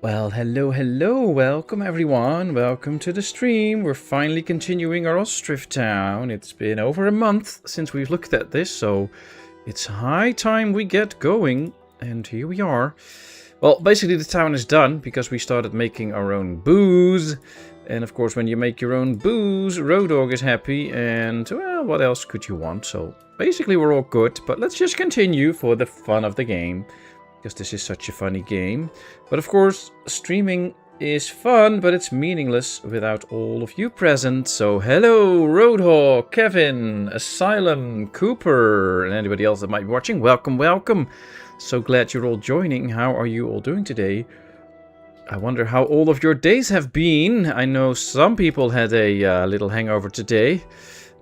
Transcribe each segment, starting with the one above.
Well, hello, welcome everyone, welcome to the stream. We're finally continuing our Ostriv town. It's been over a month since we've looked at this, so it's high time we get going, and here we are. Well, basically the town is done, because we started making our own booze, and of course when you make your own booze, Road Dogg is happy, and well, what else could you want? So basically we're all good, but let's just continue for the fun of the game. Because this is such a funny game. But of course, streaming is fun, but it's meaningless without all of you present. So hello, Roadhog, Kevin, Asylum, Cooper, and anybody else that might be watching. Welcome, welcome. So glad you're all joining. How are you all doing today? I wonder how all of your days have been. I know some people had a little hangover today.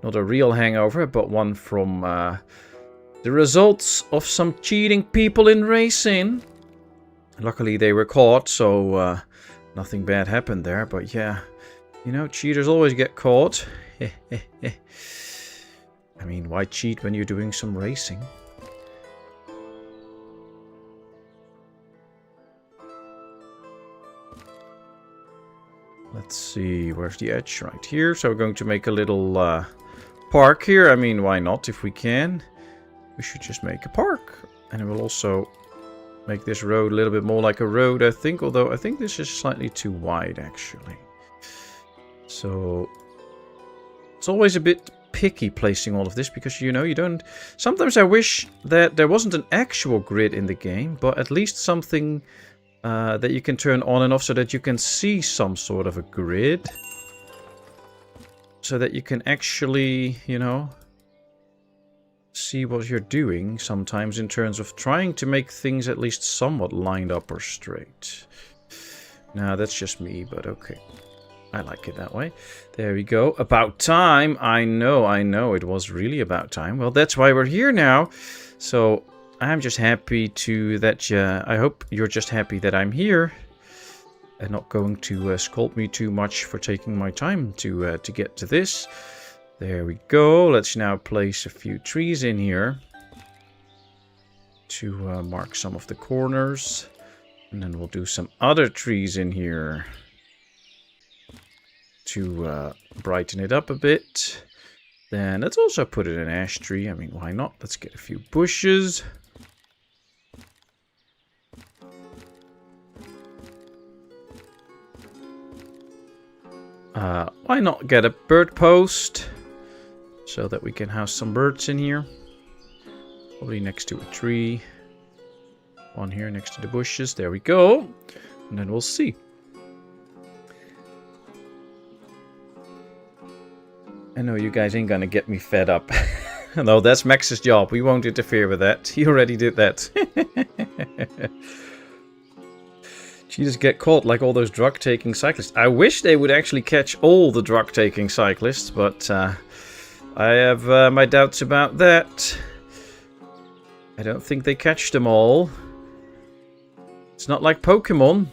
Not a real hangover, but one from... the results of some cheating people in racing. Luckily they were caught, so nothing bad happened there. But yeah, you know, cheaters always get caught. I mean, why cheat when you're doing some racing? Let's see, where's the edge? Right here. So we're going to make a little park here. I mean, why not if we can? We should just make a park, and it will also make this road a little bit more like a road, I think, although I think this is slightly too wide, actually. So it's always a bit picky placing all of this, because, you know, you don't... Sometimes I wish that there wasn't an actual grid in the game, but at least something that you can turn on and off so that you can see some sort of a grid. So that you can actually, you know... see what you're doing sometimes in terms of trying to make things at least somewhat lined up or straight. Now that's just me, but okay. I like it that way. There we go. About time. I know. It was really about time. Well, that's why we're here now. So I'm just happy to that I hope you're just happy that I'm here. And not going to scold me too much for taking my time to get to this. There we go. Let's now place a few trees in here to mark some of the corners. And then we'll do some other trees in here to brighten it up a bit. Then let's also put in an ash tree. I mean, why not? Let's get a few bushes. Why not get a bird post? So that we can house some birds in here. Probably next to a tree. One here next to the bushes. There we go. And then we'll see. I know you guys ain't gonna get me fed up. No, that's Max's job. We won't interfere with that. He already did that. Cheaters get caught like all those drug-taking cyclists. I wish they would actually catch all the drug-taking cyclists, but... I have my doubts about that. I don't think they catch them all. It's not like Pokemon.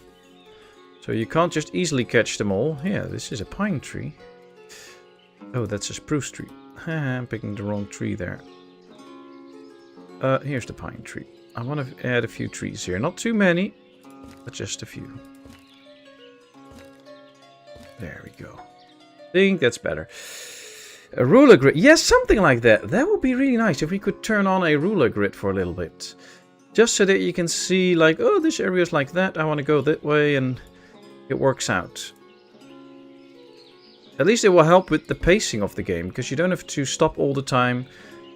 So you can't just easily catch them all. Yeah, this is a pine tree. Oh, that's a spruce tree. I'm picking the wrong tree there. Here's the pine tree. I want to add a few trees here. Not too many, but just a few. There we go. I think that's better. A ruler grid. Yes, something like that. That would be really nice if we could turn on a ruler grid for a little bit. Just so that you can see, like, oh, this area is like that. I want to go that way, and it works out. At least it will help with the pacing of the game, because you don't have to stop all the time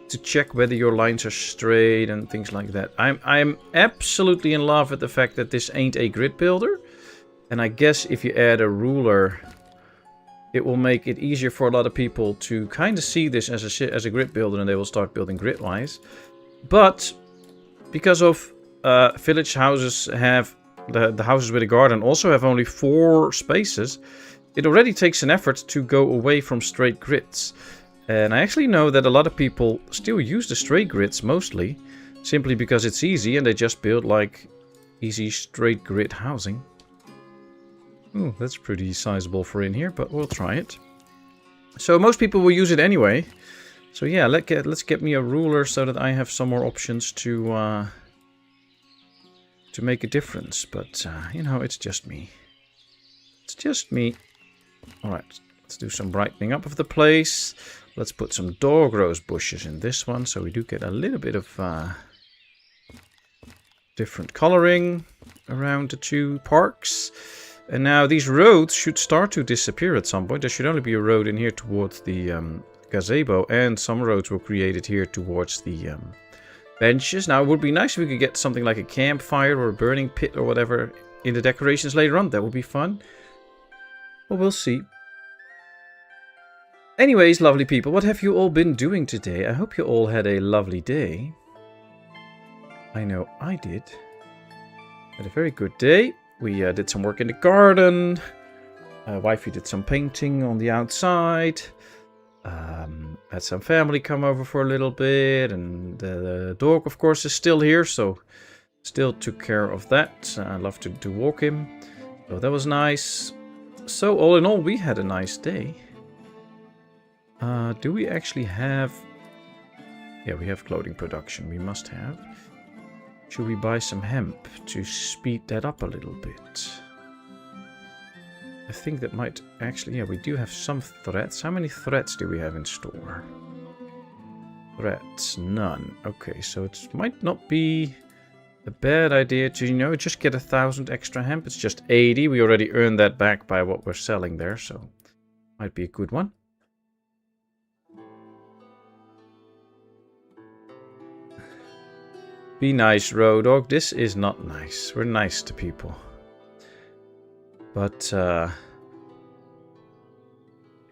to check whether your lines are straight and things like that. I'm absolutely in love with the fact that this ain't a grid builder. And I guess if you add a ruler... it will make it easier for a lot of people to kind of see this as a grid builder, and they will start building grid-wise. But because of village houses have the houses with a garden also have only 4 spaces, it already takes an effort to go away from straight grids. And I actually know that a lot of people still use the straight grids mostly, simply because it's easy and they just build like easy straight grid housing. Oh, that's pretty sizable for in here, but we'll try it. So most people will use it anyway. So yeah, let's get me a ruler so that I have some more options to to make a difference. But, you know, it's just me. It's just me. Alright, let's do some brightening up of the place. Let's put some dog rose bushes in this one, so we do get a little bit of different coloring around the two parks. And now these roads should start to disappear at some point. There should only be a road in here towards the gazebo, and some roads were created here towards the benches. Now, it would be nice if we could get something like a campfire or a burning pit or whatever in the decorations later on. That would be fun. Well, we'll see. Anyways, lovely people, what have you all been doing today? I hope you all had a lovely day. I know I did. Had a very good day. We did some work in the garden. Wifey did some painting on the outside. Had some family come over for a little bit. And the dog, of course, is still here. So still took care of that. I love to walk him. So that was nice. So all in all, we had a nice day. Do we actually have... Yeah, we have clothing production. We must have. Should we buy some hemp to speed that up a little bit? I think that might actually... Yeah, we do have some threads. How many threads do we have in store? Threads, none. Okay, so it might not be a bad idea to, you know, just get 1,000 extra hemp. It's just 80. We already earned that back by what we're selling there, so might be a good one. Be nice, Road Dog. This is not nice. We're nice to people. But,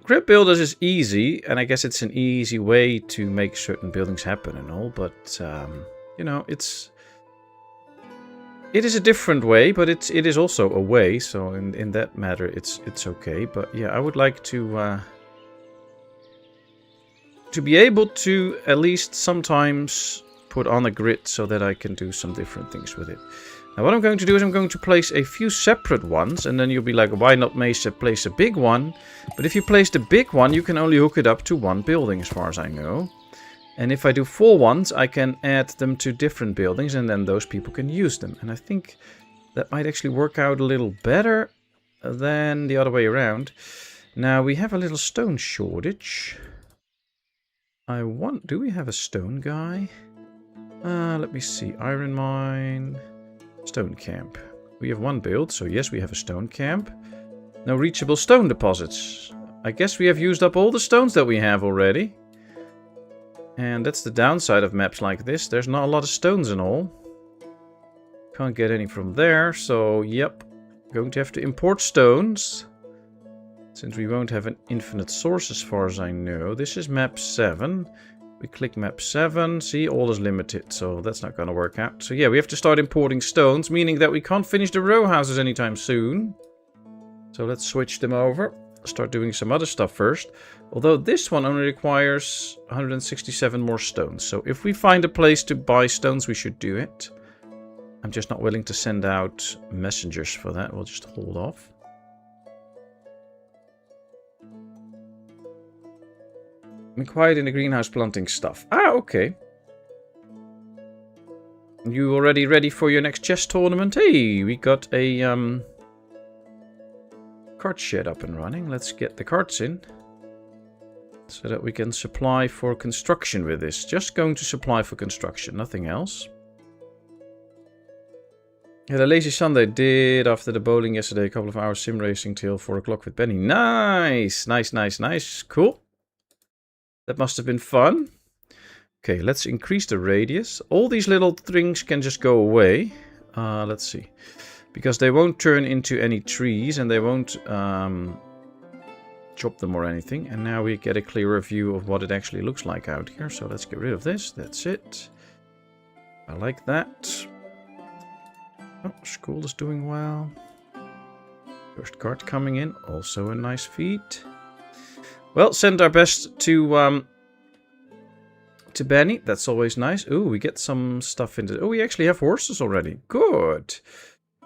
Grid Builders is easy, and I guess it's an easy way to make certain buildings happen and all, but, you know, it is a different way, but it is also a way, so in that matter, it's okay. But, yeah, I would like to be able to at least sometimes put on a grid so that I can do some different things with it. Now what I'm going to do is I'm going to place a few separate ones, and then you'll be like, why not place a big one? But if you place the big one, you can only hook it up to one building as far as I know. And if I do 4 ones, I can add them to different buildings, and then those people can use them. And I think that might actually work out a little better than the other way around. Now we have a little stone shortage. Do we have a stone guy? Let me see. Iron mine. Stone camp. We have 1 build, so yes, we have a stone camp. No reachable stone deposits. I guess we have used up all the stones that we have already. And that's the downside of maps like this. There's not a lot of stones and all. Can't get any from there, so yep. Going to have to import stones. Since we won't have an infinite source as far as I know. This is map 7. We click map 7, see, all is limited, so that's not going to work out. So yeah, we have to start importing stones, meaning that we can't finish the row houses anytime soon. So let's switch them over, start doing some other stuff first. Although this one only requires 167 more stones. So if we find a place to buy stones, we should do it. I'm just not willing to send out messengers for that, we'll just hold off. I'm quiet in the greenhouse planting stuff. Ah, okay. You already ready for your next chess tournament? Hey, we got a cart shed up and running. Let's get the carts in. So that we can supply for construction with this. Just going to supply for construction, nothing else. Had a lazy Sunday. Did after the bowling yesterday. A couple of hours sim racing till 4 o'clock with Penny. Nice, nice, nice, nice. Cool. That must have been fun. Okay, let's increase the radius. All these little things can just go away. Let's see. Because they won't turn into any trees and they won't chop them or anything. And now we get a clearer view of what it actually looks like out here. So let's get rid of this. That's it. I like that. Oh, school is doing well. First card coming in. Also a nice feed. Well, send our best to Benny. That's always nice. Ooh, we get some stuff into... Oh, we actually have horses already. Good.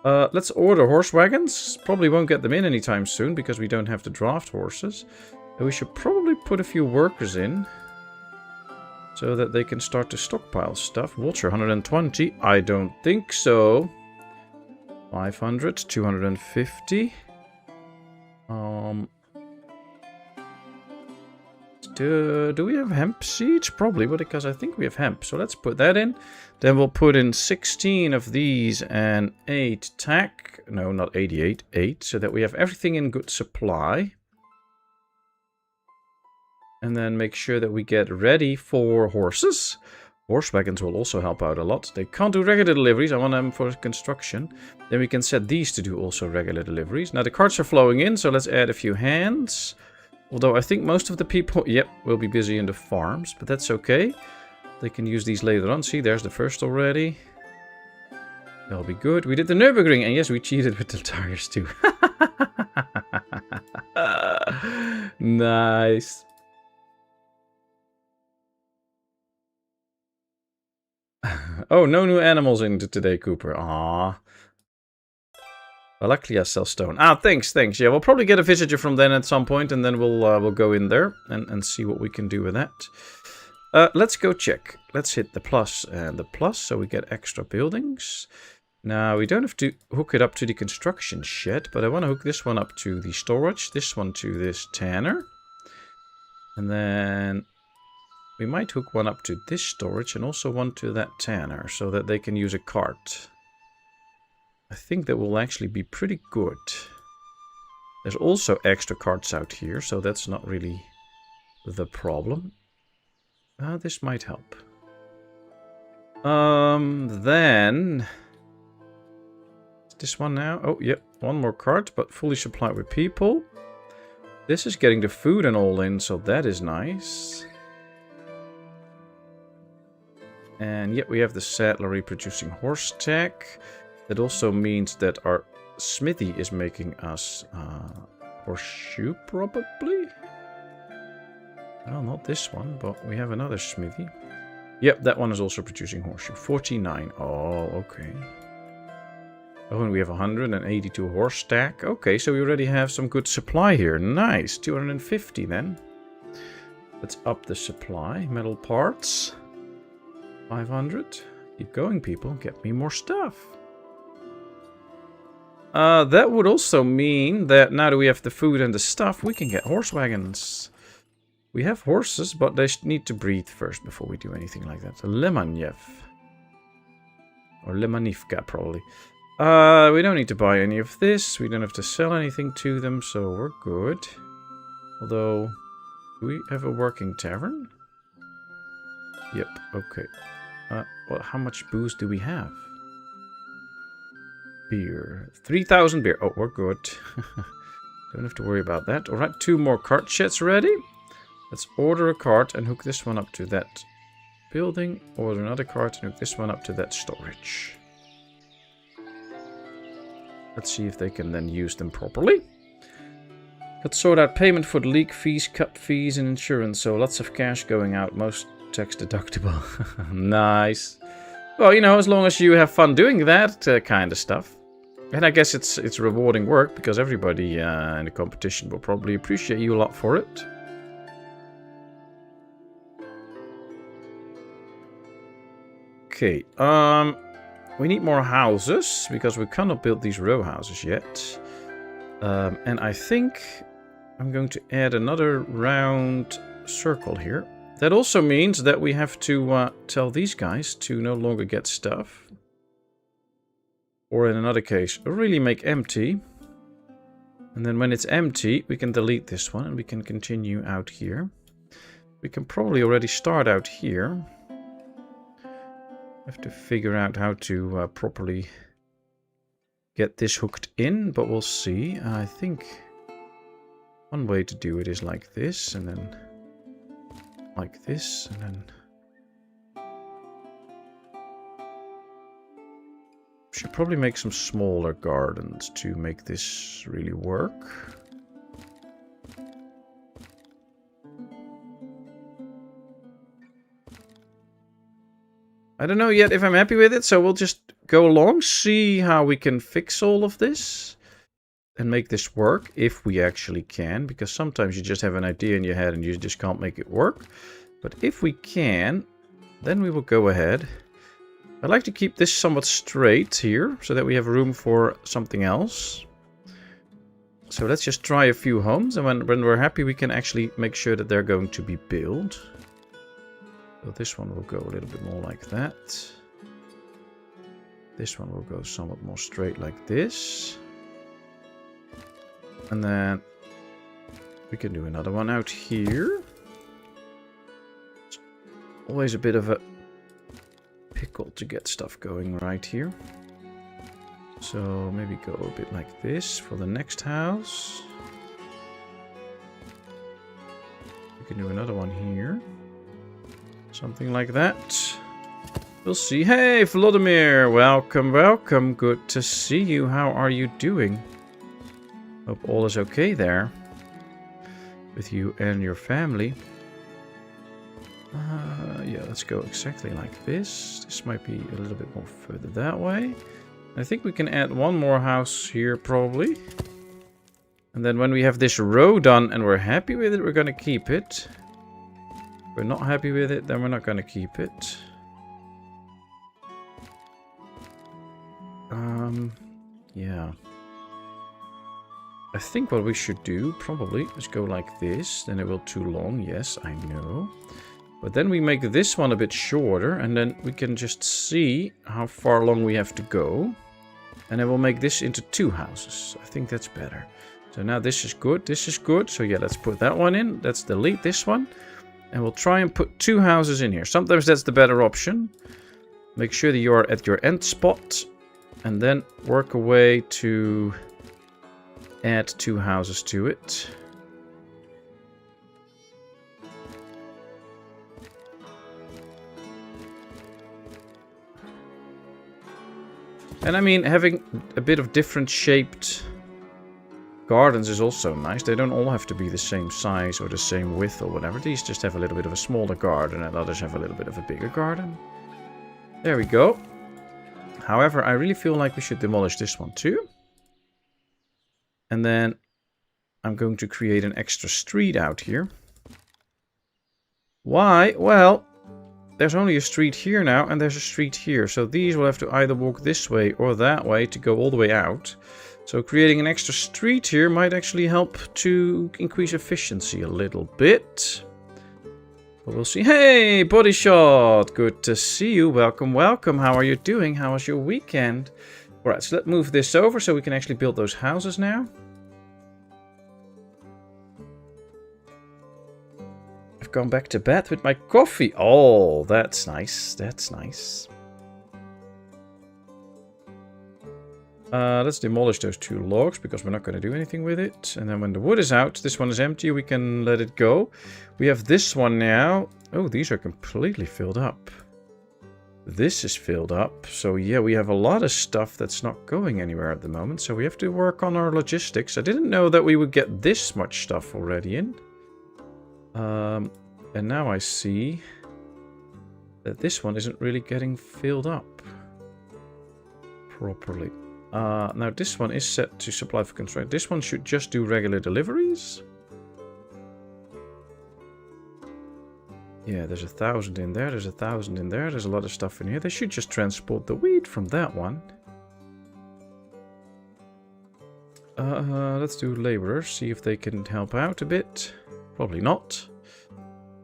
Let's order horse wagons. Probably won't get them in anytime soon because we don't have to draft horses. And we should probably put a few workers in so that they can start to stockpile stuff. Watcher 120. I don't think so. 500, 250. Do we have hemp seeds? Probably, but because I think we have hemp. So let's put that in. Then we'll put in 16 of these and 8 tack. No, not 88, 8. So that we have everything in good supply. And then make sure that we get ready for horses. Horse wagons will also help out a lot. They can't do regular deliveries. I want them for construction. Then we can set these to do also regular deliveries. Now the carts are flowing in, so let's add a few hands. Although I think most of the people, will be busy in the farms, but that's okay. They can use these later on. See, there's the first already. That'll be good. We did the Nürburgring, and yes, we cheated with the tires too. Nice. Oh, no new animals in today, Cooper. Aww. Well, luckily I sell stone. Ah, thanks. Yeah, we'll probably get a visitor from then at some point, and then we'll go in there and see what we can do with that. Let's go check. Let's hit the plus and the plus, so we get extra buildings. Now, we don't have to hook it up to the construction shed, but I want to hook this one up to the storage, this one to this tanner. And then we might hook one up to this storage and also one to that tanner, so that they can use a cart. I think that will actually be pretty good. There's also extra carts out here, so that's not really the problem. This might help. Then... this one now? Oh, yep, one more cart, but fully supplied with people. This is getting the food and all in, so that is nice. And yet we have the saddlery producing horse tack. That also means that our smithy is making us horseshoe, probably? Well, not this one, but we have another smithy. Yep, that one is also producing horseshoe. 49. Oh, okay. Oh, and we have 182 horse stack. Okay, so we already have some good supply here. Nice. 250 then. Let's up the supply. Metal parts. 500. Keep going, people. Get me more stuff. That would also mean that now that we have the food and the stuff, we can get horse wagons. We have horses, but they need to breathe first before we do anything like that. A Lemaniev. Or Lemanivka, probably. We don't need to buy any of this. We don't have to sell anything to them, so we're good. Although, do we have a working tavern? Yep, okay. Well, how much booze do we have? Beer. 3,000 beer. Oh, we're good. Don't have to worry about that. Alright, 2 more cart sheds ready. Let's order a cart and hook this one up to that building. Order another cart and hook this one up to that storage. Let's see if they can then use them properly. Let's sort out payment for the leak fees, cut fees, and insurance. So lots of cash going out. Most tax deductible. Nice. Well, you know, as long as you have fun doing that kind of stuff. And I guess it's rewarding work, because everybody in the competition will probably appreciate you a lot for it. Okay, we need more houses, because we cannot build these row houses yet. And I think I'm going to add another round circle here. That also means that we have to tell these guys to no longer get stuff. Or in another case, really make empty. And then when it's empty, we can delete this one and we can continue out here. We can probably already start out here. Have to figure out how to properly get this hooked in, but we'll see. I think one way to do it is like this, and then like this, and then should probably make some smaller gardens to make this really work. I don't know yet if I'm happy with it, so we'll just go along, see how we can fix all of this and make this work, if we actually can, because sometimes you just have an idea in your head and you just can't make it work. But if we can, then we will go ahead I'd like to keep this somewhat straight here, so that we have room for something else. So let's just try a few homes, and when we're happy, we can actually make sure that they're going to be built. So this one will go a little bit more like that. This one will go somewhat more straight like this. And then we can do another one out here. It's always a bit of a pickle to get stuff going right here. So maybe go a bit like this for the next house. We can do another one here. Something like that. We'll see. Hey, Vladimir! Welcome, welcome. Good to see you. How are you doing? Hope all is okay there. With you and your family. Yeah, let's go exactly like this. This might be a little bit more further that way. I think we can add one more house here, probably. And then when we have this row done and we're happy with it, we're going to keep it. If we're not happy with it, then we're not going to keep it. Yeah. I think what we should do, probably, is go like this. Then it will too long, yes, I know. But then we make this one a bit shorter, and then we can just see how far along we have to go. And then we'll make this into 2 houses. I think that's better. So now this is good, this is good. So yeah, let's put that one in. Let's delete this one. And we'll try and put 2 houses in here. Sometimes that's the better option. Make sure that you're at your end spot. And then work a way to add 2 houses to it. And I mean, having a bit of different shaped gardens is also nice. They don't all have to be the same size or the same width or whatever. These just have a little bit of a smaller garden and others have a little bit of a bigger garden. There we go. However, I really feel like we should demolish this one too. And then I'm going to create an extra street out here. Why? Well, there's only a street here now and there's a street here. So these will have to either walk this way or that way to go all the way out. So creating an extra street here might actually help to increase efficiency a little bit. But we'll see. Hey, Body Shot! Good to see you. Welcome, welcome. How are you doing? How was your weekend? Alright, so let's move this over so we can actually build those houses now. I've gone back to bed with my coffee. Oh, that's nice. That's nice. Let's demolish those 2 logs because we're not going to do anything with it. And then when the wood is out, this one is empty, we can let it go. We have this one now. Oh, these are completely filled up. This is filled up. So yeah, we have a lot of stuff that's not going anywhere at the moment. So we have to work on our logistics. I didn't know that we would get this much stuff already in. And now I see that this one isn't really getting filled up properly. Now this one is set to supply for construction. This one should just do regular deliveries. Yeah, there's 1,000 in there. There's 1,000 in there. There's a lot of stuff in here. They should just transport the wheat from that one. Let's do laborers. See if they can help out a bit. Probably not.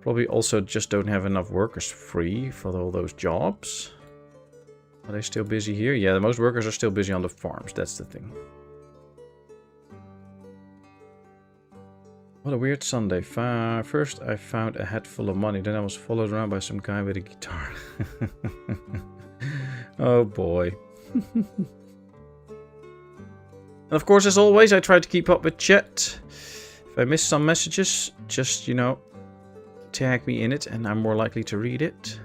Probably also just don't have enough workers free for all those jobs. Are they still busy here? Yeah, most workers are still busy on the farms. That's the thing. What a weird Sunday. First I found a hat full of money. Then I was followed around by some guy with a guitar. Oh boy. And of course, as always, I try to keep up with chat. If I miss some messages, just, you know, tag me in it and I'm more likely to read it.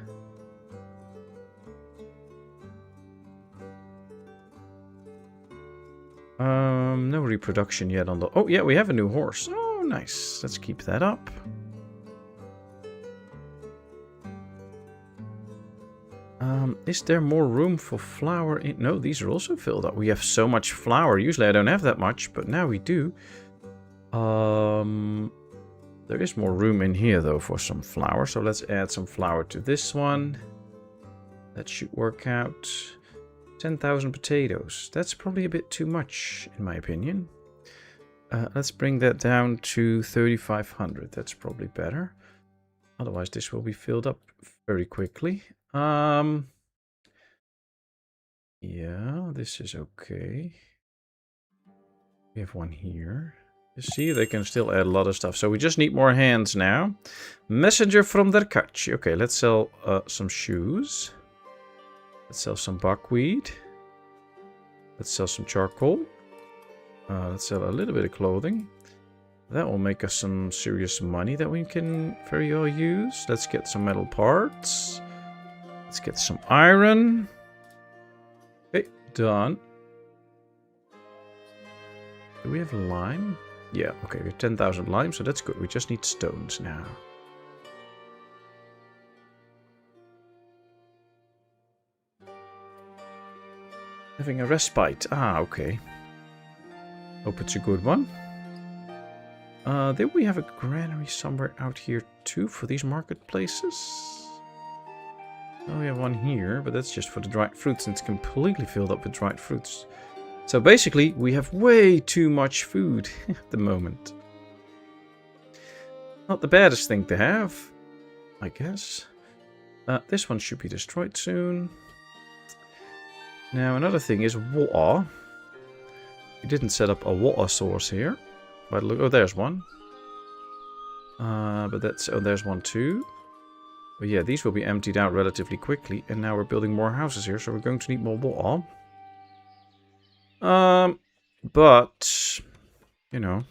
No reproduction yet on the... Oh, yeah, we have a new horse. Oh, nice. Let's keep that up. Is there more room for flour in... No, these are also filled up. We have so much flour. Usually I don't have that much, but now we do. There is more room in here, though, for some flour. So let's add some flour to this one. That should work out. 10,000 potatoes. That's probably a bit too much, in my opinion. Let's bring that down to 3,500. That's probably better. Otherwise, this will be filled up very quickly. Yeah, this is okay. We have one here. You see, they can still add a lot of stuff. So we just need more hands now. Messenger from Derkachi. Okay, let's sell some shoes. Let's sell some buckwheat. Let's sell some charcoal. Let's sell a little bit of clothing. That will make us some serious money that we can very well use. Let's get some metal parts. Let's get some iron. Okay, done. Do we have lime? Yeah, okay, we have 10,000 lime, so that's good. We just need stones now. Having a respite. Ah, okay. Hope it's a good one. Then we have a granary somewhere out here too for these marketplaces. Oh, we have one here, but that's just for the dried fruits, and it's completely filled up with dried fruits. So basically, we have way too much food at the moment. Not the baddest thing to have, I guess. This one should be destroyed soon. Now, another thing is water. We didn't set up a water source here. But look, oh, there's one. But that's, oh, there's one too. But yeah, these will be emptied out relatively quickly. And now we're building more houses here, so we're going to need more water. But, you know.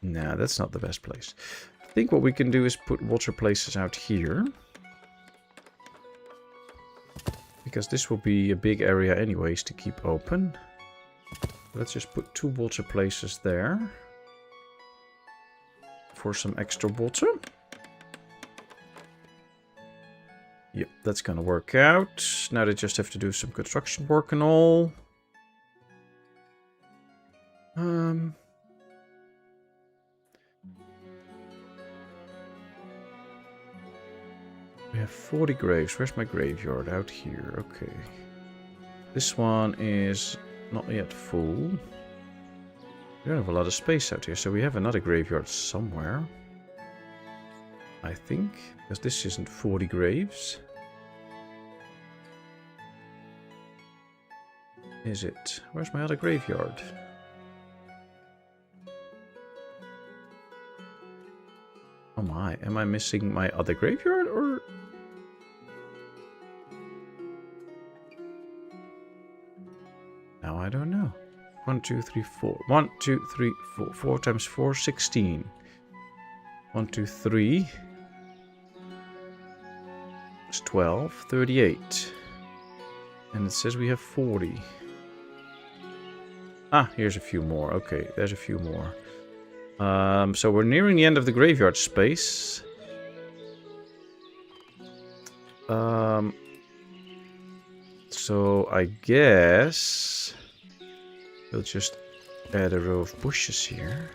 Nah, that's not the best place. I think what we can do is put water places out here. Because this will be a big area anyways to keep open. Let's just put 2 water places there. For some extra water. Yep, that's gonna work out. Now they just have to do some construction work and all. We have 40 graves. Where's my graveyard? Out here. Okay. This one is not yet full. We don't have a lot of space out here, so we have another graveyard somewhere. I think. Because this isn't 40 graves. Is it? Where's my other graveyard? Oh my, am I missing my other graveyard or... Now I don't know. 1, 2, 3, 4. 1, 2, 3, 4. 4 times 4, 16. 1, 2, 3. It's 12, 38. And it says we have 40. Ah, here's a few more. Okay, there's a few more. So we're nearing the end of the graveyard space. So I guess we'll just add a row of bushes here.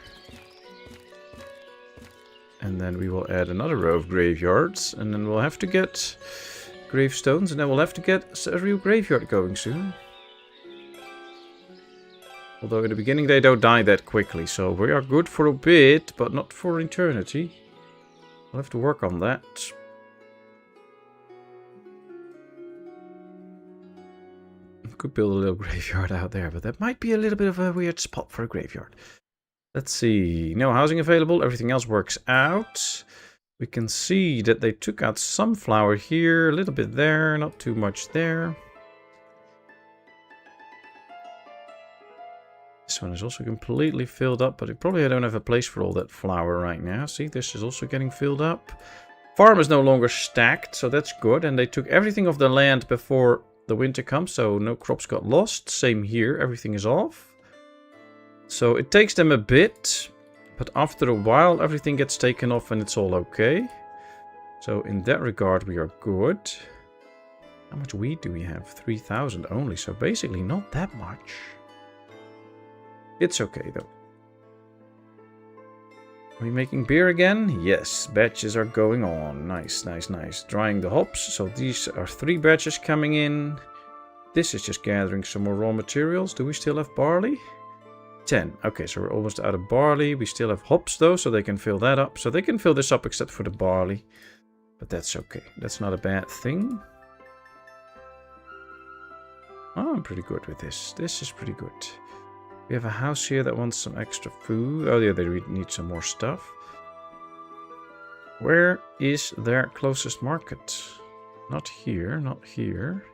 And then we will add another row of graveyards. And then we'll have to get gravestones. And then we'll have to get a real graveyard going soon. Although in the beginning they don't die that quickly. So we are good for a bit, but not for eternity. We'll have to work on that. Could build a little graveyard out there, but that might be a little bit of a weird spot for a graveyard. Let's see. No housing available. Everything else works out. We can see that they took out some flour here, a little bit there, not too much there. This one is also completely filled up, but probably I don't have a place for all that flour right now. See, this is also getting filled up. Farm is no longer stacked, so that's good. And they took everything off the land before the winter comes, so no crops got lost. Same here, everything is off. So it takes them a bit, but after a while everything gets taken off and it's all okay. So in that regard we are good. How much wheat do we have? 3,000 only, so basically not that much. It's okay though. Are we making beer again? Yes, batches are going on. Nice, nice, nice. Drying the hops. So these are 3 batches coming in. This is just gathering some more raw materials. Do we still have barley? 10. Okay, so we're almost out of barley. We still have hops though, so they can fill that up. So they can fill this up except for the barley. But that's okay. That's not a bad thing. Oh, I'm pretty good with this. This is pretty good. We have a house here that wants some extra food. Oh yeah, they need some more stuff. Where is their closest market? Not here, not here.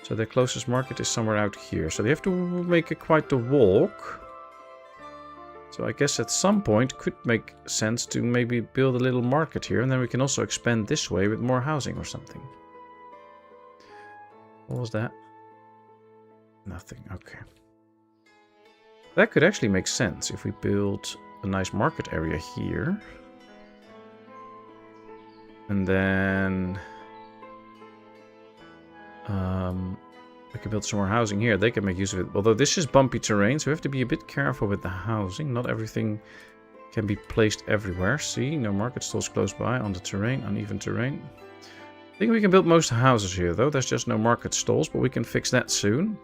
So their closest market is somewhere out here. So they have to make quite the walk. So I guess at some point could make sense to maybe build a little market here. And then we can also expand this way with more housing or something. What was that? Nothing, okay. That could actually make sense if we build a nice market area here. And then we can build some more housing here. They can make use of it. Although this is bumpy terrain, so we have to be a bit careful with the housing. Not everything can be placed everywhere. See, no market stalls close by on the terrain, uneven terrain. I think we can build most houses here though. There's just no market stalls, but we can fix that soon.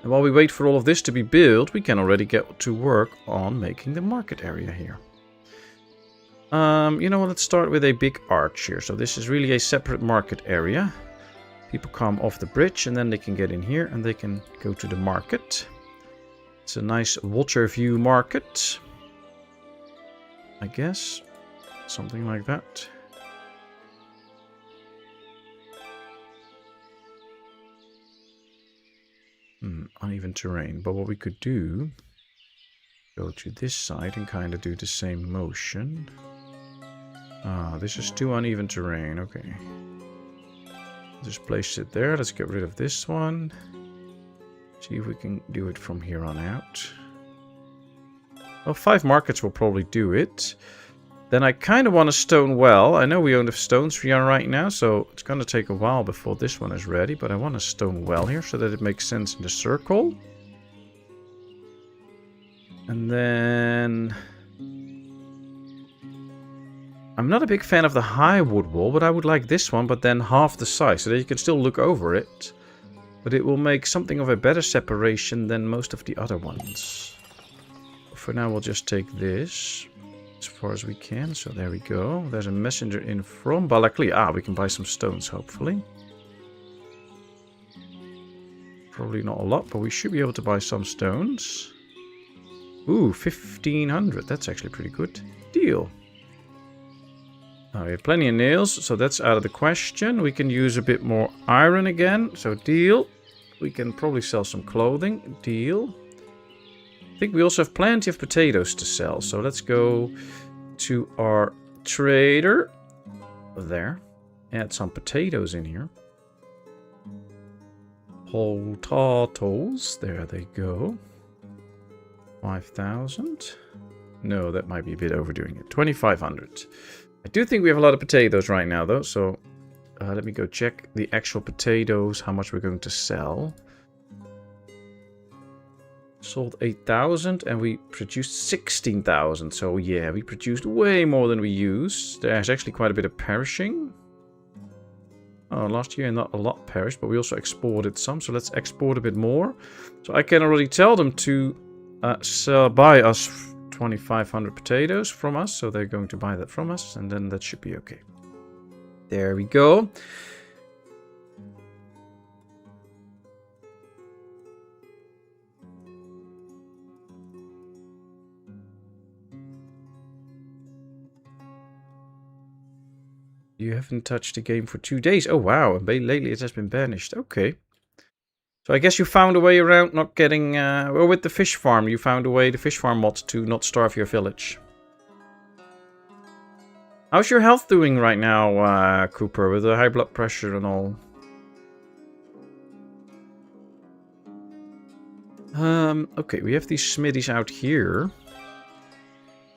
And while we wait for all of this to be built, we can already get to work on making the market area here. You know what, let's start with a big arch here. So this is really a separate market area. People come off the bridge and then they can get in here and they can go to the market. It's a nice water view market, I guess. Something like that. Uneven terrain, but what we could do, go to this side and kind of do the same motion. Ah, this is too uneven terrain, okay. Just place it there, let's get rid of this one. See if we can do it from here on out. Well, 5 markets will probably do it. Then I kind of want a stone well. I know we own the stones we are right now, so it's going to take a while before this one is ready. But I want a stone well here so that it makes sense in the circle. And then I'm not a big fan of the high wood wall, but I would like this one, but then half the size, so that you can still look over it. But it will make something of a better separation than most of the other ones. For now, we'll just take this as far as we can. So there we go. There's a messenger in from Balakli. Ah, we can buy some stones, hopefully. Probably not a lot, but we should be able to buy some stones. Ooh, 1500. That's actually pretty good. Deal. We have plenty of nails, so that's out of the question. We can use a bit more iron again, so deal. We can probably sell some clothing, deal. I think we also have plenty of potatoes to sell, so let's go to our trader. There. Add some potatoes in here. Potatoes, there they go. 5,000. No, that might be a bit overdoing it. 2,500. I do think we have a lot of potatoes right now, though, so let me go check the actual potatoes, how much we're going to sell. Sold 8,000 and we produced 16,000, so yeah, we produced way more than we used. There's actually quite a bit of perishing. Oh, last year not a lot perished, but we also exported some, so let's export a bit more. So I can already tell them to buy us 2,500 potatoes from us, so they're going to buy that from us, and then that should be okay. There we go. You haven't touched the game for 2 days. Oh wow, and lately it has been banished. Okay. So I guess you found a way around not getting... well, with the fish farm, you found a way, the fish farm mod, to not starve your village. How's your health doing right now, Cooper, with the high blood pressure and all? Okay, we have these smithies out here.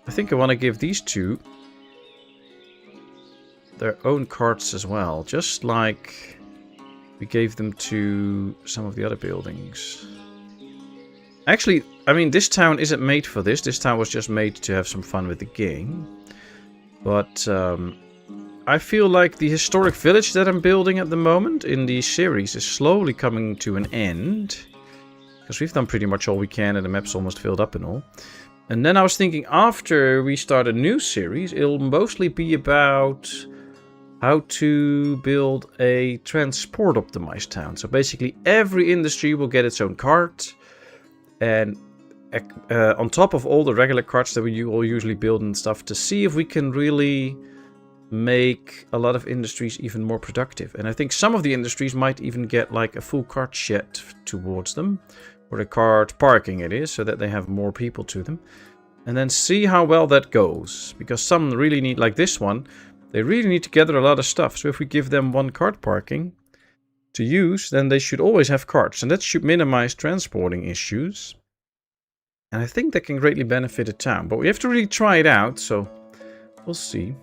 I think I want to give these two their own carts as well, just like we gave them to some of the other buildings. Actually, I mean, this town isn't made for this. This town was just made to have some fun with the game. But I feel like the historic village that I'm building at the moment in the series is slowly coming to an end. Because we've done pretty much all we can and the map's almost filled up and all. And then I was thinking after we start a new series, it'll mostly be about how to build a transport optimized town. So basically every industry will get its own cart. And on top of all the regular carts that we all usually build and stuff, to see if we can really make a lot of industries even more productive. And I think some of the industries might even get like a full cart shed towards them, or a cart parking it is, so that they have more people to them. And then see how well that goes. Because some really need, like this one, they really need to gather a lot of stuff. So if we give them one cart parking to use, then they should always have carts. And that should minimize transporting issues. And I think that can greatly benefit a town. But we have to really try it out, so we'll see.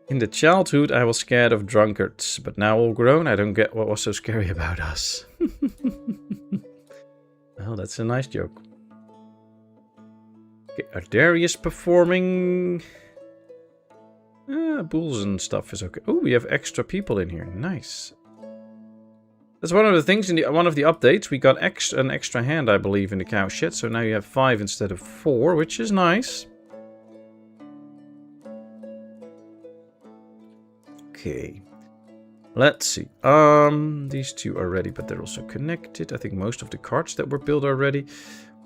In the childhood, I was scared of drunkards. But now all grown, I don't get what was so scary about us. Well, that's a nice joke. Okay, Ardarius performing. Bulls and stuff is okay. Oh, we have extra people in here. Nice. That's one of the things in one of the updates. We got an extra hand, I believe, in the cow shed. So now you have 5 instead of 4, which is nice. Okay. Let's see. These two are ready, but they're also connected. I think most of the carts that were built are ready.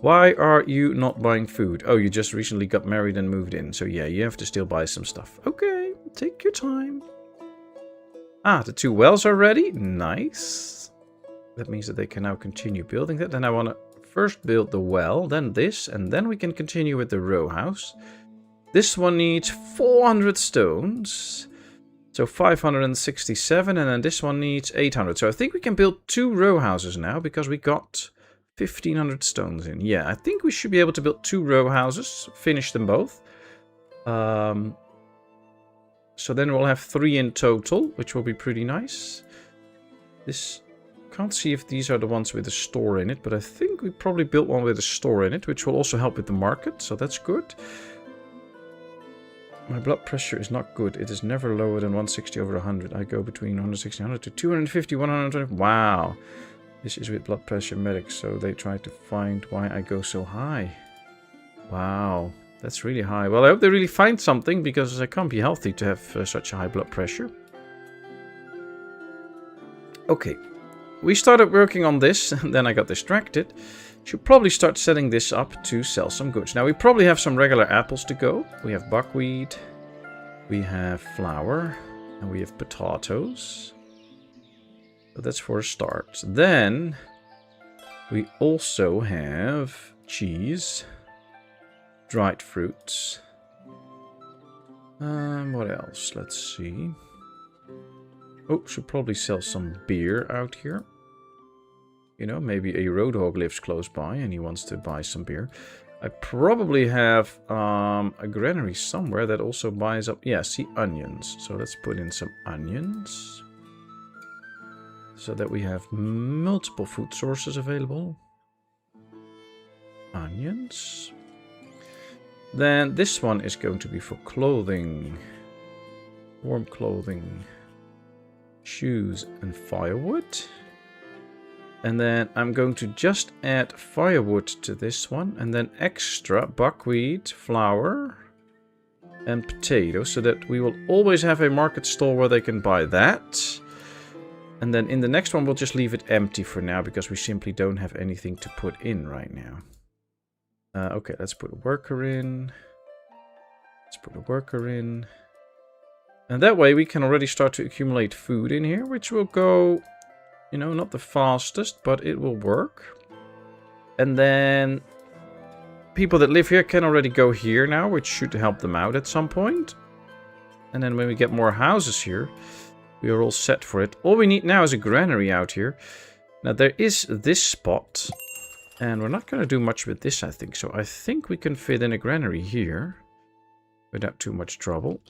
Why are you not buying food? Oh, you just recently got married and moved in. So yeah, you have to still buy some stuff. Okay, take your time. Ah, the 2 wells are ready. Nice. That means that they can now continue building that. Then I want to first build the well, then this, and then we can continue with the row house. This one needs 400 stones. So 567, and then this one needs 800. So I think we can build 2 row houses now, because we got 1500 stones in. Yeah, I think we should be able to build 2 row houses, finish them both. So then we'll have 3 in total, which will be pretty nice. This, can't see if these are the ones with a store in it, but I think we probably built one with a store in it, which will also help with the market, so that's good. My blood pressure is not good. It is never lower than 160/100. I go between 160 and 100 to 250, 120. Wow. This is with blood pressure medics, so they try to find why I go so high. Wow. That's really high. Well, I hope they really find something, because it can't be healthy to have such a high blood pressure. Okay. We started working on this, and then I got distracted. Should probably start setting this up to sell some goods. Now we probably have some regular apples to go. We have buckwheat, we have flour, and we have potatoes. So that's for a start. Then we also have cheese, dried fruits. What else? Let's see. Oh, should probably sell some beer out here. You know, maybe a roadhog lives close by and he wants to buy some beer. I probably have a granary somewhere that also buys up... Yeah, see, onions. So let's put in some onions. So that we have multiple food sources available. Onions. Then this one is going to be for clothing. Warm clothing. Shoes and firewood. And then I'm going to just add firewood to this one. And then extra buckwheat, flour, and potatoes. So that we will always have a market stall where they can buy that. And then in the next one, we'll just leave it empty for now. Because we simply don't have anything to put in right now. Okay, let's put a worker in. Let's put a worker in. And that way we can already start to accumulate food in here. Which will go... You know, not the fastest, but it will work. And then people that live here can already go here now, which should help them out at some point. And then when we get more houses here, we are all set for it. All we need now is a granary out here. Now there is this spot, and we're not going to do much with this, I think. So I think we can fit in a granary here without too much trouble.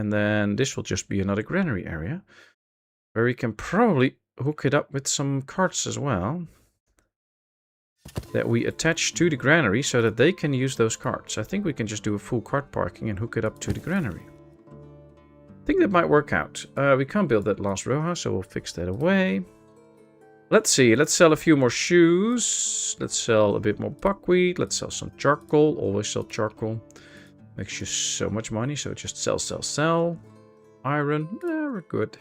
And then this will just be another granary area, where we can probably hook it up with some carts as well, that we attach to the granary so that they can use those carts. I think we can just do a full cart parking and hook it up to the granary. I think that might work out. We can't build that last row house, so we'll fix that away. Let's see, let's sell a few more shoes. Let's sell a bit more buckwheat. Let's sell some charcoal. Always sell charcoal. Makes you so much money, so just sell, sell, sell. Iron, we're good.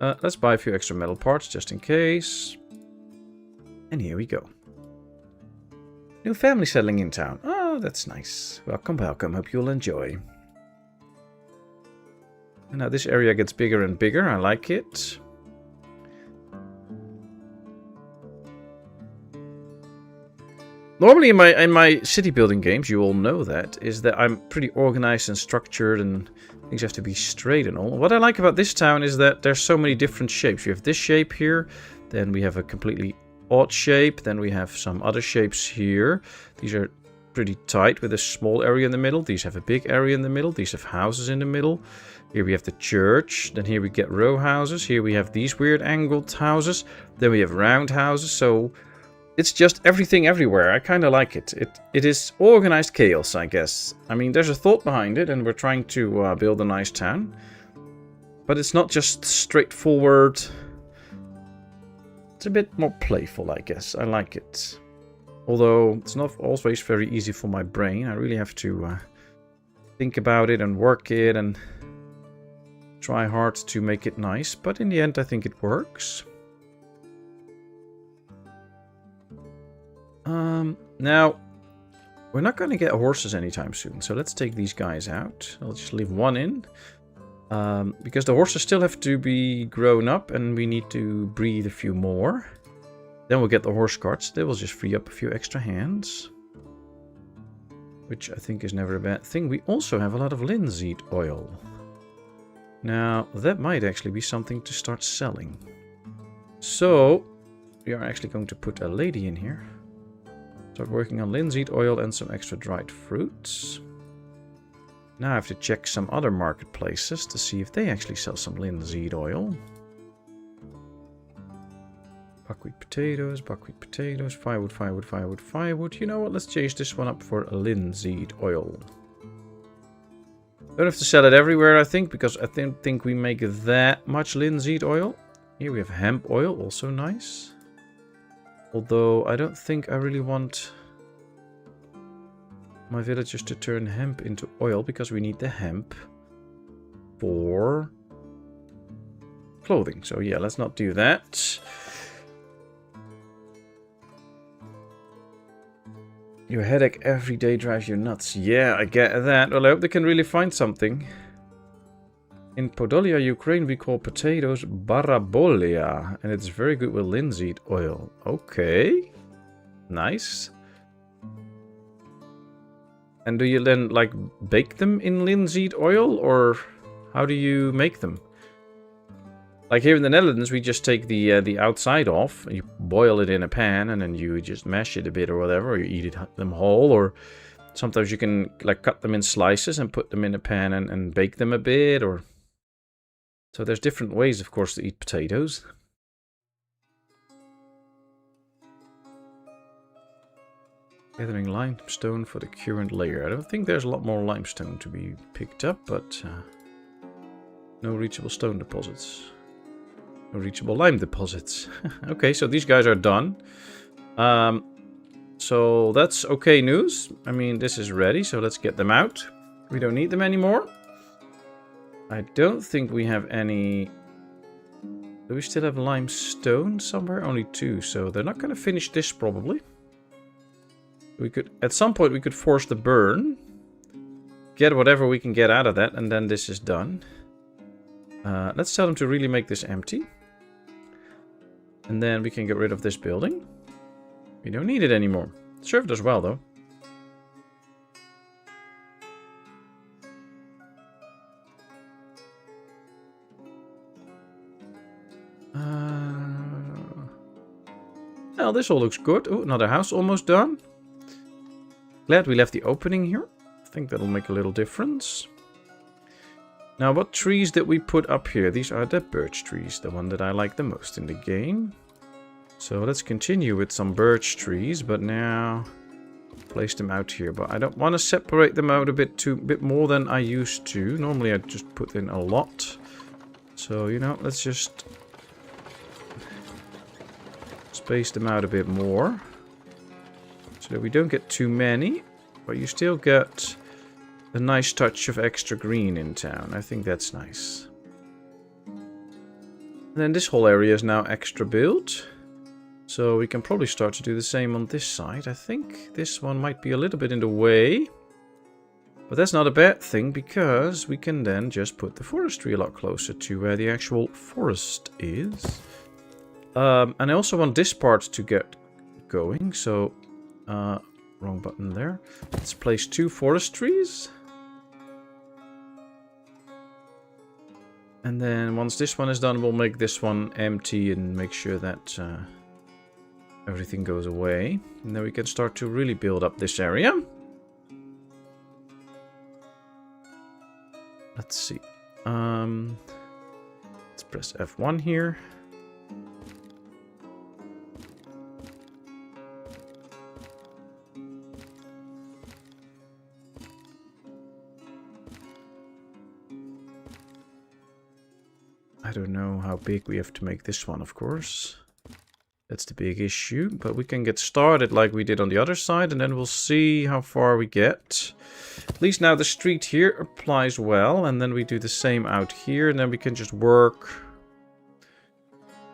Let's buy a few extra metal parts just in case. And here we go. New family settling in town. Oh, that's nice. Welcome, welcome. Hope you'll enjoy. And now this area gets bigger and bigger. I like it. Normally in my city building games, you all know that, is that I'm pretty organized and structured and things have to be straight and all. What I like about this town is that there's so many different shapes. You have this shape here, then we have a completely odd shape, then we have some other shapes here. These are pretty tight with a small area in the middle. These have a big area in the middle. These have houses in the middle. Here we have the church. Then here we get row houses. Here we have these weird angled houses. Then we have round houses. So it's just everything everywhere. I kind of like it. It is organized chaos, I guess. I mean, there's a thought behind it, and we're trying to build a nice town. But it's not just straightforward. It's a bit more playful, I guess. I like it. Although it's not always very easy for my brain. I really have to think about it and work it and try hard to make it nice. But in the end, I think it works. Now, we're not going to get horses anytime soon, so let's take these guys out. I'll just leave one in, because the horses still have to be grown up and we need to breed a few more. Then we'll get the horse carts. They will just free up a few extra hands, which I think is never a bad thing. We also have a lot of linseed oil. Now, that might actually be something to start selling. So, we are actually going to put a lady in here. Start working on linseed oil and some extra dried fruits. Now I have to check some other marketplaces to see if they actually sell some linseed oil. Buckwheat potatoes, firewood, firewood, firewood, firewood. You know what, let's change this one up for linseed oil. Don't have to sell it everywhere, I think, because I don't think we make that much linseed oil. Here we have hemp oil, also nice. Although, I don't think I really want my villagers to turn hemp into oil, because we need the hemp for clothing. So yeah, let's not do that. Your headache every day drives you nuts. Yeah, I get that. Well, I hope they can really find something. In Podolia, Ukraine, we call potatoes barabolia, and it's very good with linseed oil. Okay, nice. And do you then, like, bake them in linseed oil, or how do you make them? Like here in the Netherlands, we just take the outside off, you boil it in a pan, and then you just mash it a bit or whatever, or you eat them whole, or sometimes you can like cut them in slices and put them in a pan and bake them a bit, or... So there's different ways, of course, to eat potatoes. Gathering limestone for the current layer. I don't think there's a lot more limestone to be picked up, but no reachable stone deposits. No reachable lime deposits. Okay, so these guys are done. So that's okay news. I mean, this is ready, so let's get them out. We don't need them anymore. I don't think we have any... Do we still have limestone somewhere? Only 2, so they're not going to finish this probably. We could, at some point, we could force the burn. Get whatever we can get out of that, and then this is done. Let's tell them to really make this empty. And then we can get rid of this building. We don't need it anymore. It served us well, though. Well, this all looks good. Oh, another house almost done. Glad we left the opening here. I think that'll make a little difference. Now, what trees did we put up here? These are the birch trees, the one that I like the most in the game. So let's continue with some birch trees, but now place them out here. But I don't want to separate them out a bit more than I used to. Normally I just put in a lot. So, you know, let's just space them out a bit more. So that we don't get too many, but you still get a nice touch of extra green in town. I think that's nice. And then this whole area is now extra built. So we can probably start to do the same on this side. I think this one might be a little bit in the way. But that's not a bad thing, because we can then just put the forestry a lot closer to where the actual forest is. And I also want this part to get going. So, wrong button there. Let's place 2 forest trees. And then once this one is done, we'll make this one empty and make sure that everything goes away. And then we can start to really build up this area. Let's see. Let's press F1 here. I don't know how big we have to make this one, of course. That's the big issue. But we can get started like we did on the other side, and then we'll see how far we get. At least now the street here applies well, and then we do the same out here, and then we can just work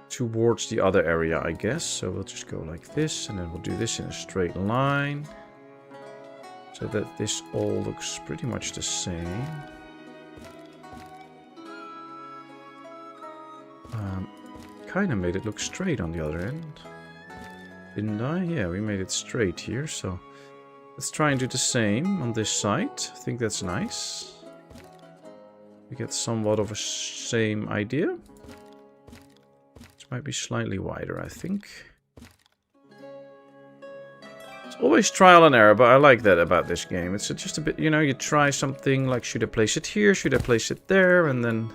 towards the other area, I guess. So we'll just go like this, and then we'll do this in a straight line, so that this all looks pretty much the same. Kind of made it look straight on the other end, didn't I? Yeah, we made it straight here, so let's try and do the same on this side. I think that's nice. We get somewhat of a same idea. This might be slightly wider, I think. It's always trial and error, but I like that about this game. It's just a bit, you know, you try something like, should I place it here, should I place it there, and then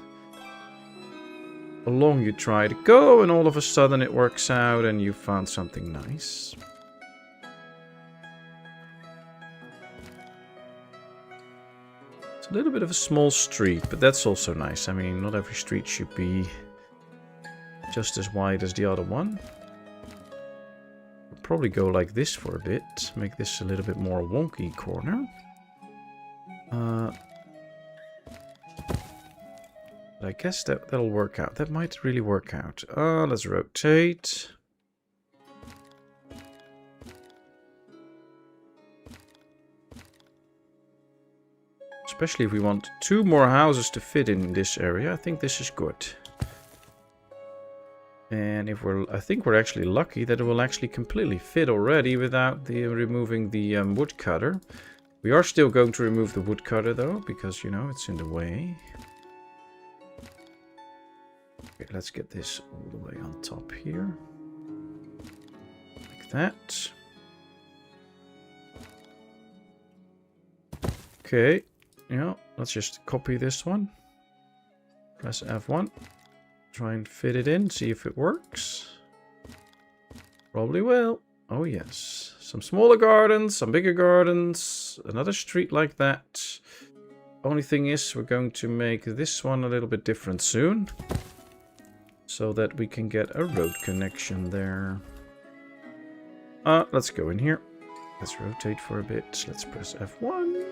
along you try to go, and all of a sudden it works out and you found something nice. It's a little bit of a small street, but that's also nice. I mean, not every street should be just as wide as the other one. We'll probably go like this for a bit, make this a little bit more wonky corner. I guess that'll work out. That might really work out. Let's rotate. Especially if we want 2 more houses to fit in this area. I think this is good. And if I think we're actually lucky that it will actually completely fit already without removing the woodcutter. We are still going to remove the woodcutter though, because, you know, it's in the way. Okay, let's get this all the way on top here. Like that. Okay, yeah, let's just copy this one. Press F1. Try and fit it in, see if it works. Probably will. Oh yes. Some smaller gardens, some bigger gardens, another street like that. Only thing is, we're going to make this one a little bit different soon, so that we can get a road connection there. Let's go in here. Let's rotate for a bit. Let's press F1.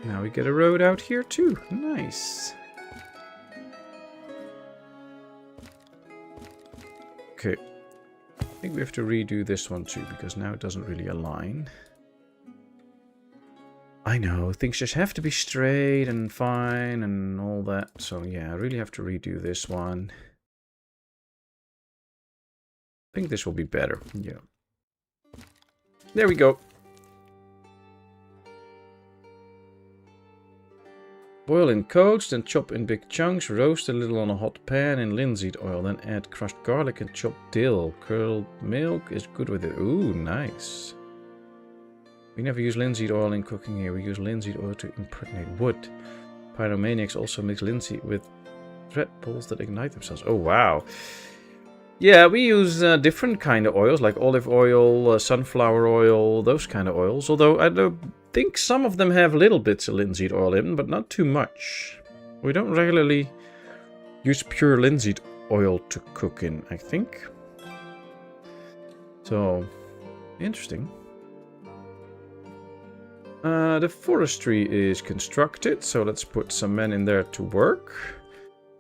Now we get a road out here too. Nice. Okay. I think we have to redo this one too, because now it doesn't really align. I know, things just have to be straight and fine and all that. So yeah, I really have to redo this one. I think this will be better. Yeah. There we go. Boil in coats, then chop in big chunks, roast a little on a hot pan in linseed oil, then add crushed garlic and chopped dill. Curdled milk is good with it. Ooh, nice. We never use linseed oil in cooking here. We use linseed oil to impregnate wood. Pyromaniacs also mix linseed with thread balls that ignite themselves. Oh, wow. Yeah, we use different kind of oils, like olive oil, sunflower oil, those kind of oils. Although I don't think some of them have little bits of linseed oil in, but not too much. We don't regularly use pure linseed oil to cook in, I think. So, interesting. The forestry is constructed, so let's put some men in there to work.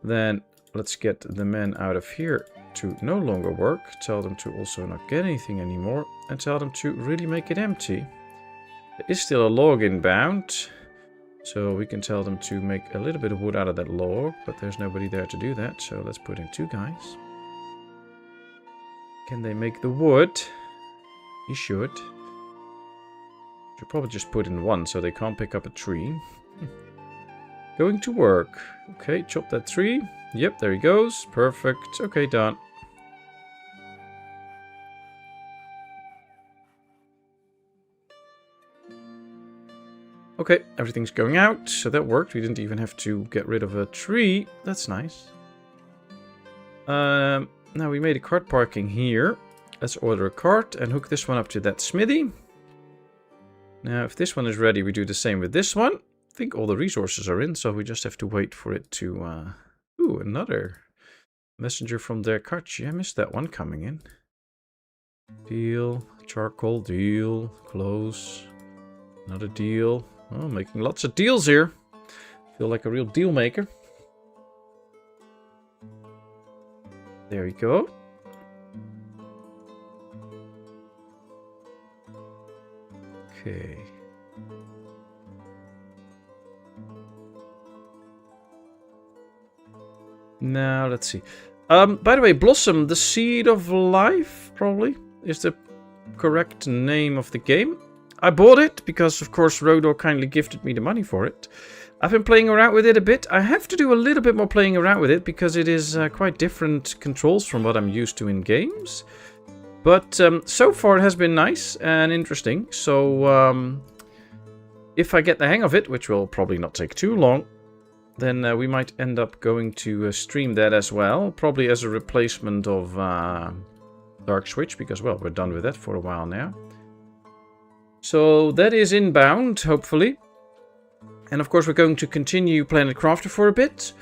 Then let's get the men out of here to no longer work. Tell them to also not get anything anymore, and tell them to really make it empty. There is still a log inbound, so we can tell them to make a little bit of wood out of that log, but there's nobody there to do that, so let's put in 2 guys. Can they make the wood? He should. Should probably just put in 1 so they can't pick up a tree. Going to work. Okay, chop that tree. Yep, there he goes. Perfect. Okay, done. Okay, everything's going out, so that worked. We didn't even have to get rid of a tree. That's nice. Now we made a cart parking here. Let's order a cart and hook this one up to that smithy. Now, if this one is ready, we do the same with this one. I think all the resources are in, so we just have to wait for it to... Ooh, another messenger from their cart. Yeah, I missed that one coming in. Deal. Charcoal. Deal. Close. Another deal. Oh, making lots of deals here. Feel like a real deal maker. There you go. Okay. Now, let's see. By the way, Blossom, the Seed of Life, probably, is the correct name of the game. I bought it because, of course, Rodor kindly gifted me the money for it. I've been playing around with it a bit. I have to do a little bit more playing around with it because it is quite different controls from what I'm used to in games. But so far it has been nice and interesting. So if I get the hang of it, which will probably not take too long, then we might end up going to stream that as well. Probably as a replacement of Dark Switch, because, well, we're done with that for a while now. So that is inbound, hopefully. And of course we're going to continue Planet Crafter for a bit.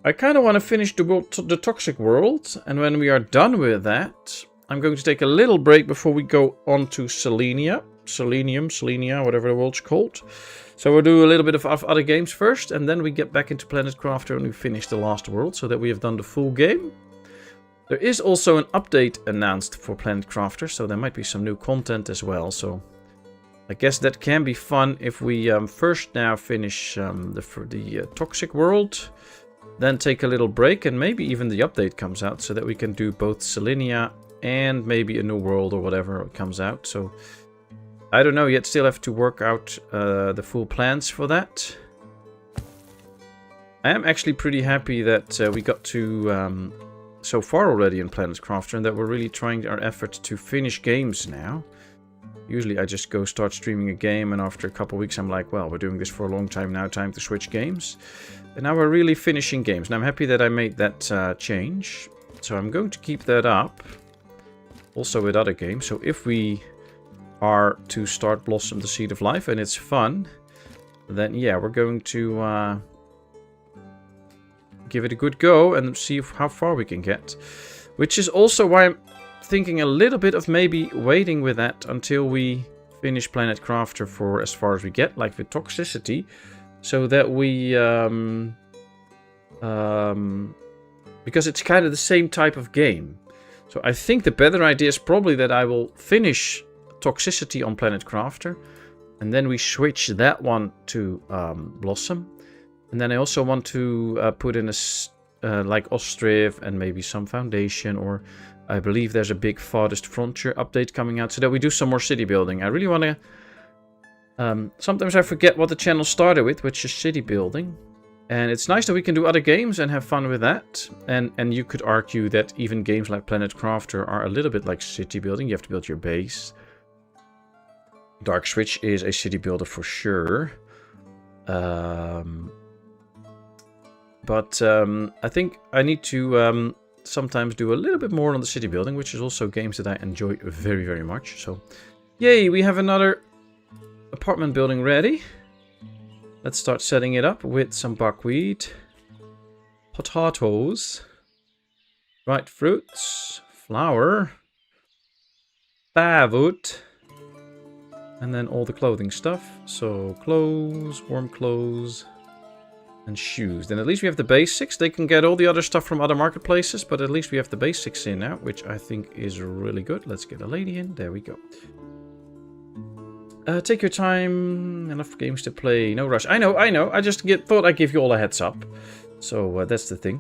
I kind of want to finish the Toxic World. And when we are done with that, I'm going to take a little break before we go on to Selenia, whatever the world's called. So we'll do a little bit of other games first, and then we get back into Planet Crafter and we finish the last world, so that we have done the full game. There is also an update announced for Planet Crafter, so there might be some new content as well. So I guess that can be fun if we first now finish the Toxic World, then take a little break, and maybe even the update comes out, so that we can do both Selenia and maybe a new world or whatever comes out. So I don't know yet, still have to work out the full plans for that. I am actually pretty happy that we got to so far already in Planet Crafter, and that we're really trying our efforts to finish games now. Usually I just go start streaming a game, and after a couple weeks I'm like, well, we're doing this for a long time now, time to switch games. And now we're really finishing games, and I'm happy that I made that change. So I'm going to keep that up, also with other games. So if we are to start Blossom, the Seed of Life, and it's fun, then yeah, we're going to give it a good go and see how far we can get. Which is also why I'm thinking a little bit of maybe waiting with that until we finish Planet Crafter for as far as we get, like with Toxicity, so that we because it's kind of the same type of game. So I think the better idea is probably that I will finish Toxicity on Planet Crafter, and then we switch that one to Blossom. And then I also want to put in a like Ostriv and maybe some Foundation, or I believe there's a big Farthest Frontier update coming out, so that we do some more city building. I really want to... sometimes I forget what the channel started with, which is city building. And it's nice that we can do other games and have fun with that. And you could argue that even games like Planet Crafter are a little bit like city building. You have to build your base. Dark Switch is a city builder for sure. But I think I need to sometimes do a little bit more on the city building, which is also games that I enjoy very, very much. So, yay, we have another apartment building ready. Let's start setting it up with some buckwheat, potatoes, dried fruits, flour, firewood, and then all the clothing stuff. So clothes, warm clothes, and shoes. Then at least we have the basics. They can get all the other stuff from other marketplaces, but at least we have the basics in now, which I think is really good. Let's get a lady in. There we go. Take your time. Enough games to play. No rush. I know. I just thought I'd give you all a heads up. So that's the thing.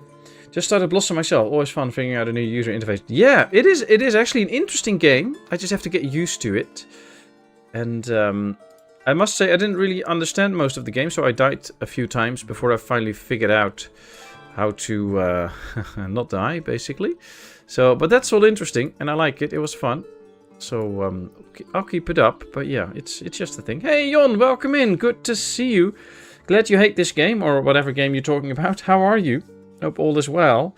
Just started Blossom myself. Always fun figuring out a new user interface. Yeah, it is. It is actually an interesting game. I just have to get used to it. And I must say I didn't really understand most of the game, so I died a few times before I finally figured out how to not die, basically. So, but that's all interesting, and I like it. It was fun. So I'll keep it up. But yeah, it's just a thing. Hey, Jon, welcome in. Good to see you. Glad you hate this game, or whatever game you're talking about. How are you? Hope all is well.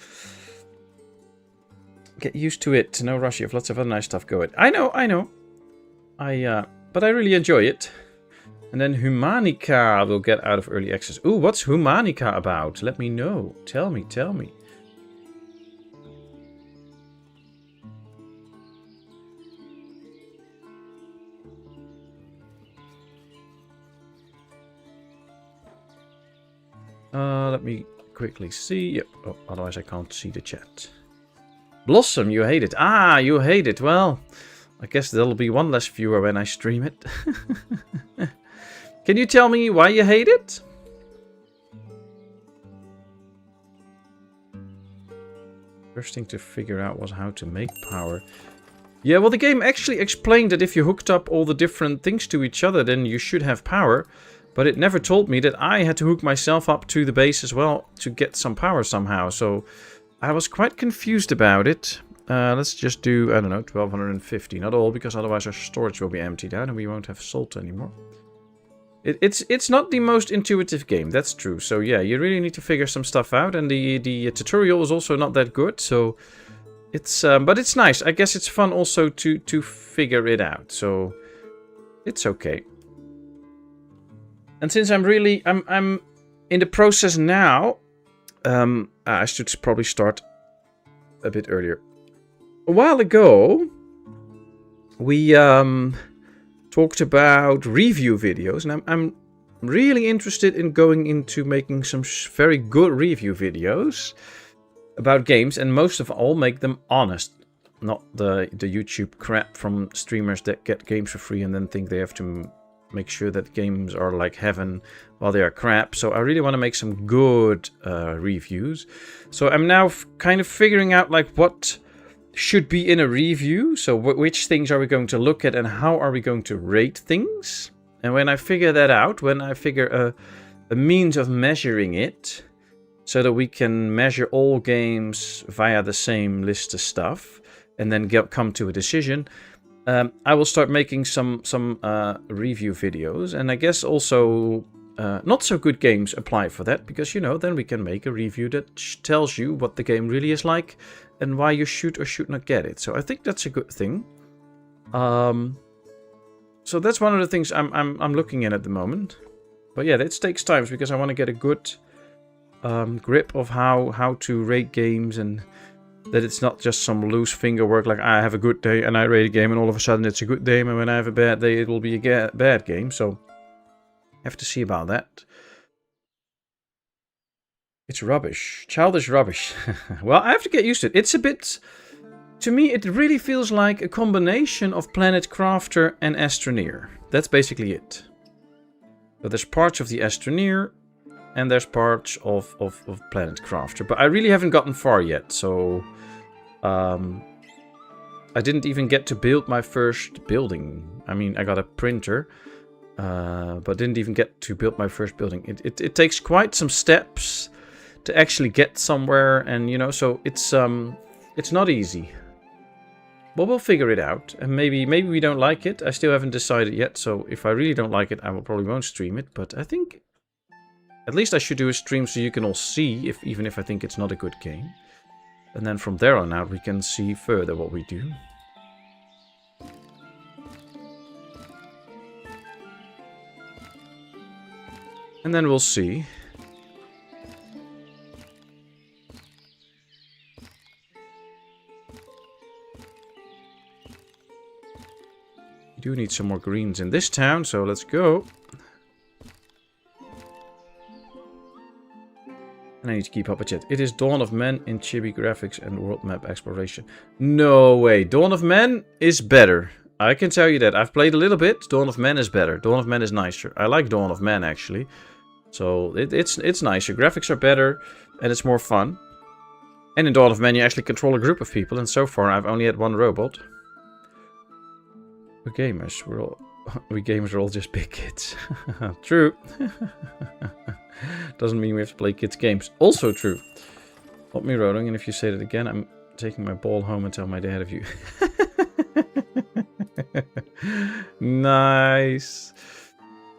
Get used to it. No rush. You have lots of other nice stuff going. I know. But I really enjoy it. And then Humanica will get out of early access. Ooh, what's Humanica about? Let me know. Tell me. Let me quickly see. Yep. Oh, otherwise I can't see the chat. Blossom, you hate it. Ah, you hate it. Well, I guess there'll be one less viewer when I stream it. Can you tell me why you hate it? First thing to figure out was how to make power. Yeah, well, the game actually explained that if you hooked up all the different things to each other, then you should have power. But it never told me that I had to hook myself up to the base as well to get some power somehow. So I was quite confused about it. Let's just do, I don't know, 1250. Not all, because otherwise our storage will be emptied out and we won't have salt anymore. It's not the most intuitive game, that's true. So yeah, you really need to figure some stuff out. And the tutorial is also not that good. So it's, but it's nice. I guess it's fun also to figure it out. So it's okay. And since I'm in the process now, I should probably start a bit earlier. A while ago, we talked about review videos, and I'm really interested in going into making some very good review videos about games, and most of all, make them honest. Not the YouTube crap from streamers that get games for free and then think they have to make sure that games are like heaven while they are crap. So I really want to make some good reviews. So I'm now kind of figuring out like what should be in a review. So which things are we going to look at and how are we going to rate things? And when I figure that out, when I figure a means of measuring it so that we can measure all games via the same list of stuff and then come to a decision, I will start making some review videos, and I guess also not so good games apply for that, because, you know, then we can make a review that tells you what the game really is like and why you should or should not get it. So I think that's a good thing. So that's one of the things I'm looking at the moment. But yeah, it takes time because I want to get a good grip of how to rate games, and that it's not just some loose finger work like I have a good day and I rate a game and all of a sudden it's a good game, and when I have a bad day it will be a bad game. So I have to see about that. It's rubbish. Childish rubbish. Well, I have to get used to it. It's a bit... To me, it really feels like a combination of Planet Crafter and Astroneer. That's basically it. So there's parts of the Astroneer and there's parts of Planet Crafter. But I really haven't gotten far yet, so... I didn't even get to build my first building. I mean, I got a printer. But didn't even get to build my first building. It takes quite some steps to actually get somewhere, and you know, so it's not easy. But we'll figure it out, and maybe we don't like it. I still haven't decided yet, so if I really don't like it, I probably won't stream it. But I think at least I should do a stream so you can all see, even if I think it's not a good game. And then from there on out, we can see further what we do. And then we'll see. We do need some more greens in this town, so let's go. And I need to keep up with it. It is Dawn of Men in chibi graphics and world map exploration. No way. Dawn of Men is better. I can tell you that. I've played a little bit. Dawn of Men is better. Dawn of Men is nicer. I like Dawn of Men, actually. So it's nicer. Graphics are better, and it's more fun. And in Dawn of Men, you actually control a group of people, and so far I've only had one robot. We gamers are all just big kids. True. Doesn't mean we have to play kids' games. Also true. Not me rolling, and if you say that again, I'm taking my ball home and tell my dad of you. Nice.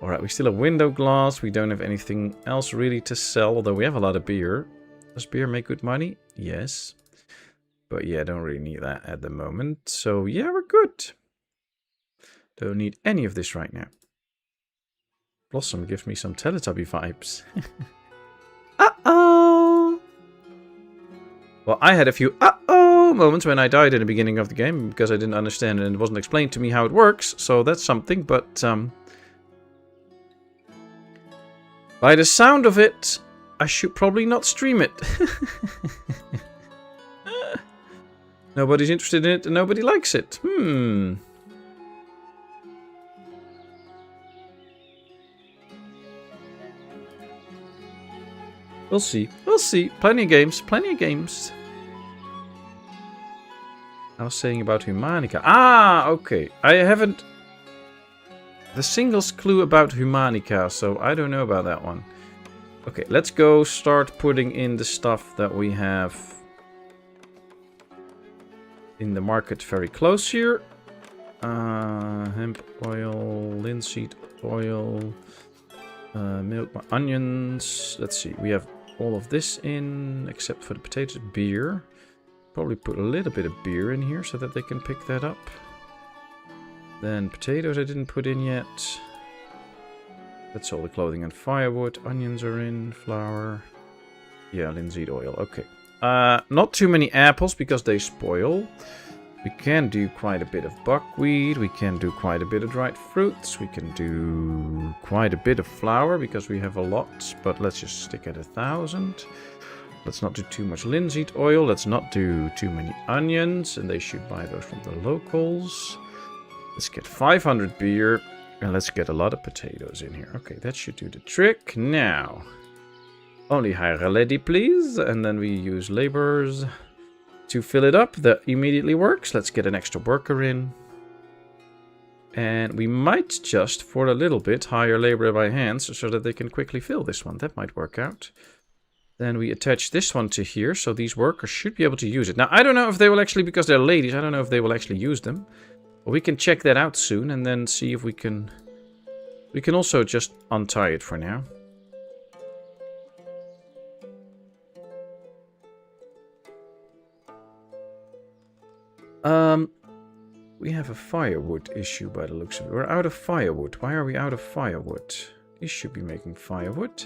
Alright, we still have window glass. We don't have anything else really to sell, although we have a lot of beer. Does beer make good money? Yes. But yeah, don't really need that at the moment. So yeah, we're good. Don't need any of this right now. Blossom gives me some Teletubby vibes. Uh-oh! Well, I had a few uh-oh moments when I died in the beginning of the game because I didn't understand and it wasn't explained to me how it works. So that's something, but by the sound of it, I should probably not stream it. Nobody's interested in it and nobody likes it. We'll see. We'll see. Plenty of games. Plenty of games. I was saying about Humanica. Ah, okay. I haven't... The singles clue about Humanica, so I don't know about that one. Okay, let's go start putting in the stuff that we have in the market very close here. Hemp oil, linseed oil, milk, onions. Let's see, we have all of this in, except for the potatoes. Beer. Probably put a little bit of beer in here so that they can pick that up. Then potatoes I didn't put in yet. That's all the clothing and firewood. Onions are in, flour. Yeah, linseed oil, okay. Not too many apples because they spoil. We can do quite a bit of buckwheat. We can do quite a bit of dried fruits. We can do quite a bit of flour because we have a lot. But let's just stick at 1,000. Let's not do too much linseed oil. Let's not do too many onions. And they should buy those from the locals. Let's get 500 beer. And let's get a lot of potatoes in here. Okay, that should do the trick. Now, only hire a lady, please. And then we use laborers to fill it up. That immediately works. Let's get an extra worker in. And we might just, for a little bit, hire labor by hand so that they can quickly fill this one. That might work out. Then we attach this one to here, so these workers should be able to use it. Now, I don't know if they will actually, because they're ladies, I don't know if they will actually use them. But we can check that out soon and then see if we can... We can also just untie it for now. We have a firewood issue by the looks of it. We're out of firewood. Why are we out of firewood? We should be making firewood.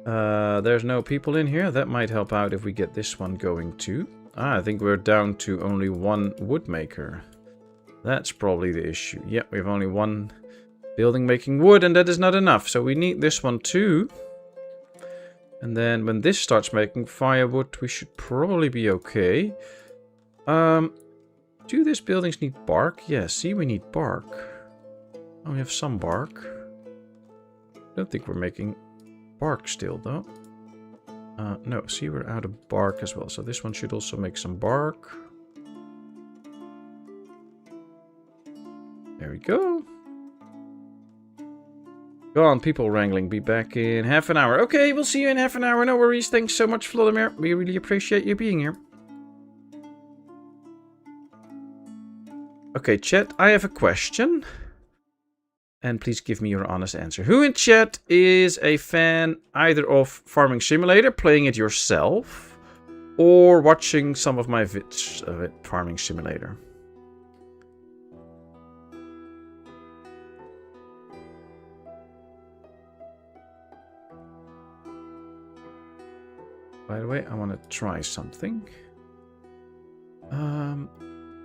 There's no people in here. That might help out if we get this one going too. I think we're down to only one wood maker. That's probably the issue. Yeah, we have only one building making wood and that is not enough. So we need this one too. And then when this starts making firewood, we should probably be okay. Do these buildings need bark? Yeah, see, we need bark. Oh, we have some bark. I don't think we're making bark still, though. No, see, we're out of bark as well. So this one should also make some bark. There we go. Go on, people wrangling. Be back in half an hour. Okay, we'll see you in half an hour. No worries. Thanks so much, Vladimir. We really appreciate you being here. Okay, chat, I have a question. And please give me your honest answer. Who in chat is a fan either of Farming Simulator, playing it yourself, or watching some of my vids of it, Farming Simulator? By the way, I want to try something.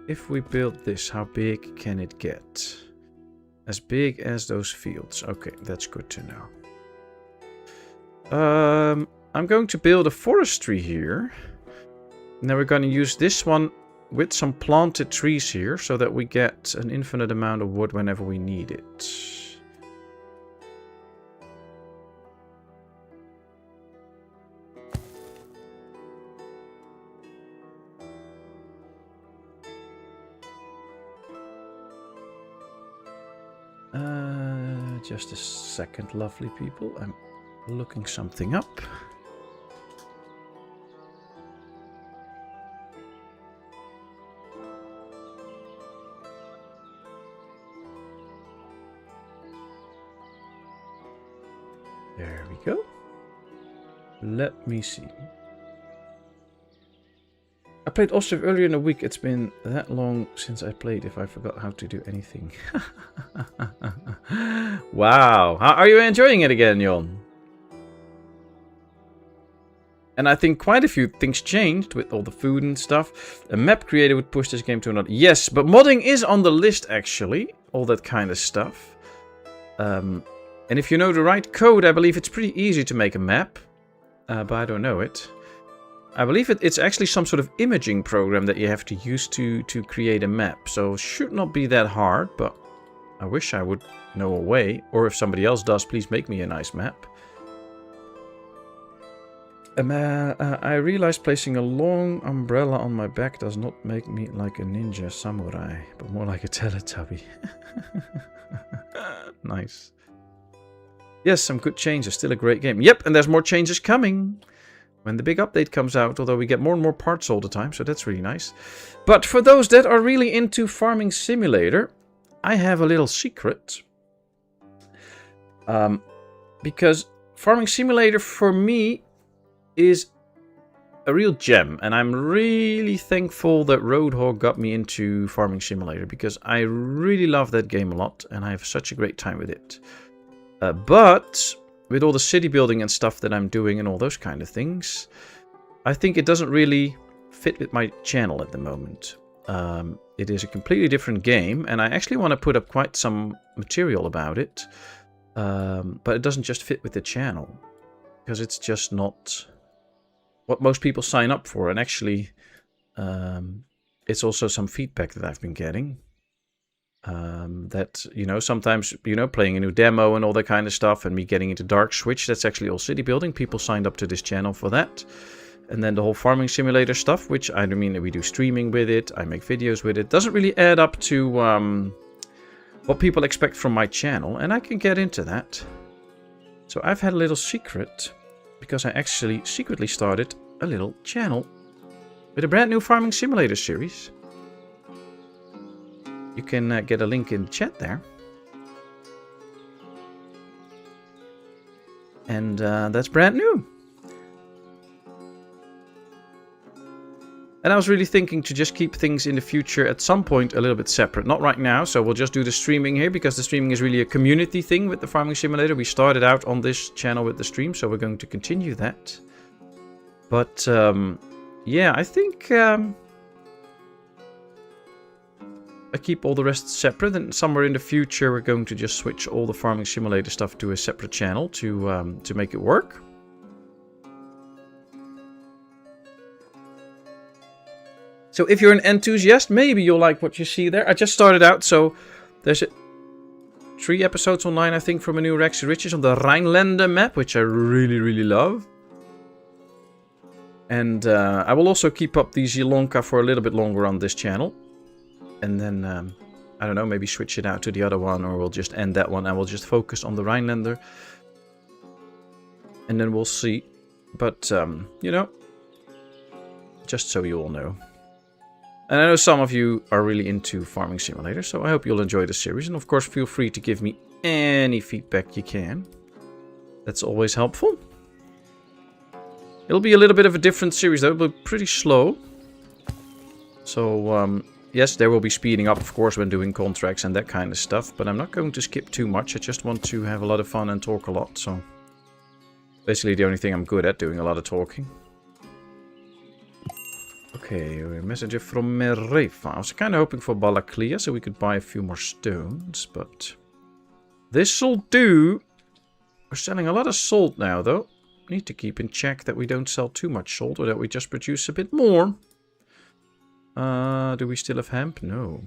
If we build this, how big can it get? As big as those fields. Okay, that's good to know. I'm going to build a forestry here. And then we're going to use this one with some planted trees here, so that we get an infinite amount of wood whenever we need it. Just a second, lovely people. I'm looking something up. There we go. Let me see. I played Ostriv earlier in the week. It's been that long since I played if I forgot how to do anything. Wow. How are you enjoying it again, Jon? And I think quite a few things changed with all the food and stuff. A map creator would push this game to another... Yes, but modding is on the list, actually. All that kind of stuff. And if you know the right code, I believe it's pretty easy to make a map. But I don't know it. I believe it's actually some sort of imaging program that you have to use to create a map. So it should not be that hard, but I wish I would know a way. Or if somebody else does, please make me a nice map. I realized placing a long umbrella on my back does not make me like a ninja samurai, but more like a Teletubby. Nice. Yes, some good changes. Still a great game. Yep, and there's more changes coming when the big update comes out, although we get more and more parts all the time, so that's really nice. But for those that are really into Farming Simulator, I have a little secret. Because Farming Simulator, for me, is a real gem. And I'm really thankful that Roadhog got me into Farming Simulator, because I really love that game a lot, and I have such a great time with it. But with all the city building and stuff that I'm doing and all those kind of things, I think it doesn't really fit with my channel at the moment. It is a completely different game, and I actually want to put up quite some material about it. But it doesn't just fit with the channel, because it's just not what most people sign up for. And actually, it's also some feedback that I've been getting. That, you know, sometimes, you know, playing a new demo and all that kind of stuff, and me getting into Dark Switch, that's actually all city building. People signed up to this channel for that. And then the whole Farming Simulator stuff, which I mean, we do streaming with it, I make videos with it, doesn't really add up to what people expect from my channel, and I can get into that. So I've had a little secret, because I actually secretly started a little channel with a brand new Farming Simulator series. You can get a link in the chat there. And that's brand new. And I was really thinking to just keep things in the future at some point a little bit separate. Not right now, so we'll just do the streaming here, because the streaming is really a community thing with the Farming Simulator. We started out on this channel with the stream, so we're going to continue that. But yeah, I think I keep all the rest separate, and somewhere in the future we're going to just switch all the Farming Simulator stuff to a separate channel to make it work. So if you're an enthusiast, maybe you'll like what you see there. I just started out, so there's 3 episodes online, I think, from a new Rex Riches on the Rhinelander map, which I really, really love. And I will also keep up the Zielonka for a little bit longer on this channel. And then I don't know, maybe switch it out to the other one, or we'll just end that one and we'll just focus on the Rhinelander. And then we'll see. But, you know, just so you all know. And I know some of you are really into Farming Simulator, so I hope you'll enjoy the series. And of course, feel free to give me any feedback you can. That's always helpful. It'll be a little bit of a different series, though. It'll be pretty slow. So, yes, there will be speeding up, of course, when doing contracts and that kind of stuff. But I'm not going to skip too much. I just want to have a lot of fun and talk a lot. So, basically the only thing I'm good at, doing a lot of talking. Okay, a messenger from Merefa. I was kind of hoping for Balaklia, so we could buy a few more stones, but this'll do. We're selling a lot of salt now, though. Need to keep in check that we don't sell too much salt, or that we just produce a bit more. Do we still have hemp? No.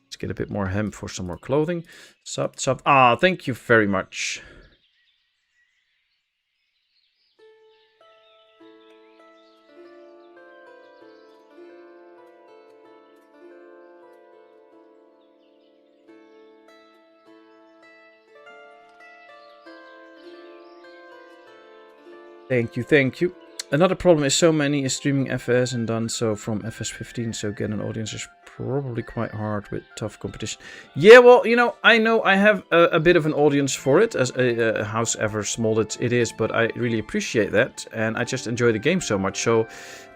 Let's get a bit more hemp for some more clothing. Sub. Ah, thank you very much. Thank you, thank you. Another problem is so many is streaming FS and done so from FS15, so get an audience is probably quite hard with tough competition. Yeah, well, you know I have a bit of an audience for it, as however small it is, but I really appreciate that, and I just enjoy the game so much. So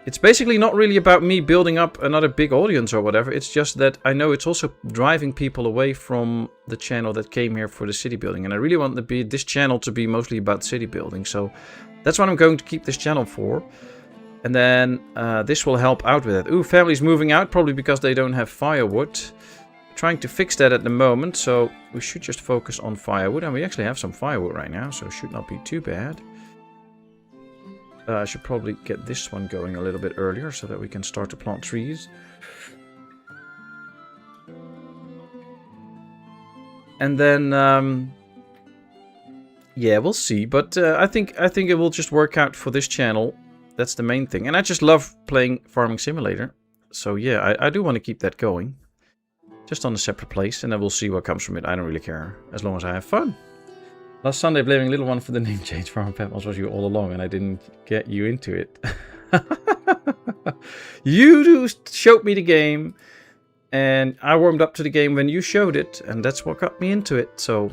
it's basically not really about me building up another big audience or whatever. It's just that I know it's also driving people away from the channel that came here for the city building, and I really want this channel to be mostly about city building. So that's what I'm going to keep this channel for. And then this will help out with it. Ooh, family's moving out, probably because they don't have firewood. Trying to fix that at the moment, so we should just focus on firewood. And we actually have some firewood right now, so it should not be too bad. I should probably get this one going a little bit earlier, so that we can start to plant trees. And then yeah, we'll see, but I think it will just work out for this channel. That's the main thing, and I just love playing Farming Simulator. So yeah, I do want to keep that going, just on a separate place, and then we'll see what comes from it. I don't really care, as long as I have fun. Last Sunday, blaming little one for the name change. Farm Patmos was you all along, and I didn't get you into it. You showed me the game, and I warmed up to the game when you showed it, and that's what got me into it. So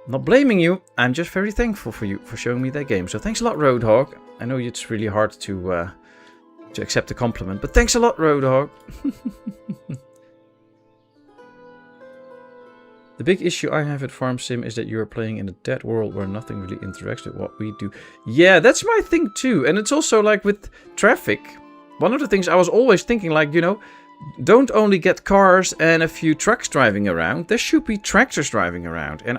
I'm not blaming you. I'm just very thankful for you for showing me that game. So thanks a lot, Roadhog. I know it's really hard to accept a compliment, but thanks a lot, Roadhog. The big issue I have at Farm Sim is that you are playing in a dead world where nothing really interacts with what we do. Yeah, that's my thing too. And it's also like with traffic. One of the things I was always thinking, like, you know, don't only get cars and a few trucks driving around. There should be tractors driving around. And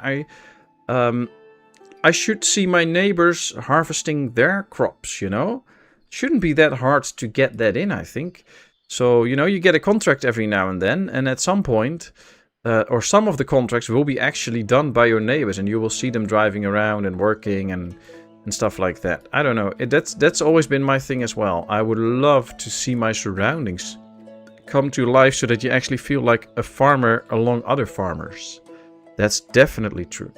I should see my neighbors harvesting their crops, you know? Shouldn't be that hard to get that in, I think. So, you know, you get a contract every now and then, and at some point, or some of the contracts will be actually done by your neighbors, and you will see them driving around and working and stuff like that. I don't know. That's always been my thing as well. I would love to see my surroundings come to life so that you actually feel like a farmer along other farmers. That's definitely true.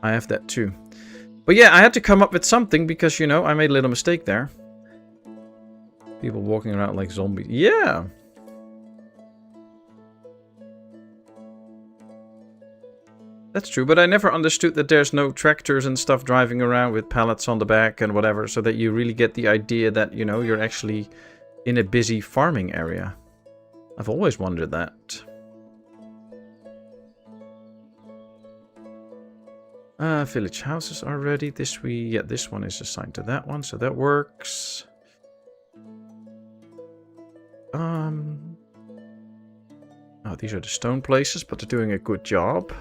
I have that too. But yeah, I had to come up with something because, you know, I made a little mistake there. People walking around like zombies. Yeah. That's true, but I never understood that there's no tractors and stuff driving around with pallets on the back and whatever, so that you really get the idea that, you know, you're actually in a busy farming area. I've always wondered that. Village houses are ready. This one is assigned to that one, so that works. Oh, these are the stone places, but they're doing a good job.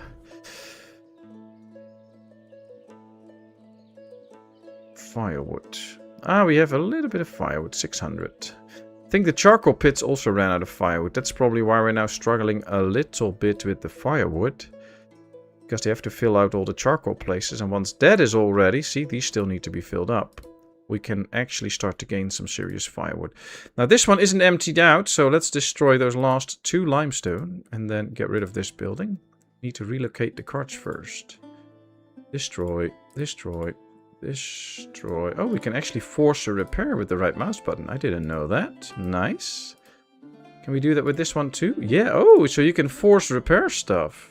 Firewood. We have a little bit of firewood, 600. I think the charcoal pits also ran out of firewood. That's probably why we're now struggling a little bit with the firewood. Because they have to fill out all the charcoal places. And once that is all ready, see, these still need to be filled up. we can actually start to gain some serious firewood. Now this one isn't emptied out, so let's destroy those last 2 limestone and then get rid of this building. Need to relocate the carts first. Destroy, destroy, destroy. Oh, we can actually force a repair with the right mouse button. I didn't know that. Nice. Can we do that with this one too? Yeah, oh, so you can force repair stuff.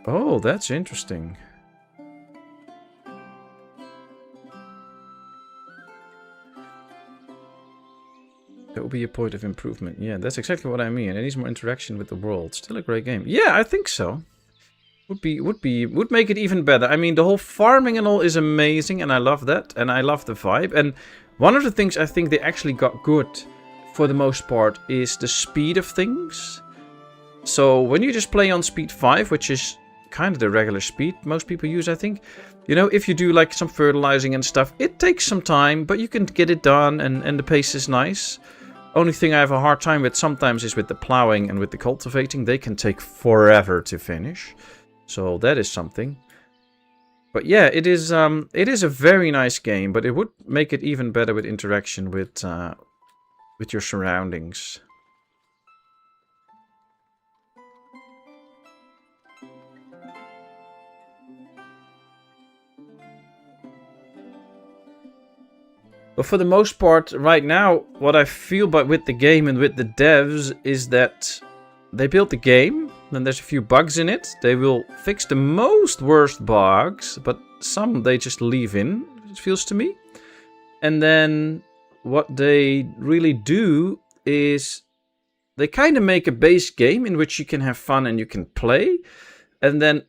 Oh, that's interesting. That would be a point of improvement. Yeah, that's exactly what I mean. It needs more interaction with the world. Still a great game. Yeah, I think so. Would make it even better. I mean, the whole farming and all is amazing, and I love that, and I love the vibe. And one of the things I think they actually got good, for the most part, is the speed of things. So when you just play on speed 5, which is kind of the regular speed most people use, I think. You know, if you do like some fertilizing and stuff, it takes some time, but you can get it done, and the pace is nice. Only thing I have a hard time with sometimes is with the plowing and with the cultivating. They can take forever to finish. So that is something. But yeah, it is a very nice game, but it would make it even better with interaction with your surroundings. But for the most part, right now, what I feel with the game and with the devs is that they built the game, then there's a few bugs in it. They will fix the most worst bugs, but some they just leave in, it feels to me. And then what they really do is they kind of make a base game in which you can have fun and you can play. And then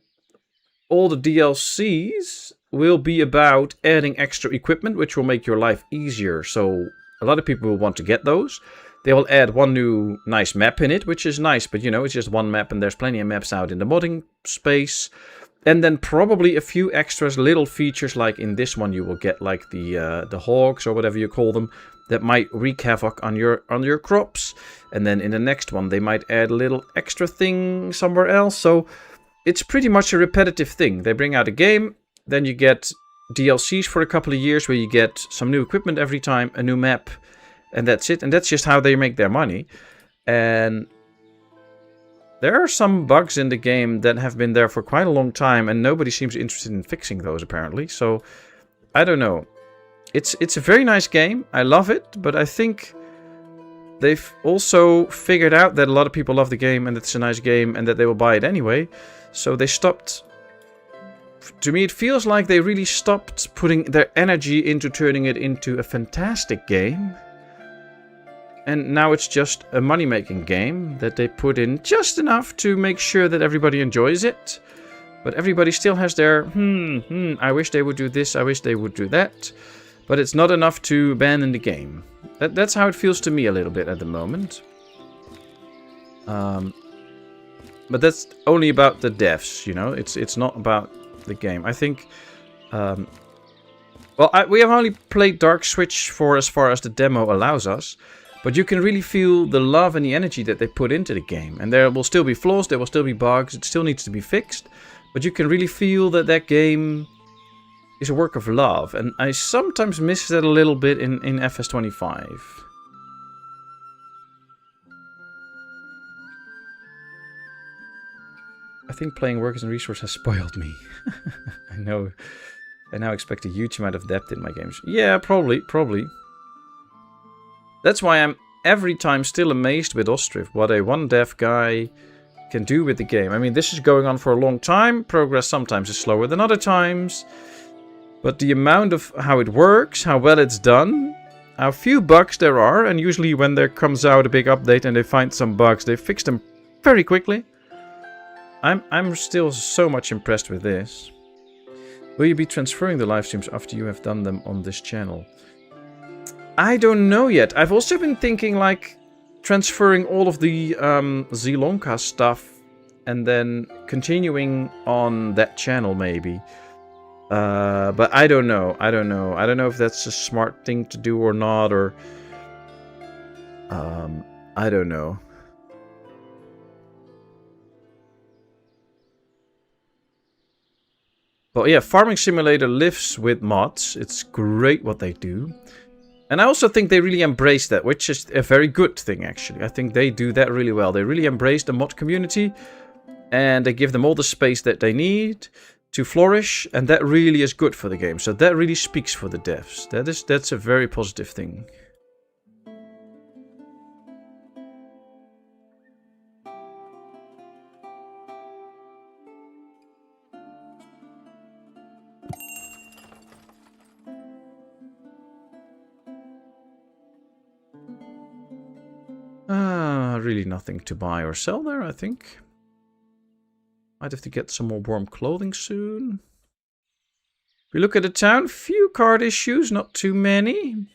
all the DLCs will be about adding extra equipment, which will make your life easier. So a lot of people will want to get those. They will add one new nice map in it, which is nice, but you know, it's just one map and there's plenty of maps out in the modding space. And then probably a few extras, little features, like in this one you will get like the hogs or whatever you call them, that might wreak havoc on your crops. And then in the next one they might add a little extra thing somewhere else. So it's pretty much a repetitive thing. They bring out a game, then you get DLCs for a couple of years where you get some new equipment every time, a new map, and that's it. And that's just how they make their money. And there are some bugs in the game that have been there for quite a long time, and nobody seems interested in fixing those apparently. So I don't know. It's a very nice game. I love it, but I think they've also figured out that a lot of people love the game and it's a nice game and that they will buy it anyway. So they stopped. To me, it feels like they really stopped putting their energy into turning it into a fantastic game. And now it's just a money-making game that they put in just enough to make sure that everybody enjoys it. But everybody still has their, I wish they would do this, I wish they would do that. But it's not enough to abandon the game. That's how it feels to me a little bit at the moment. But that's only about the devs, you know. It's not about the game. I think... we have only played Dark Switch for as far as the demo allows us. But you can really feel the love and the energy that they put into the game. And there will still be flaws, there will still be bugs, it still needs to be fixed. But you can really feel that that game is a work of love. And I sometimes miss that a little bit in FS25. I think playing Workers and Resource has spoiled me. I know. I now expect a huge amount of depth in my games. Yeah, probably. That's why I'm every time still amazed with Ostriv, what a one dev guy can do with the game. I mean, this is going on for a long time. Progress sometimes is slower than other times. But the amount of how it works, how well it's done, how few bugs there are, and usually when there comes out a big update and they find some bugs, they fix them very quickly. I'm still so much impressed with this. Will you be transferring the live streams after you have done them on this channel? I don't know yet. I've also been thinking like transferring all of the Zelonka stuff and then continuing on that channel maybe. But I don't know. I don't know if that's a smart thing to do or not, or I don't know. But yeah, Farming Simulator lives with mods. It's great what they do. And I also think they really embrace that, which is a very good thing, actually. I think they do that really well. They really embrace the mod community. And they give them all the space that they need to flourish. And that really is good for the game. So that really speaks for the devs. That's a very positive thing. Really nothing to buy or sell there, I think. Might have to get some more warm clothing soon. If we look at the town, few card issues, not too many.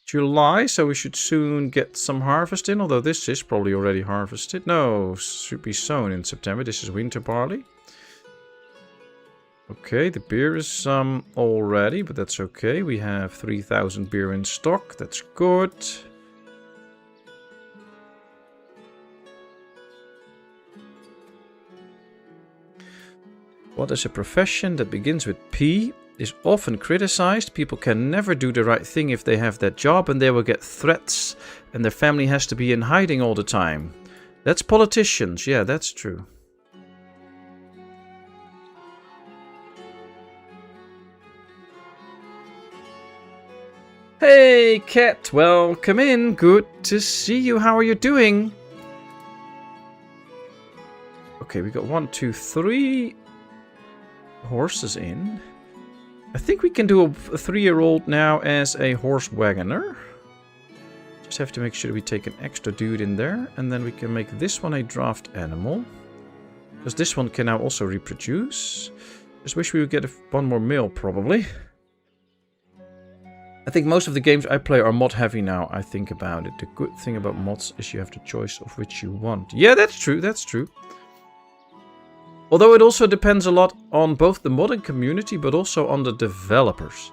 July, so we should soon get some harvest in, although this is probably already harvested. No, should be sown in September. This is winter barley. Okay, the beer is already, but that's okay. We have 3,000 beer in stock. That's good. What is a profession that begins with P is often criticized. People can never do the right thing if they have that job, and they will get threats, and their family has to be in hiding all the time. That's politicians. Yeah, that's true. Hey, Cat, welcome in. Good to see you. How are you doing? Okay, we got 1, 2, 3 horses in. I think we can do a 3-year-old now as a horse wagoner. Just have to make sure we take an extra dude in there. And then we can make this one a draft animal. Because this one can now also reproduce. Just wish we would get one more male, probably. I think most of the games I play are mod heavy now, I think about it. The good thing about mods is you have the choice of which you want. Yeah, that's true, that's true. Although it also depends a lot on both the modding community, but also on the developers.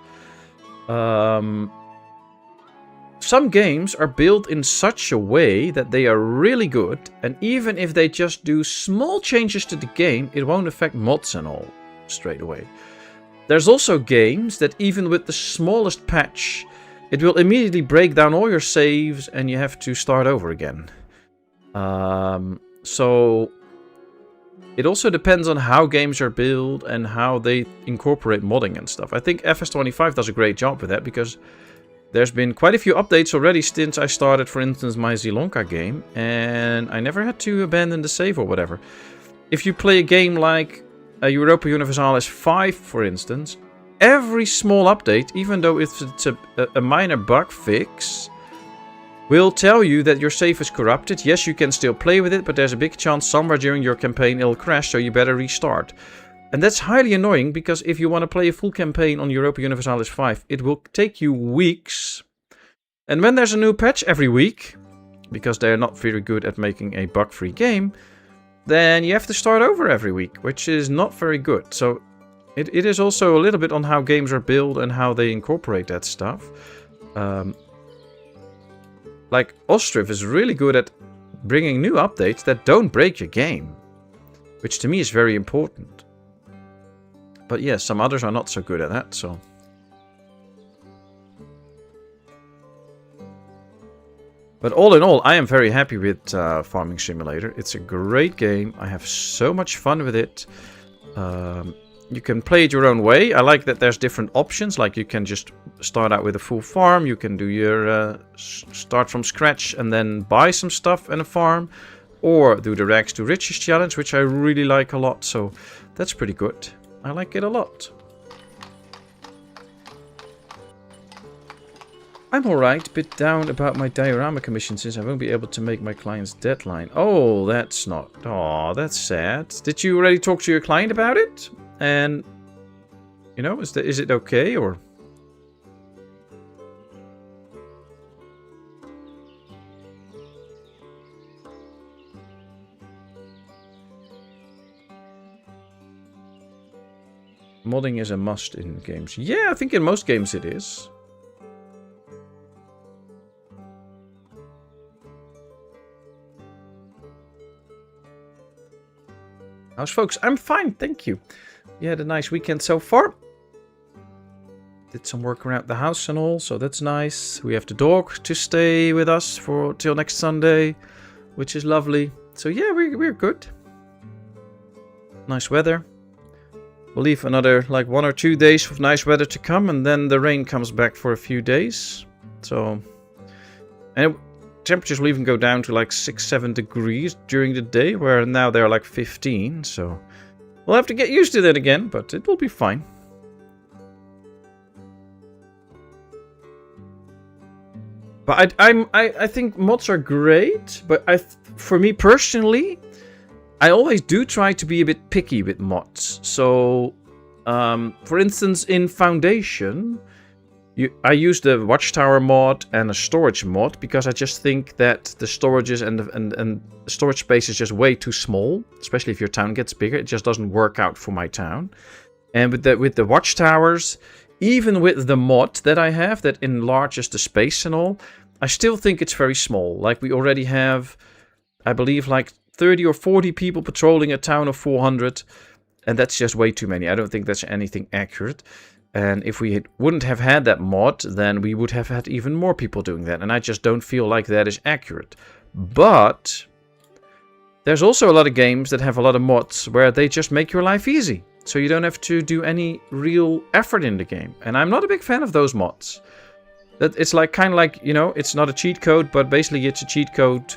Some games are built in such a way that they are really good, and even if they just do small changes to the game, it won't affect mods and all straight away. There's also games that even with the smallest patch, it will immediately break down all your saves and you have to start over again. So it also depends on how games are built and how they incorporate modding and stuff. I think FS25 does a great job with that because there's been quite a few updates already since I started, for instance, my Zilonka game, and I never had to abandon the save or whatever. If you play a game like Europa Universalis 5, for instance, every small update, even though it's a minor bug fix, will tell you that your save is corrupted. Yes, you can still play with it, but there's a big chance somewhere during your campaign it'll crash, so you better restart. And that's highly annoying, because if you want to play a full campaign on Europa Universalis 5, it will take you weeks. And when there's a new patch every week, because they're not very good at making a bug-free game, then you have to start over every week, which is not very good. So it is also a little bit on how games are built and how they incorporate that stuff. Like Ostriv is really good at bringing new updates that don't break your game, which to me is very important. But yes, some others are not so good at that, so... But all in all, I am very happy with Farming Simulator. It's a great game. I have so much fun with it. You can play it your own way. I like that there's different options. Like you can just start out with a full farm. You can do your start from scratch and then buy some stuff and a farm. Or do the Rags to Riches challenge, which I really like a lot. So that's pretty good. I like it a lot. I'm alright, bit down about my diorama commission since I won't be able to make my client's deadline. Oh, that's not... Oh, that's sad. Did you already talk to your client about it? And, you know, is it okay, or... Modding is a must in games. Yeah, I think in most games it is. How's folks? I'm fine, thank you. you had a nice weekend so far. Did some work around the house and all, so that's nice. We have the dog to stay with us till next Sunday, which is lovely. So yeah, we're good. Nice weather. We'll leave another like 1 or 2 days of nice weather to come, and then the rain comes back for a few days. So, and temperatures will even go down to like 6-7 degrees during the day, where now they're like 15. So we'll have to get used to that again, but it will be fine. But I think mods are great, but for me personally, I always do try to be a bit picky with mods. So, for instance, in Foundation, I use the Watchtower mod and a storage mod because I just think that the storages and the storage space is just way too small, especially if your town gets bigger. It just doesn't work out for my town. And with the Watchtowers, even with the mod that I have that enlarges the space and all, I still think it's very small. Like we already have, I believe, like 30 or 40 people patrolling a town of 400. And that's just way too many. I don't think that's anything accurate. And if we wouldn't have had that mod, then we would have had even more people doing that. And I just don't feel like that is accurate. But there's also a lot of games that have a lot of mods where they just make your life easy. So you don't have to do any real effort in the game. And I'm not a big fan of those mods. It's like kind of like, you know, it's not a cheat code, but basically it's a cheat code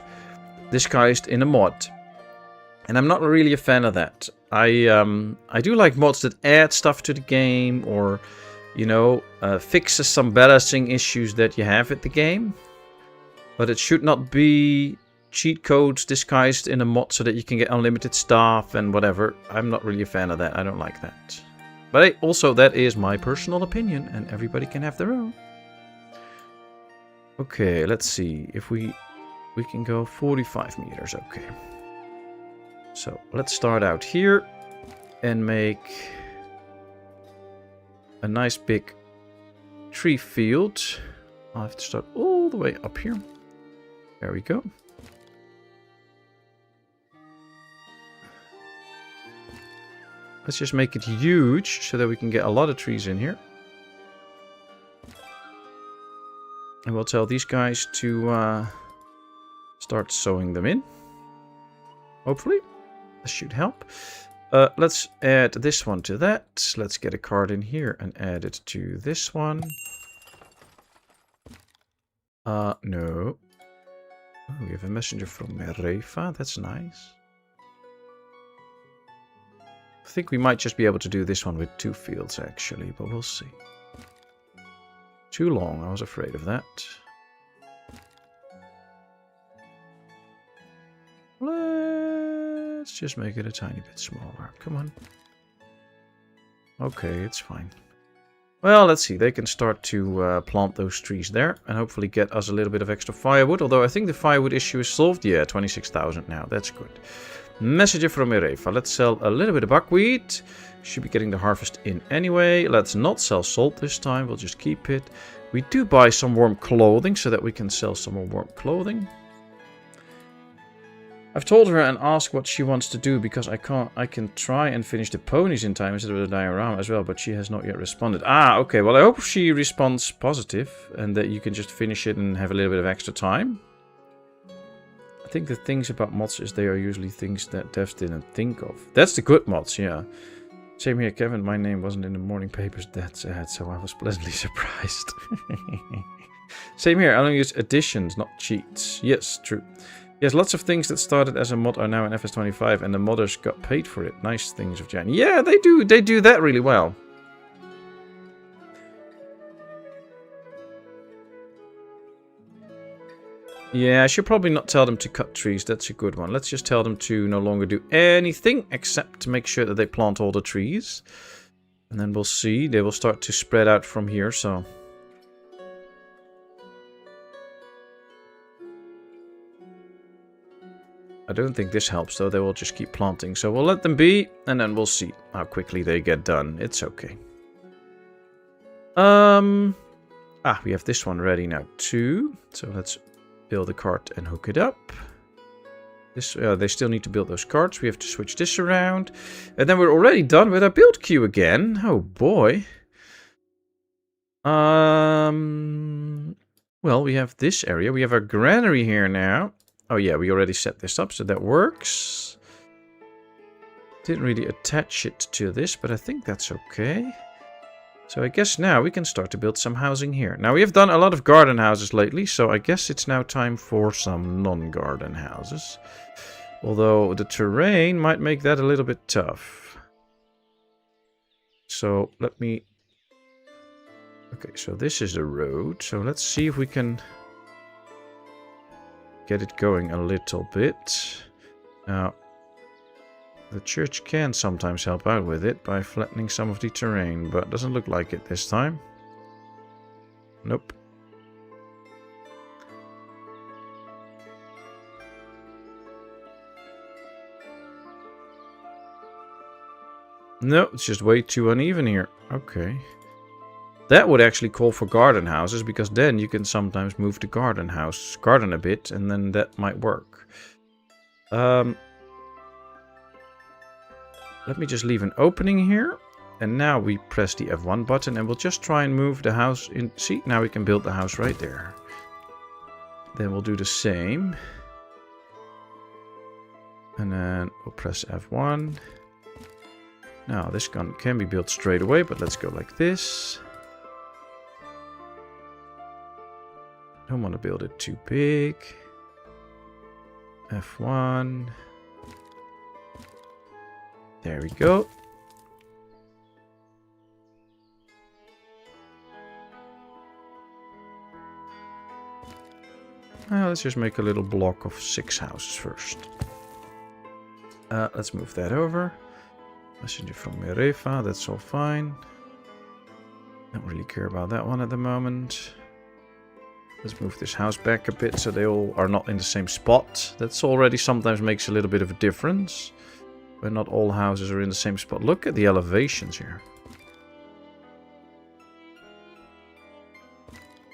disguised in a mod. And I'm not really a fan of that. I do like mods that add stuff to the game or, you know, fixes some balancing issues that you have with the game. But it should not be cheat codes disguised in a mod so that you can get unlimited stuff and whatever. I'm not really a fan of that. I don't like that. But also, that is my personal opinion, and everybody can have their own. Okay, let's see if we can go 45 meters. Okay. So let's start out here and make a nice big tree field. I'll have to start all the way up here. There we go. Let's just make it huge so that we can get a lot of trees in here. And we'll tell these guys to start sewing them in. Hopefully. This should help. Let's add this one to that. Let's get a card in here and add it to this one. No. Oh, we have a messenger from Merefa. That's nice. I think we might just be able to do this one with 2 fields, actually, but we'll see. Too long, I was afraid of that. Let's just make it a tiny bit smaller. Come on. Okay, it's fine. Well, let's see. They can start to plant those trees there and hopefully get us a little bit of extra firewood. Although I think the firewood issue is solved. Yeah, 26,000 now. That's good. Messenger from Merefa. Let's sell a little bit of buckwheat. Should be getting the harvest in anyway. Let's not sell salt this time. We'll just keep it. We do buy some warm clothing so that we can sell some more warm clothing. I've told her and asked what she wants to do because I can try and finish the ponies in time instead of the diorama as well, but she has not yet responded. Ah, okay. Well, I hope she responds positive and that you can just finish it and have a little bit of extra time. I think the things about mods is they are usually things that devs didn't think of. That's the good mods, yeah. Same here, Kevin. My name wasn't in the morning papers that sad, so I was pleasantly surprised. Same here. I only use additions, not cheats. Yes, true. Yes, lots of things that started as a mod are now in FS25, and the modders got paid for it. Nice things of Jan. Yeah, they do. They do that really well. Yeah, I should probably not tell them to cut trees. That's a good one. Let's just tell them to no longer do anything except to make sure that they plant all the trees. And then we'll see. They will start to spread out from here, so... I don't think this helps, though. They will just keep planting. So we'll let them be, and then we'll see how quickly they get done. It's okay. We have this one ready now, too. So let's build a cart and hook it up. This, they still need to build those carts. We have to switch this around. And then we're already done with our build queue again. Oh boy. Well, we have this area. We have our granary here now. Oh yeah, we already set this up, so that works. Didn't really attach it to this, but I think that's okay. So I guess now we can start to build some housing here. Now we have done a lot of garden houses lately, so I guess it's now time for some non-garden houses. Although the terrain might make that a little bit tough. So let me... Okay, so this is the road. So let's see if we can get it going a little bit. Now, the church can sometimes help out with it by flattening some of the terrain, but doesn't look like it this time. Nope. No, it's just way too uneven here. Okay. That would actually call for garden houses, because then you can sometimes move the garden a bit, and then that might work. Let me just leave an opening here. And now we press the F1 button and we'll just try and move the house in. See, now we can build the house right there. Then we'll do the same. And then we'll press F1. Now this gun can be built straight away, but let's go like this. Don't want to build it too big. F1. There we go. Let's just make a little block of 6 houses first. Let's move that over. Messenger from Merefa, that's all fine. Don't really care about that one at the moment. Let's move this house back a bit so they all are not in the same spot. That's already sometimes makes a little bit of a difference. When not all houses are in the same spot. Look at the elevations here.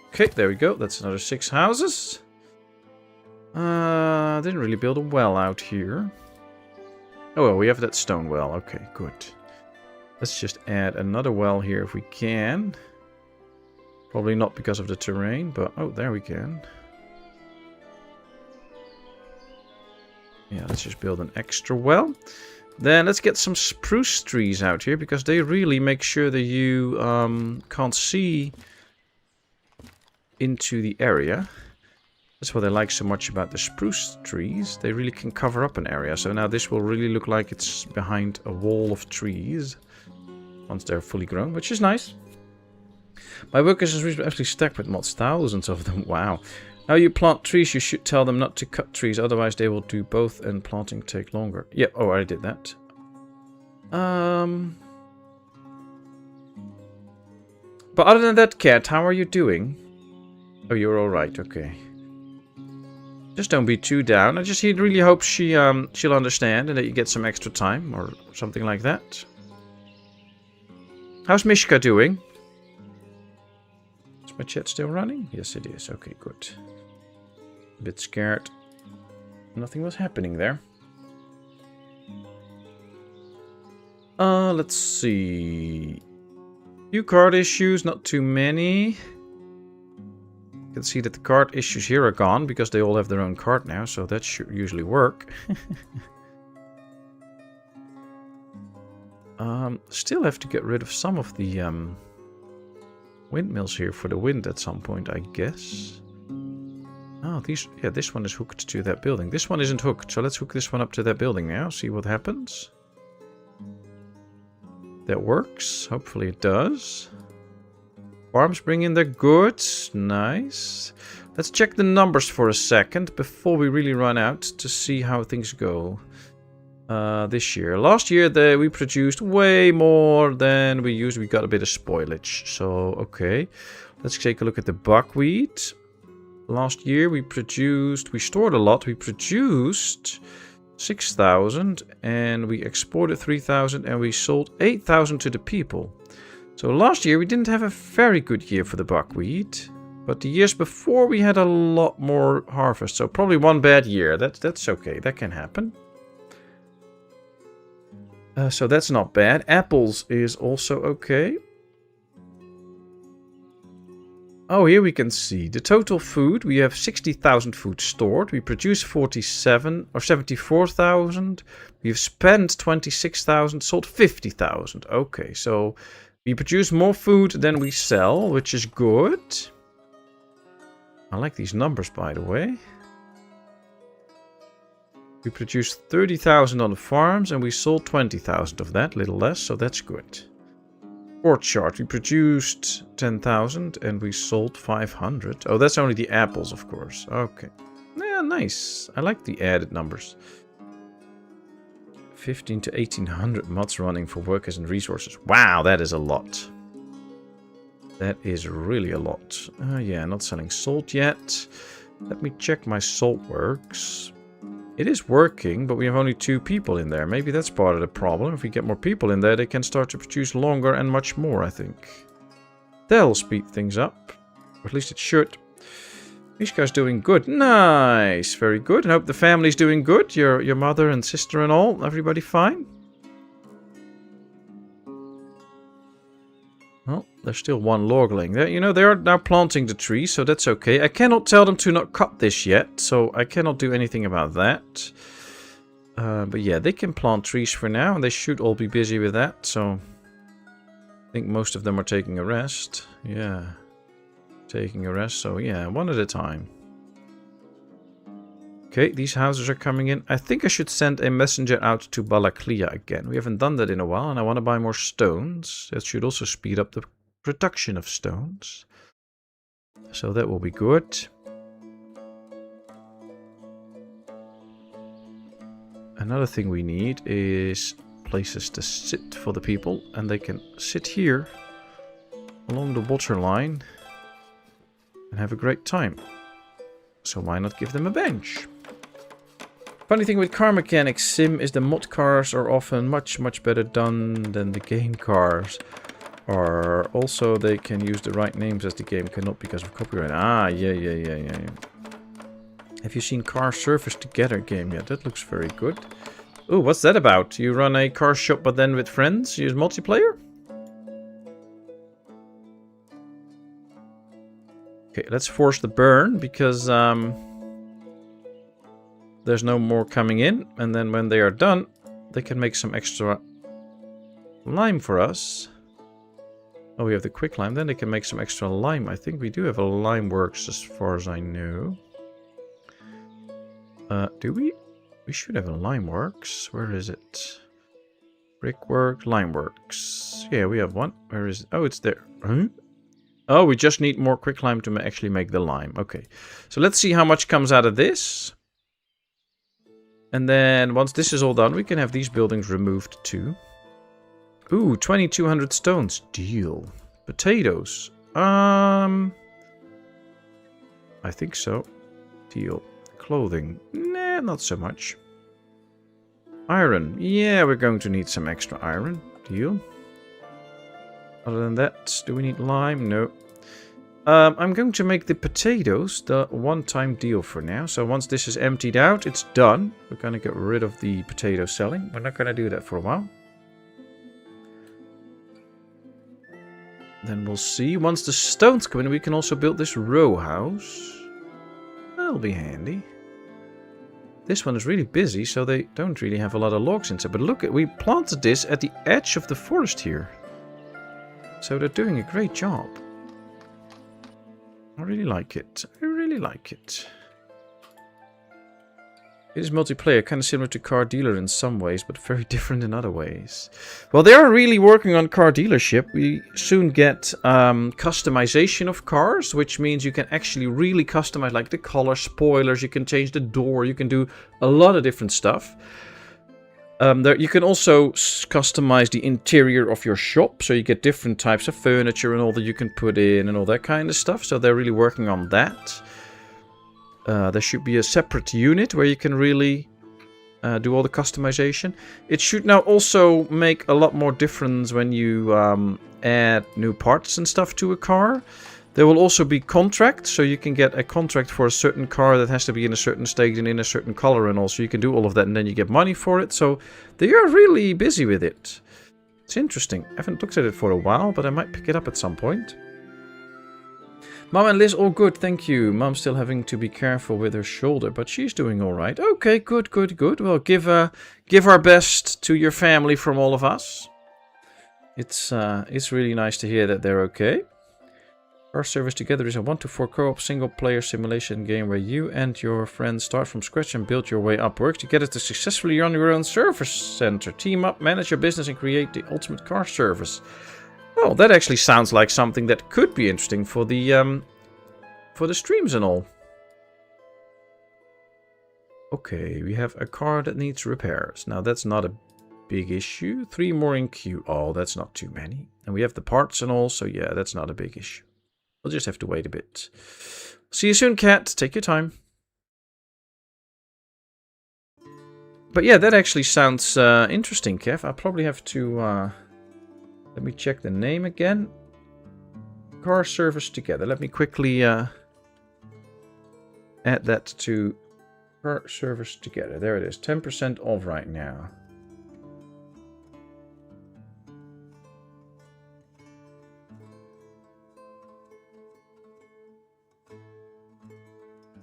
Okay, there we go. That's another 6 houses. Didn't really build a well out here. Oh, well, we have that stone well. Okay, good. Let's just add another well here if we can. Probably not because of the terrain, but... Oh, there we can. Yeah, let's just build an extra well. Then let's get some spruce trees out here, because they really make sure that you can't see into the area. That's what I like so much about the spruce trees. They really can cover up an area. So now this will really look like it's behind a wall of trees once they're fully grown, which is nice. My workers are actually stacked with mods, thousands of them. Wow. Now you plant trees, you should tell them not to cut trees, otherwise they will do both and planting take longer. Yeah, oh, I did that. But other than that, Cat, how are you doing? Oh, you're alright, okay. Just don't be too down. I just really hope she'll understand and that you get some extra time or something like that. How's Mishka doing? Is my chat still running? Yes, it is. Okay, good. A bit scared. Nothing was happening there. Let's see. Few card issues, not too many. You can see that the card issues here are gone because they all have their own card now, so that should usually work. Still have to get rid of some of the windmills here for the wind at some point, I guess. Oh, yeah, this one is hooked to that building. This one isn't hooked, so let's hook this one up to that building now, see what happens. That works. Hopefully it does. Farms bring in their goods. Nice. Let's check the numbers for a second before we really run out to see how things go this year. Last year we produced way more than we used. We got a bit of spoilage. So, okay. Let's take a look at the buckwheat. Last year we stored a lot. We produced 6,000 and we exported 3,000 and we sold 8,000 to the people. So last year we didn't have a very good year for the buckwheat. But the years before we had a lot more harvest. So probably one bad year. That's okay. That can happen. So that's not bad. Apples is also okay. Oh, here we can see the total food. We have 60,000 food stored. We produce 47 or 74,000. We've spent 26,000, sold 50,000. Okay, so we produce more food than we sell, which is good. I like these numbers, by the way. We produced 30,000 on the farms and we sold 20,000 of that, a little less, so that's good. Orchard, we produced 10,000 and we sold 500. Oh, that's only the apples, of course. Okay. Yeah, nice. I like the added numbers. 15 to 1800 mods running for workers and resources. Wow, that is a lot. That is really a lot. Yeah, not selling salt yet. Let me check my salt works. It is working, but we have only 2 people in there. Maybe that's part of the problem. If we get more people in there, they can start to produce longer and much more, I think. That'll speed things up. Or at least it should. These guys doing good. Nice. Very good. I hope the family's doing good. Your mother and sister and all. Everybody fine? Well, there's still one logling there. You know, they are now planting the tree, so that's okay. I cannot tell them to not cut this yet, so I cannot do anything about that. But yeah, they can plant trees for now, and they should all be busy with that, so... I think most of them are taking a rest. Yeah. Taking a rest, so yeah, one at a time. Okay, these houses are coming in. I think I should send a messenger out to Balaklia again. We haven't done that in a while, and I want to buy more stones. That should also speed up the production of stones. So that will be good. Another thing we need is places to sit for the people, and they can sit here along the water line and have a great time. So why not give them a bench? Funny thing with car mechanics sim is the mod cars are often much better done than the game cars. Or also they can use the right names as the game cannot because of copyright. Ah, yeah. Have you seen Car Service Together game yet? That looks very good. Oh, what's that about? You run a car shop but then with friends? Use multiplayer? Okay, let's force the burn because there's no more coming in. And then when they are done, they can make some extra lime for us. Oh, we have the quick lime. Then they can make some extra lime. I think we do have a lime works as far as I know. Do we? We should have a lime works. Where is it? Brickwork, lime works. Yeah, we have one. Where is it? Oh, it's there. Huh? Oh, we just need more quick lime to actually make the lime. Okay. So let's see how much comes out of this. And then once this is all done, we can have these buildings removed too. Ooh, 2,200 stones. Deal. Potatoes. I think so. Deal. Clothing. Nah, not so much. Iron. Yeah, we're going to need some extra iron. Deal. Other than that, do we need lime? No. I'm going to make the potatoes the one-time deal for now. So once this is emptied out, it's done. We're going to get rid of the potato selling. We're not going to do that for a while. Then we'll see. Once the stones come in, we can also build this row house. That'll be handy. This one is really busy, so they don't really have a lot of logs inside. But look, we planted this at the edge of the forest here. So they're doing a great job. I really like it. I really like it. It is multiplayer, kind of similar to Car Dealer in some ways, but very different in other ways. Well, they are really working on Car Dealership. We soon get customization of cars, which means you can actually really customize like the color, spoilers, you can change the door, you can do a lot of different stuff. You can also customize the interior of your shop, so you get different types of furniture and all that you can put in and all that kind of stuff. So they're really working on that. There should be a separate unit where you can really do all the customization. It should now also make a lot more difference when you add new parts and stuff to a car. There will also be contracts, so you can get a contract for a certain car that has to be in a certain state and in a certain color and all. So you can do all of that and then you get money for it. So they are really busy with it. It's interesting. I haven't looked at it for a while, but I might pick it up at some point. Mom and Liz, all good, thank you. Mom's still having to be careful with her shoulder, but she's doing all right. Okay, good, good, good. Well, give our best to your family from all of us. It's really nice to hear that they're okay. Car Service Together is a 1-to-4 co-op single-player simulation game where you and your friends start from scratch and build your way up. Work together to successfully run your own service center. Team up, manage your business, and create the ultimate car service. Oh, that actually sounds like something that could be interesting for the streams and all. Okay, we have a car that needs repairs. Now, that's not a big issue. 3 more in queue. Oh, that's not too many. And we have the parts and all, so yeah, that's not a big issue. We'll just have to wait a bit. See you soon, Cat. Take your time. But yeah, that actually sounds interesting, Kev. I'll probably have to... let me check the name again. Car Service Together. Let me quickly add that to Car Service Together. There it is. 10% off right now.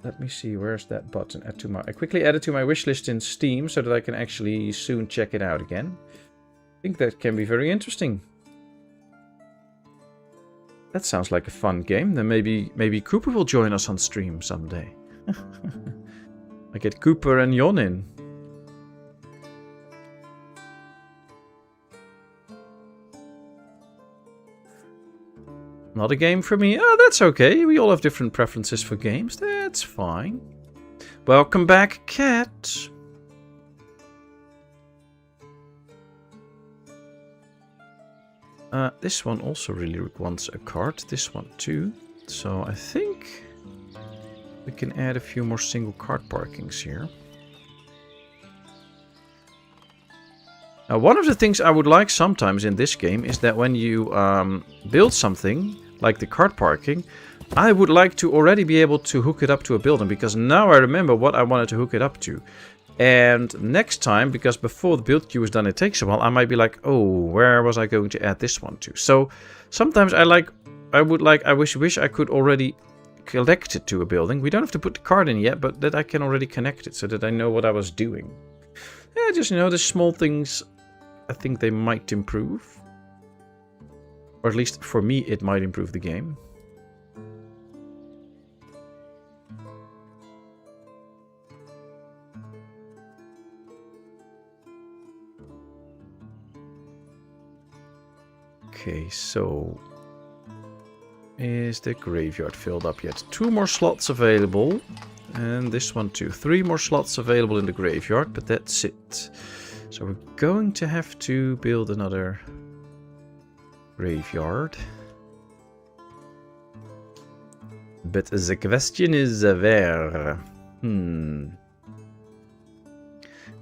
Let me see, where's that button? Add to my... I quickly added to my wishlist in Steam so that I can actually soon check it out again. I think that can be very interesting. That sounds like a fun game. Then maybe Cooper will join us on stream someday. I get Cooper and Jon in. Not a game for me. Oh, that's okay. We all have different preferences for games. That's fine. Welcome back, Cat. This one also really wants a cart. This one too. So I think we can add a few more single cart parkings here. Now, one of the things I would like sometimes in this game is that when you build something, like the cart parking, I would like to already be able to hook it up to a building, because now I remember what I wanted to hook it up to. And next time, because before the build queue is done, it takes a while, I might be like, oh, where was I going to add this one to? So sometimes I wish I could already connect it to a building. We don't have to put the card in yet, but that I can already connect it so that I know what I was doing. Yeah, just, you know, the small things, I think they might improve. Or at least for me, it might improve the game. Okay, so is the graveyard filled up yet? 2 more slots available. And this one too. 3 more slots available in the graveyard, but that's it. So we're going to have to build another graveyard. But the question is where?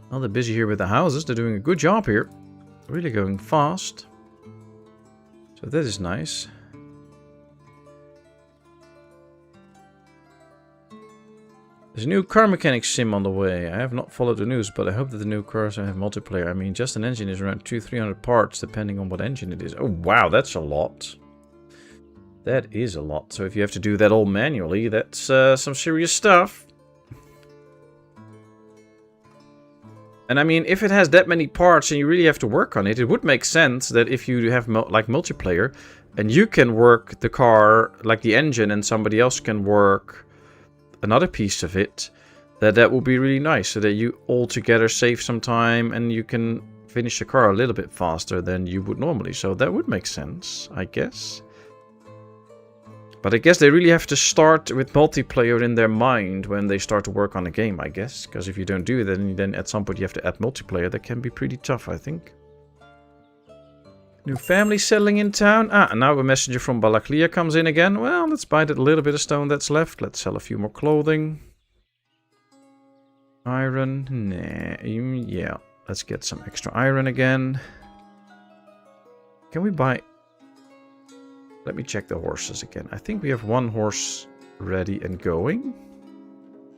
Well, they're busy here with the houses. They're doing a good job here. Really going fast. So that is nice. There's a new car mechanic sim on the way. I have not followed the news, but I hope that the new cars have multiplayer. I mean, just an engine is around 200-300 parts, depending on what engine it is. Oh, wow, that's a lot. That is a lot. So if you have to do that all manually, that's some serious stuff. And I mean, if it has that many parts and you really have to work on it, it would make sense that if you have like multiplayer and you can work the car, like the engine, and somebody else can work another piece of it, that would be really nice, so that you all together save some time and you can finish the car a little bit faster than you would normally. So that would make sense, I guess. But I guess they really have to start with multiplayer in their mind when they start to work on a game, I guess. Because if you don't do that, then at some point you have to add multiplayer. That can be pretty tough, I think. New family settling in town. Ah, and now a messenger from Balaklia comes in again. Well, let's buy that little bit of stone that's left. Let's sell a few more clothing. Iron. Nah, yeah. Let's get some extra iron again. Can we buy... Let me check the horses again. I think we have one horse ready and going.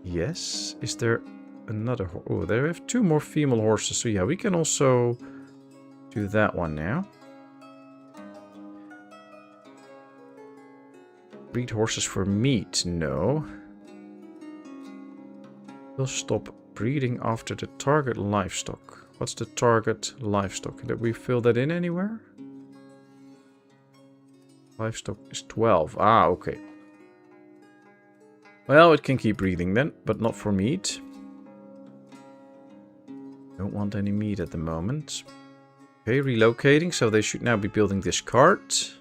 Yes. Is there another horse? Oh, there we have 2 more female horses. So yeah, we can also do that one now. Breed horses for meat? No. We'll stop breeding after the target livestock. What's the target livestock? Did we fill that in anywhere? Livestock is 12. Ah, okay. Well, it can keep breeding then, but not for meat. Don't want any meat at the moment. Okay, relocating, so they should now be building this cart.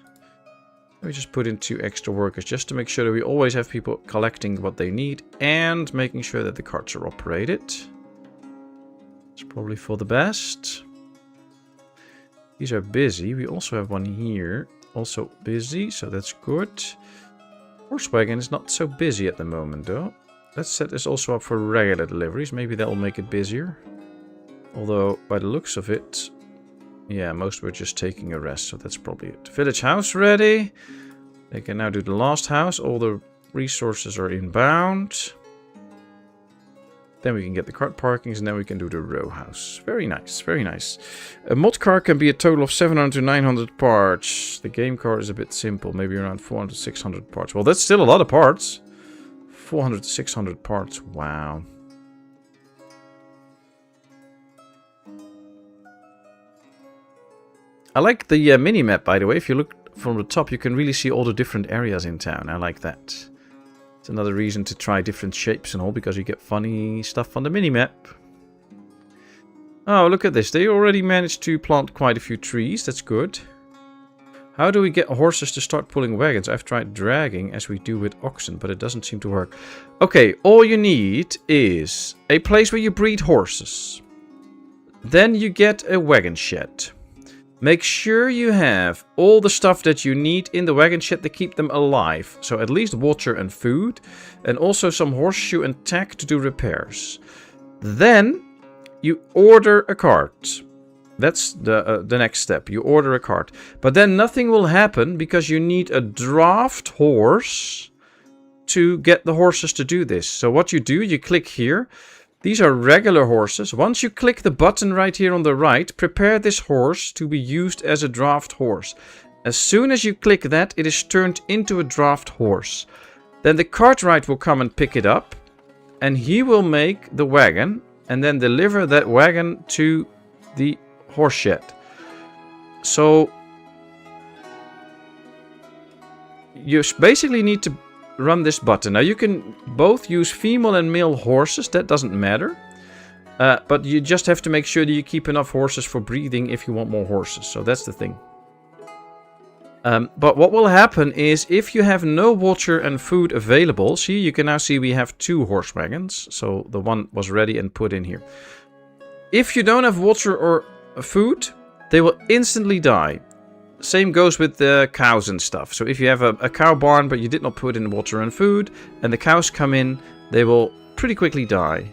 We just put in 2 extra workers just to make sure that we always have people collecting what they need and making sure that the carts are operated. It's probably for the best. These are busy. We also have one here, also busy, so that's good. Horse wagon is not so busy at the moment though. Let's set this also up for regular deliveries. Maybe that will make it busier. Although, by the looks of it, yeah, most were just taking a rest, so that's probably it. Village house ready. They can now do the last house. All the resources are inbound. Then we can get the cart parkings, and then we can do the row house. Very nice, very nice. A mod car can be a total of 700 to 900 parts. The game car is a bit simple, maybe around 400 to 600 parts. Well, that's still a lot of parts. 400 to 600 parts, wow. I like the mini-map, by the way. If you look from the top, you can really see all the different areas in town. I like that. It's another reason to try different shapes and all, because you get funny stuff on the mini-map. Oh, look at this. They already managed to plant quite a few trees. That's good. How do we get horses to start pulling wagons? I've tried dragging, as we do with oxen, but it doesn't seem to work. Okay, all you need is a place where you breed horses. Then you get a wagon shed. Make sure you have all the stuff that you need in the wagon shed to keep them alive. So at least water and food. And also some horseshoe and tack to do repairs. Then you order a cart. That's the next step. You order a cart. But then nothing will happen because you need a draft horse to get the horses to do this. So what you do, you click here. These are regular horses. Once you click the button right here on the right, prepare this horse to be used as a draft horse. As soon as you click that, it is turned into a draft horse. Then the cartwright will come and pick it up, and he will make the wagon, and then deliver that wagon to the horse shed. So you basically need to run this button. Now you can both use female and male horses, that doesn't matter. But you just have to make sure that you keep enough horses for breeding if you want more horses. So that's the thing. But what will happen is if you have no water and food available, see, you can now see we have 2 horse wagons. So the one was ready and put in here. If you don't have water or food, they will instantly die. Same goes with the cows and stuff. So if you have a cow barn but you did not put in water and food and the cows come in, they will pretty quickly die.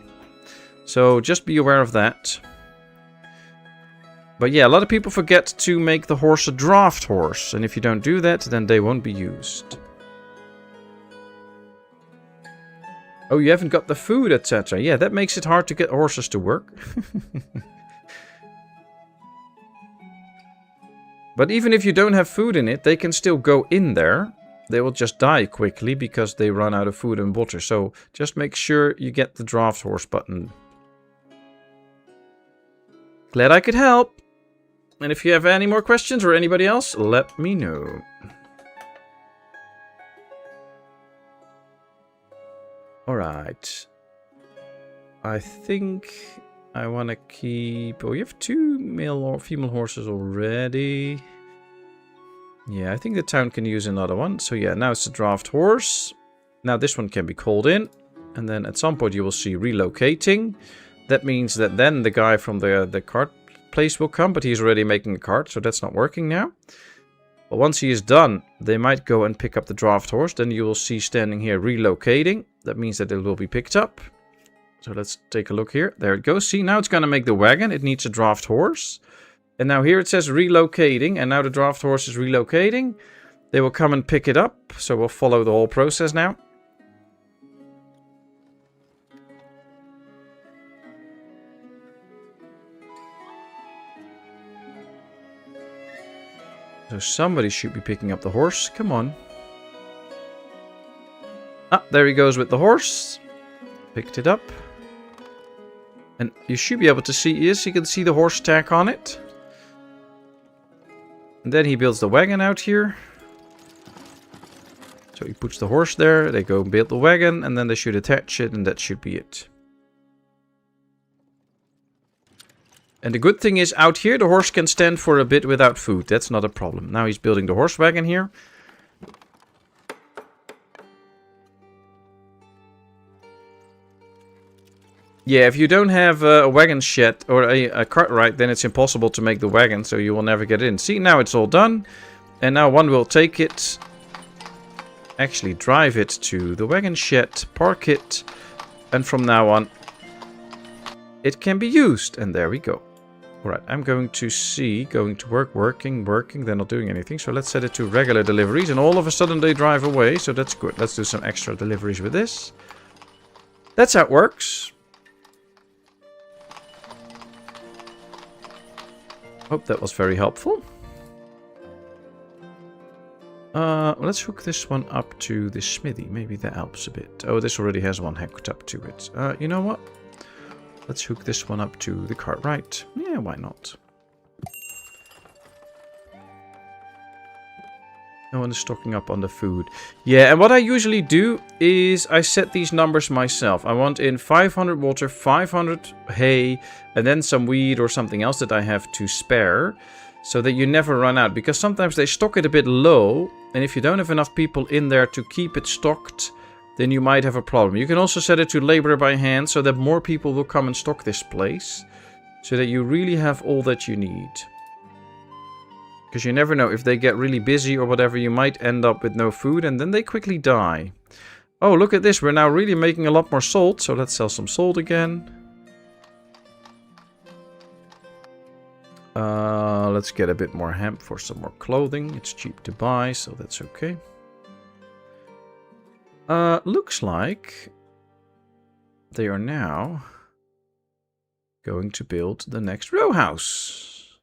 So just be aware of that. But yeah, a lot of people forget to make the horse a draft horse. And if you don't do that, then they won't be used. Oh, you haven't got the food, etc. Yeah, that makes it hard to get horses to work. But even if you don't have food in it, they can still go in there. They will just die quickly because they run out of food and water. So just make sure you get the draft horse button. Glad I could help. And if you have any more questions or anybody else, let me know. Alright. I think I want to keep... Oh, you have 2 male or female horses already. Yeah, I think the town can use another one. So yeah, now it's a draft horse. Now this one can be called in. And then at some point you will see relocating. That means that then the guy from the cart place will come. But he's already making a cart, so that's not working now. But once he is done, they might go and pick up the draft horse. Then you will see standing here relocating. That means that it will be picked up. So let's take a look here. There it goes. See, now it's going to make the wagon. It needs a draft horse. And now here it says relocating. And now the draft horse is relocating. They will come and pick it up. So we'll follow the whole process now. So somebody should be picking up the horse. Come on. Ah, there he goes with the horse. Picked it up. And you should be able to see, yes, you can see the horse tack on it. And then he builds the wagon out here. So he puts the horse there, they go and build the wagon, and then they should attach it, and that should be it. And the good thing is, out here, the horse can stand for a bit without food. That's not a problem. Now he's building the horse wagon here. Yeah, if you don't have a wagon shed or a cartwright, then it's impossible to make the wagon, so you will never get in. See, now it's all done. And now one will take it, actually drive it to the wagon shed, park it, and from now on, it can be used. And there we go. Alright, I'm going to see, going to work, working, they're not doing anything. So let's set it to regular deliveries, and all of a sudden they drive away, so that's good. Let's do some extra deliveries with this. That's how it works. Hope that was very helpful. Let's hook this one up to the smithy. Maybe that helps a bit. Oh, this already has one hooked up to it. You know what? Let's hook this one up to the cartwright. Yeah, why not? No one is stocking up on the food. Yeah, and what I usually do is I set these numbers myself. I want in 500 water, 500 hay, and then some weed or something else that I have to spare. So that you never run out. Because sometimes they stock it a bit low. And if you don't have enough people in there to keep it stocked, then you might have a problem. You can also set it to labor by hand so that more people will come and stock this place. So that you really have all that you need. Because you never know, if they get really busy or whatever, you might end up with no food and then they quickly die. Oh, look at this. We're now really making a lot more salt. So let's sell some salt again. Let's get a bit more hemp for some more clothing. It's cheap to buy, so that's okay. Looks like they are now going to build the next row house.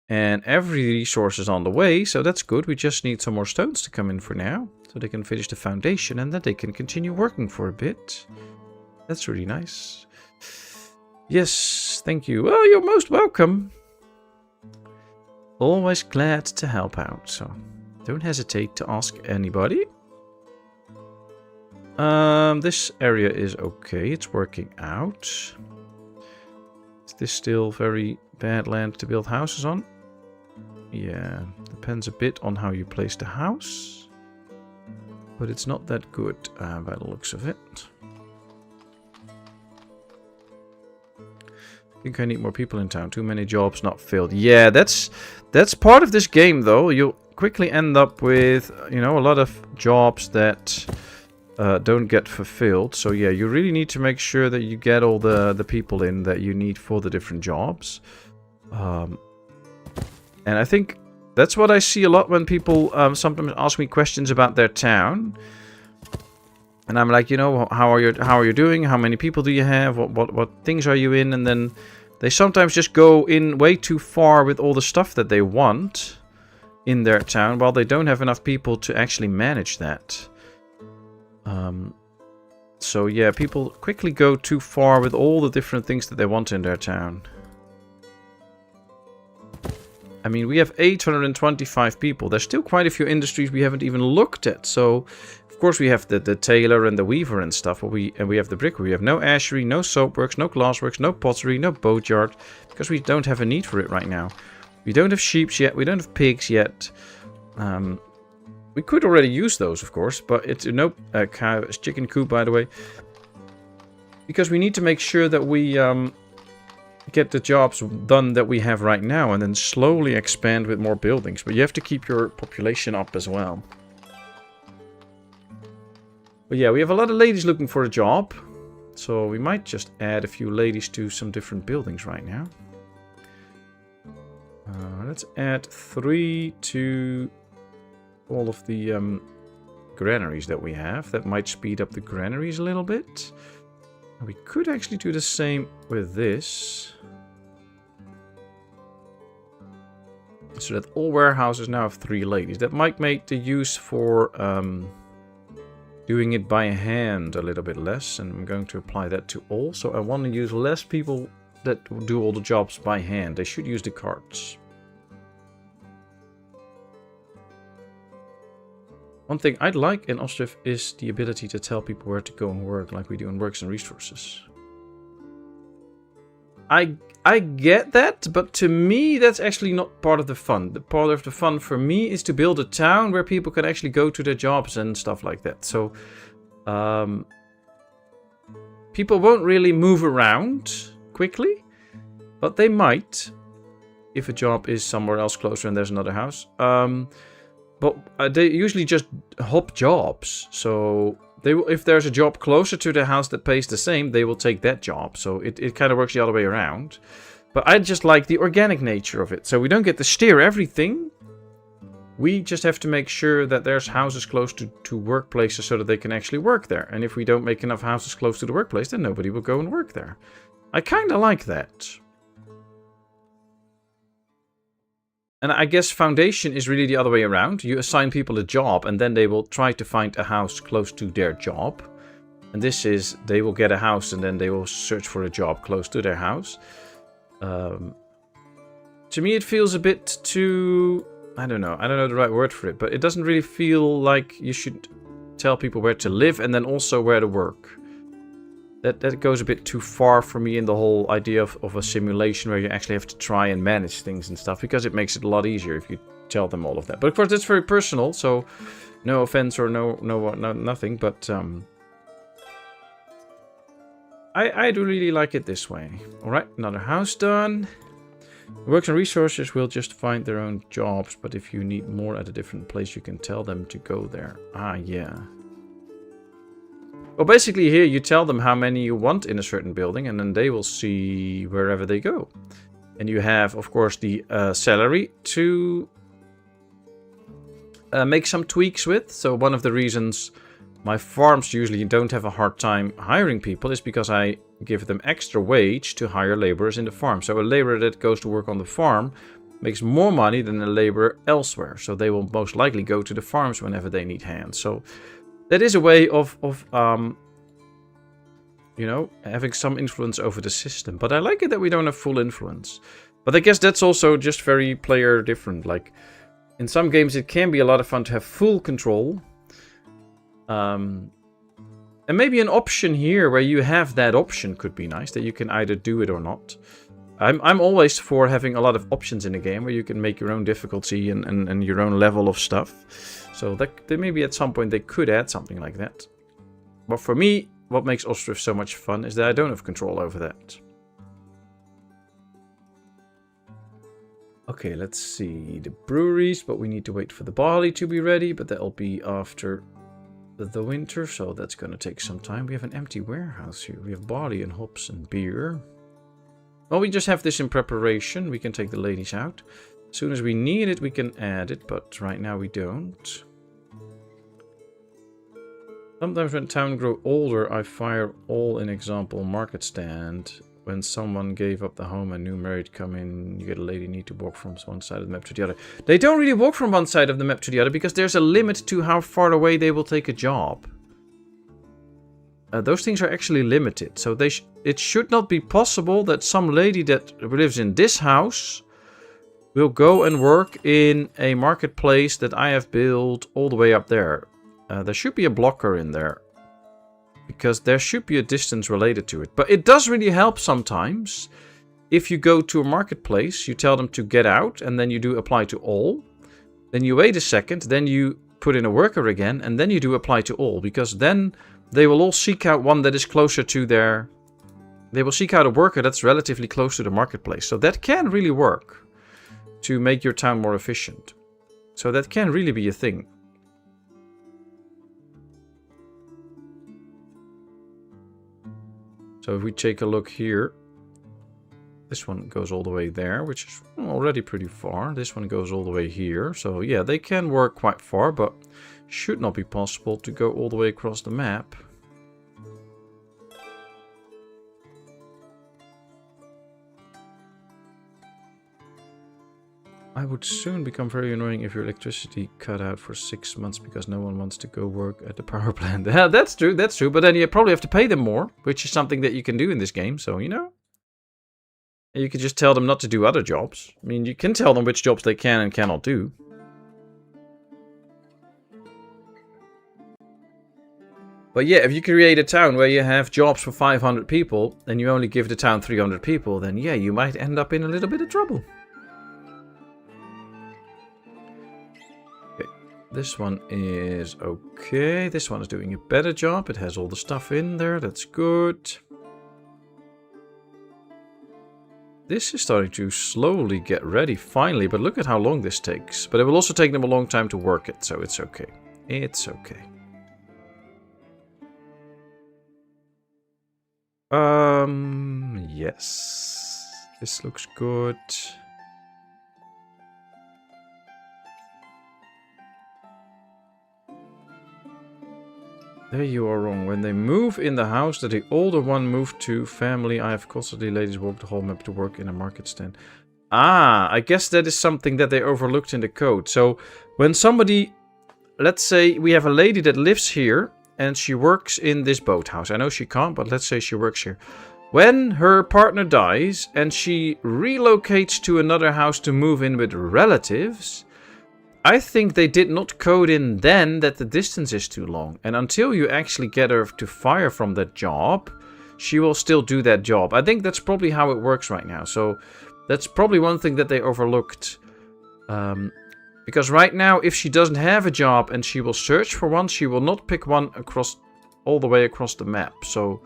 And every resource is on the way, so that's good. We just need some more stones to come in for now. So they can finish the foundation and then they can continue working for a bit. That's really nice. Yes, thank you. Well, you're most welcome. Always glad to help out, so don't hesitate to ask anybody. This area is okay. It's working out. Is this still very bad land to build houses on? Yeah, depends a bit on how you place the house. But it's not that good by the looks of it. I think I need more people in town. Too many jobs not filled. Yeah, that's part of this game, though. You'll quickly end up with, you know, a lot of jobs that don't get fulfilled. So yeah, you really need to make sure that you get all the people in that you need for the different jobs. And I think that's what I see a lot when people sometimes ask me questions about their town. And I'm like, you know, how are you doing? How many people do you have? What things are you in? And then they sometimes just go in way too far with all the stuff that they want in their town, while they don't have enough people to actually manage that. So yeah, people quickly go too far with all the different things that they want in their town. I mean, we have 825 people. There's still quite a few industries we haven't even looked at. So, of course, we have the tailor and the weaver and stuff. But we have the brickery. We have no ashery, no soapworks, no glassworks, no pottery, no boatyard. Because we don't have a need for it right now. We don't have sheep yet. We don't have pigs yet. We could already use those, of course. But it's no cow, chicken coop, by the way. Because we need to make sure that we get the jobs done that we have right now. And then slowly expand with more buildings. But you have to keep your population up as well. But yeah, we have a lot of ladies looking for a job. So we might just add a few ladies to some different buildings right now. Let's add 3 to all of the granaries that we have. That might speed up the granaries a little bit. And we could actually do the same with this. So that all warehouses now have 3 ladies. That might make the use for doing it by hand a little bit less. And I'm going to apply that to all. So I want to use less people that do all the jobs by hand. They should use the carts. One thing I'd like in Ostriv is the ability to tell people where to go and work, like we do in Works and Resources. I get that, but to me that's actually not part of the fun. The part of the fun for me is to build a town where people can actually go to their jobs and stuff like that. So people won't really move around quickly, but they might if a job is somewhere else closer and there's another house. But they usually just hop jobs. So if there's a job closer to the house that pays the same, they will take that job. So it kind of works the other way around. But I just like the organic nature of it. So we don't get to steer everything. We just have to make sure that there's houses close to workplaces so that they can actually work there. And if we don't make enough houses close to the workplace, then nobody will go and work there. I kind of like that. And I guess foundation is really the other way around. You assign people a job and then they will try to find a house close to their job. And this is, they will get a house and then they will search for a job close to their house. To me it feels a bit too, I don't know the right word for it, but it doesn't really feel like you should tell people where to live and then also where to work. That goes a bit too far for me in the whole idea of a simulation where you actually have to try and manage things and stuff, because it makes it a lot easier if you tell them all of that. But of course that's very personal, so no offense or nothing, but I do really like it this way. Alright, another house done. Works and Resources will just find their own jobs, but if you need more at a different place, you can tell them to go there. Ah, yeah. Well, basically here you tell them how many you want in a certain building, and then they will see wherever they go. And you have, of course, the salary to make some tweaks with. So one of the reasons my farms usually don't have a hard time hiring people is because I give them extra wage to hire laborers in the farm. So a laborer that goes to work on the farm makes more money than a laborer elsewhere. So they will most likely go to the farms whenever they need hands. So that is a way of you know, having some influence over the system. But I like it that we don't have full influence. But I guess that's also just very player different. Like, in some games it can be a lot of fun to have full control. And maybe an option here where you have that option could be nice. That you can either do it or not. I'm always for having a lot of options in a game where you can make your own difficulty and your own level of stuff. So that maybe at some point they could add something like that. But for me, what makes Ostriv so much fun is that I don't have control over that. Okay, let's see. The breweries, but we need to wait for the barley to be ready. But that'll be after the winter, so that's going to take some time. We have an empty warehouse here. We have barley and hops and beer. Well, we just have this in preparation. We can take the ladies out. As soon as we need it, we can add it, but right now we don't. Sometimes when town grow older, I fire all in example market stand. When someone gave up the home and new married come in, you get a lady need to walk from one side of the map to the other. They don't really walk from one side of the map to the other because there's a limit to how far away they will take a job. Those things are actually limited. So it should not be possible that some lady that lives in this house will go and work in a marketplace that I have built all the way up there. There should be a blocker in there, because there should be a distance related to it. But it does really help sometimes. If you go to a marketplace, you tell them to get out, and then you do apply to all. Then you wait a second, then you put in a worker again, and then you do apply to all. Because then they will all seek out one that is closer to their... They will seek out a worker that's relatively close to the marketplace. So that can really work to make your town more efficient. So that can really be a thing. So if we take a look here, This one goes all the way there, which is already pretty far. This one goes all the way here. So yeah, they can work quite far, but should not be possible to go all the way across the map. I would soon become very annoying if your electricity cut out for 6 months because no one wants to go work at the power plant. Yeah, that's true, that's true. But then you probably have to pay them more, which is something that you can do in this game. So, you know, you could just tell them not to do other jobs. I mean, you can tell them which jobs they can and cannot do. But yeah, if you create a town where you have jobs for 500 people and you only give the town 300 people, then yeah, you might end up in a little bit of trouble. This one is okay. This one is doing a better job. It has all the stuff in there. That's good. This is starting to slowly get ready finally, but look at how long this takes. But it will also take them a long time to work it, so it's okay. It's okay. Yes. This looks good. There you are wrong. When they move in the house that the older one moved to family, I have constantly ladies walk the whole map to work in a market stand. Ah, I guess that is something that they overlooked in the code. So when somebody, let's say we have a lady that lives here and she works in this boathouse. I know she can't, but let's say she works here. When her partner dies and she relocates to another house to move in with relatives, I think they did not code in then that the distance is too long. And until you actually get her to fire from that job, she will still do that job. I think that's probably how it works right now. So that's probably one thing that they overlooked. Because right now, if she doesn't have a job and she will search for one, she will not pick one across all the way across the map. So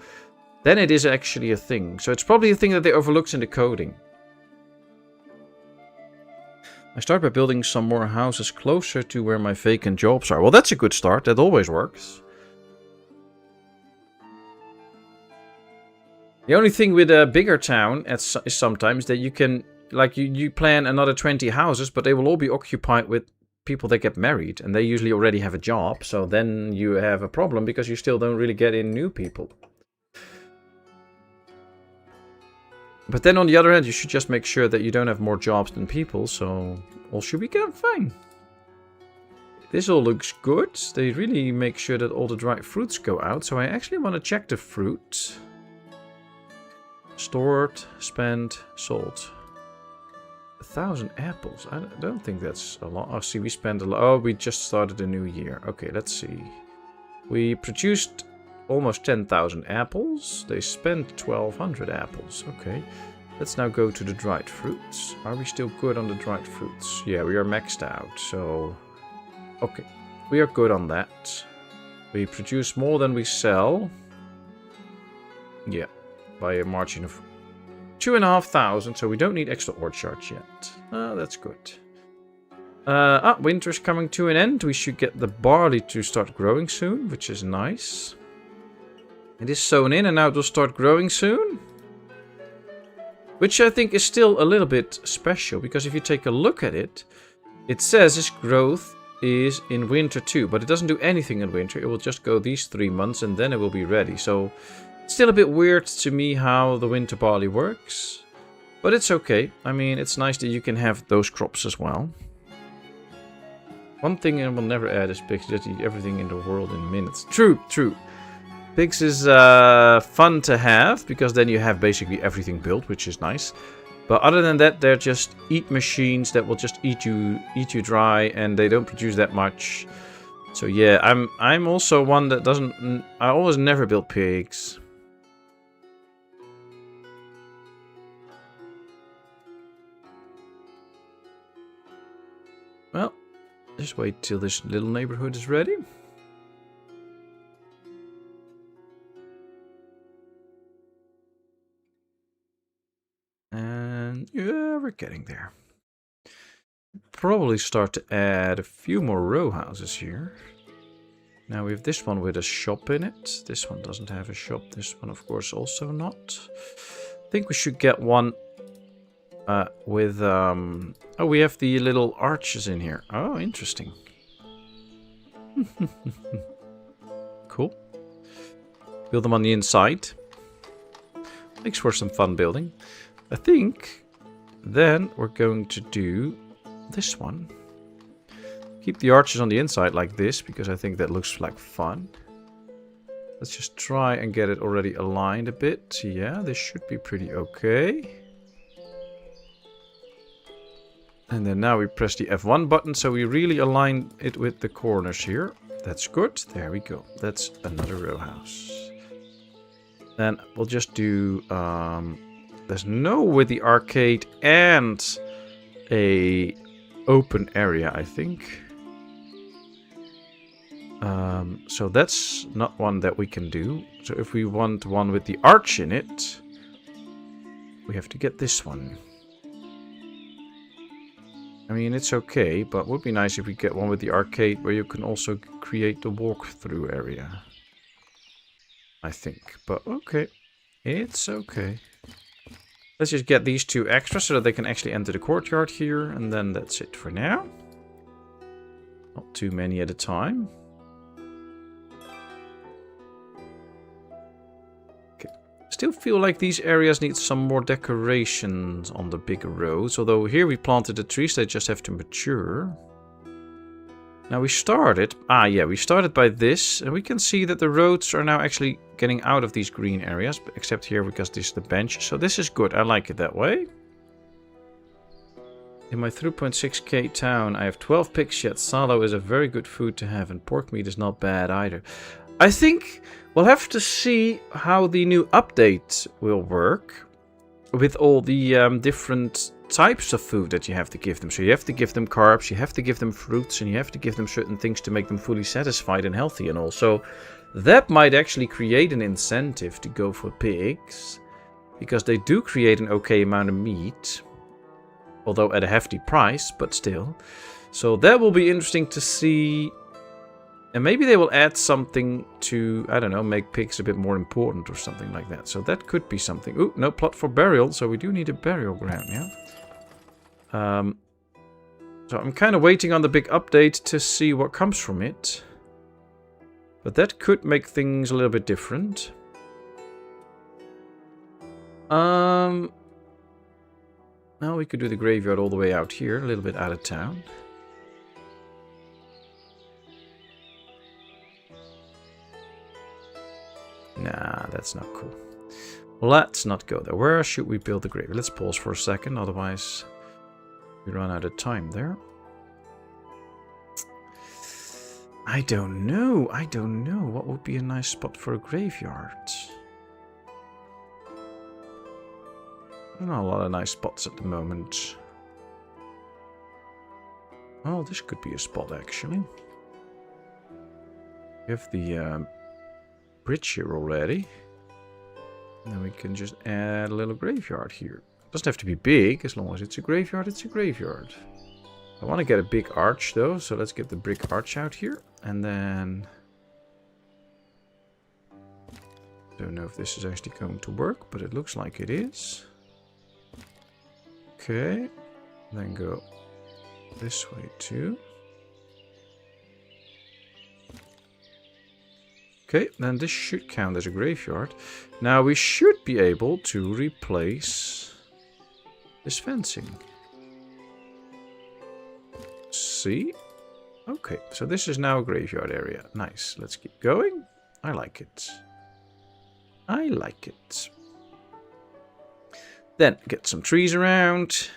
then it is actually a thing. So it's probably a thing that they overlooked in the coding. I start by building some more houses closer to where my vacant jobs are. Well, that's a good start. That always works. The only thing with a bigger town is sometimes that you can, like, you plan another 20 houses, but they will all be occupied with people that get married, and they usually already have a job. So then you have a problem because you still don't really get in new people. But then on the other hand, you should just make sure that you don't have more jobs than people, so all should be fine. This all looks good. They really make sure that all the dried fruits go out, so I actually want to check the fruit. Stored, spent, sold. 1,000 apples. I don't think that's a lot. Oh, see, we spent a lot. Oh, we just started a new year. Okay, let's see. We produced almost 10,000 apples. They spent 1,200 apples. Okay. Let's now go to the dried fruits. Are we still good on the dried fruits? Yeah, we are maxed out. So, okay. We are good on that. We produce more than we sell. Yeah. By a margin of 2,500. So we don't need extra orchards yet. That's good. Winter's coming to an end. We should get the barley to start growing soon, which is nice. It is sown in and now it will start growing soon. Which I think is still a little bit special, because if you take a look at it, it says its growth is in winter too, but it doesn't do anything in winter. It will just go these 3 months and then it will be ready. So it's still a bit weird to me how the winter barley works, but it's okay. I mean, it's nice that you can have those crops as well. One thing I will never add is pigs that eat everything in the world in minutes. True, true. Pigs is fun to have, because then you have basically everything built, which is nice. But other than that, they're just eat machines that will just eat you dry, and they don't produce that much. So yeah, I'm also one that doesn't. I always never build pigs. Well, just wait till this little neighborhood is ready. And yeah, we're getting there. Probably start to add a few more row houses here. Now we have this one with a shop in it. This one doesn't have a shop. This one, of course, also not. I think we should get one with oh, we have the little arches in here. Oh, interesting. Cool. Build them on the inside. Makes for some fun building. I think then we're going to do this one. Keep the arches on the inside like this, because I think that looks like fun. Let's just try and get it already aligned a bit. Yeah, this should be pretty okay. And then now we press the F1 button, so we really align it with the corners here. That's good. There we go. That's another row house. Then we'll just do... there's no with the arcade and a open area, I think. So that's not one that we can do. So if we want one with the arch in it, we have to get this one. I mean, it's okay, but it would be nice if we get one with the arcade where you can also create the walkthrough area. I think, but okay. It's okay. Let's just get these two extra so that they can actually enter the courtyard here, and then that's it for now. Not too many at a time. Still feel like these areas need some more decorations on the bigger roads. Although here we planted the trees, they just have to mature. Now we started... we started by this. And we can see that the roads are now actually getting out of these green areas. Except here because this is the bench. So this is good. I like it that way. In my 3.6k town, I have 12 pigs yet. Salo is a very good food to have. And pork meat is not bad either. I think... we'll have to see how the new update will work with all the different types of food that you have to give them. So you have to give them carbs, you have to give them fruits, and you have to give them certain things to make them fully satisfied and healthy and all. So that might actually create an incentive to go for pigs, because they do create an okay amount of meat, although at a hefty price, but still. So that will be interesting to see. And maybe they will add something to, I don't know, make pigs a bit more important or something like that. So that could be something. Ooh, no plot for burial. So we do need a burial ground, yeah? So I'm kind of waiting on the big update to see what comes from it. But that could make things a little bit different. Now we could do the graveyard all the way out here, a little bit out of town. Nah, that's not cool. Let's not go there. Where should we build the graveyard? Let's pause for a second, otherwise we run out of time there. I don't know. I don't know. What would be a nice spot for a graveyard? There are not a lot of nice spots at the moment. Oh, this could be a spot, actually. We have the... bridge here already. And then we can just add a little graveyard here. It doesn't have to be big, as long as it's a graveyard, it's a graveyard. I want to get a big arch though, so let's get the brick arch out here. And then... don't know if this is actually going to work, but it looks like it is. Okay. Then go this way too. Okay, then this should count as a graveyard. Now we should be able to replace this fencing. See? Okay, so this is now a graveyard area. Nice, let's keep going. I like it. I like it. Then get some trees around.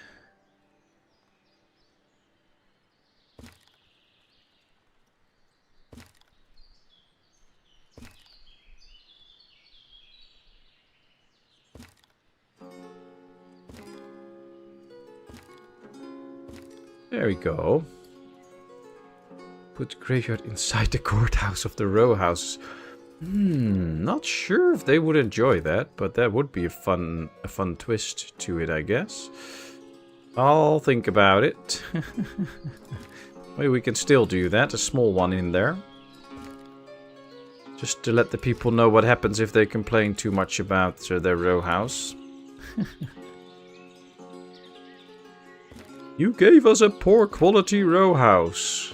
There we go. Put the graveyard inside the courthouse of the row houses. Not sure if they would enjoy that, but that would be a fun twist to it, I guess. I'll think about it. Maybe we can still do that, a small one in there. Just to let the people know what happens if they complain too much about their row house. You gave us a poor quality row house.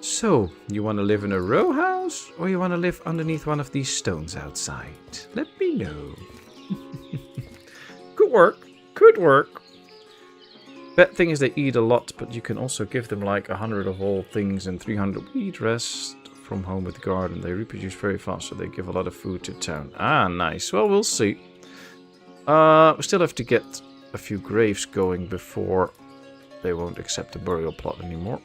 So, you want to live in a row house? Or you want to live underneath one of these stones outside? Let me know. Good work. Good work. Bad thing is they eat a lot, but you can also give them like 100 of all things and 300 wheat. Rest from home with the garden. They reproduce very fast, so they give a lot of food to town. Ah, nice. Well, we'll see. We still have to get a few graves going before they won't accept the burial plot anymore.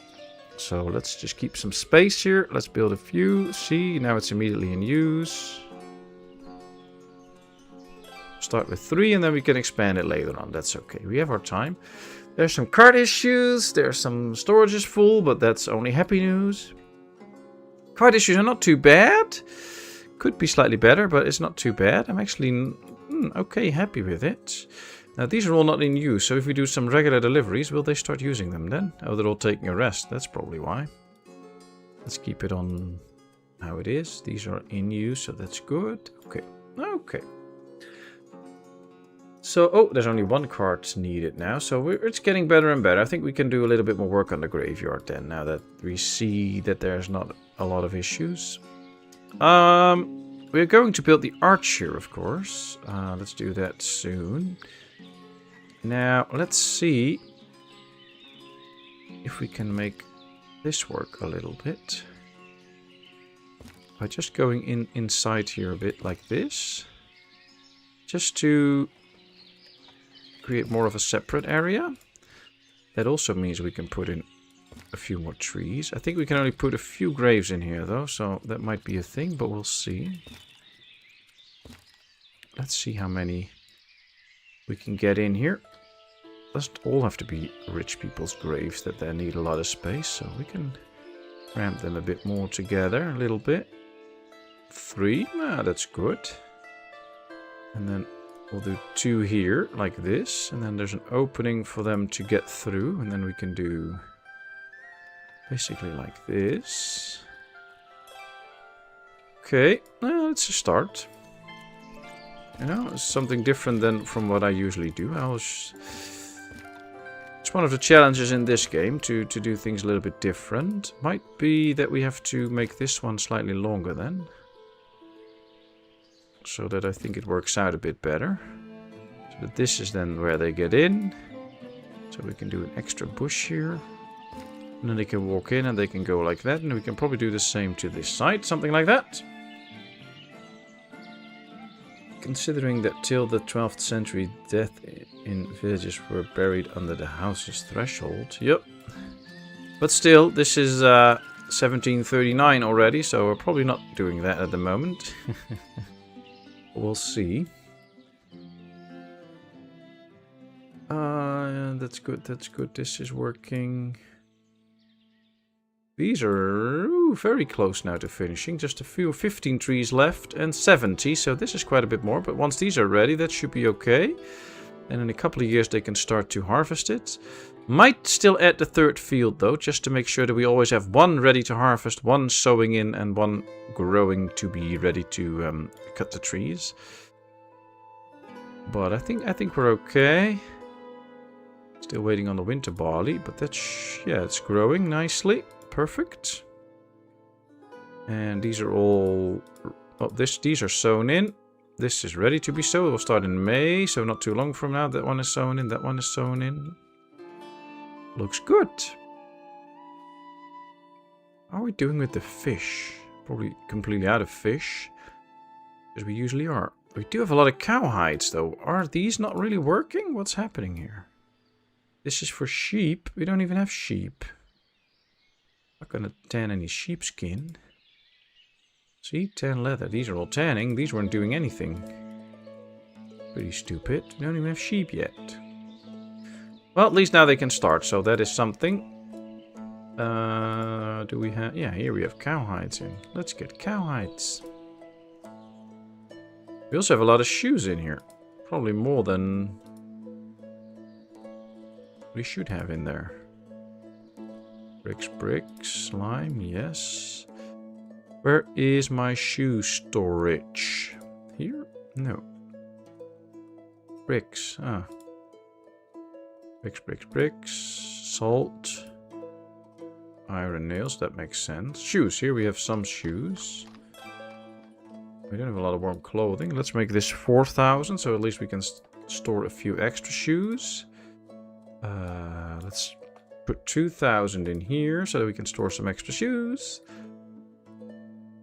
So let's just keep some space here. Let's build a few. See, now it's immediately in use. Start with 3 and then we can expand it later on. That's okay. We have our time. There's some card issues. There's some storage is full, but that's only happy news. Card issues are not too bad. Could be slightly better, but it's not too bad. I'm actually okay, happy with it. Now, these are all not in use, so if we do some regular deliveries, will they start using them then? Oh, they're all taking a rest. That's probably why. Let's keep it on how it is. These are in use, so that's good. Okay. Okay. So, oh, there's only 1 card needed now, so it's getting better and better. I think we can do a little bit more work on the graveyard then, now that we see that there's not a lot of issues. We're going to build the arch here, of course. Let's do that soon. Now, let's see if we can make this work a little bit. By just going inside here a bit like this. Just to create more of a separate area. That also means we can put in a few more trees. I think we can only put a few graves in here though, so that might be a thing, but we'll see. Let's see how many we can get in here. Doesn't all have to be rich people's graves that they need a lot of space, so we can ramp them a bit more together, a little bit. 3, that's good. And then we'll do 2 here, like this, and then there's an opening for them to get through, and then we can do basically like this. Okay, it's a start. You know, it's something different than from what I usually do. It's one of the challenges in this game to do things a little bit different. Might be that we have to make this one slightly longer then. So that I think it works out a bit better. So that this is then where they get in. So we can do an extra bush here. And then they can walk in and they can go like that. And we can probably do the same to this side. Something like that. Considering that till the 12th century death in villages were buried under the house's threshold. Yep. But still, this is 1739 already. So we're probably not doing that at the moment. We'll see. That's good, that's good. This is working. These are very close now to finishing. Just a few, 15 trees left and 70. So this is quite a bit more. But once these are ready, that should be okay. And in a couple of years, they can start to harvest it. Might still add the 3rd field, though, just to make sure that we always have 1 ready to harvest, 1 sowing in, and 1 growing to be ready to cut the trees. But I think we're okay. Still waiting on the winter barley, but that's, yeah, it's growing nicely. Perfect. And these are all, oh, these are sown in. This is ready to be sown. We'll start in May, so not too long from now. That one is sown in, that one is sown in. Looks good. How are we doing with the fish? Probably completely out of fish. As we usually are. We do have a lot of cow hides though. Are these not really working? What's happening here? This is for sheep. We don't even have sheep. Not gonna tan any sheepskin. See, tan leather. These are all tanning. These weren't doing anything. Pretty stupid. We don't even have sheep yet. Well, at least now they can start, so that is something. Do we have... Yeah, here we have cow hides in. Let's get cow hides. We also have a lot of shoes in here. Probably more than we should have in there. Bricks, slime, yes. Where is my shoe storage? Here? No. Bricks, Bricks. Salt. Iron nails, that makes sense. Shoes, here we have some shoes. We don't have a lot of warm clothing. Let's make this 4,000, so at least we can store a few extra shoes. Let's put 2,000 in here so that we can store some extra shoes.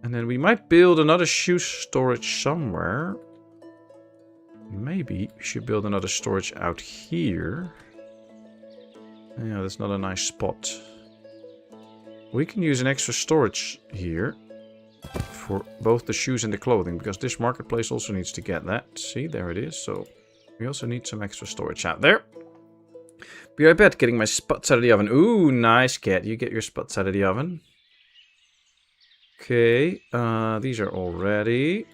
And then we might build another shoe storage somewhere. Maybe we should build another storage out here. Yeah, that's not a nice spot. We can use an extra storage here for both the shoes and the clothing, because this marketplace also needs to get that. See, there it is. So we also need some extra storage out there. Be right back, getting my sputs out of the oven. Ooh, nice, cat. You get your sputs out of the oven. Okay, these are all ready.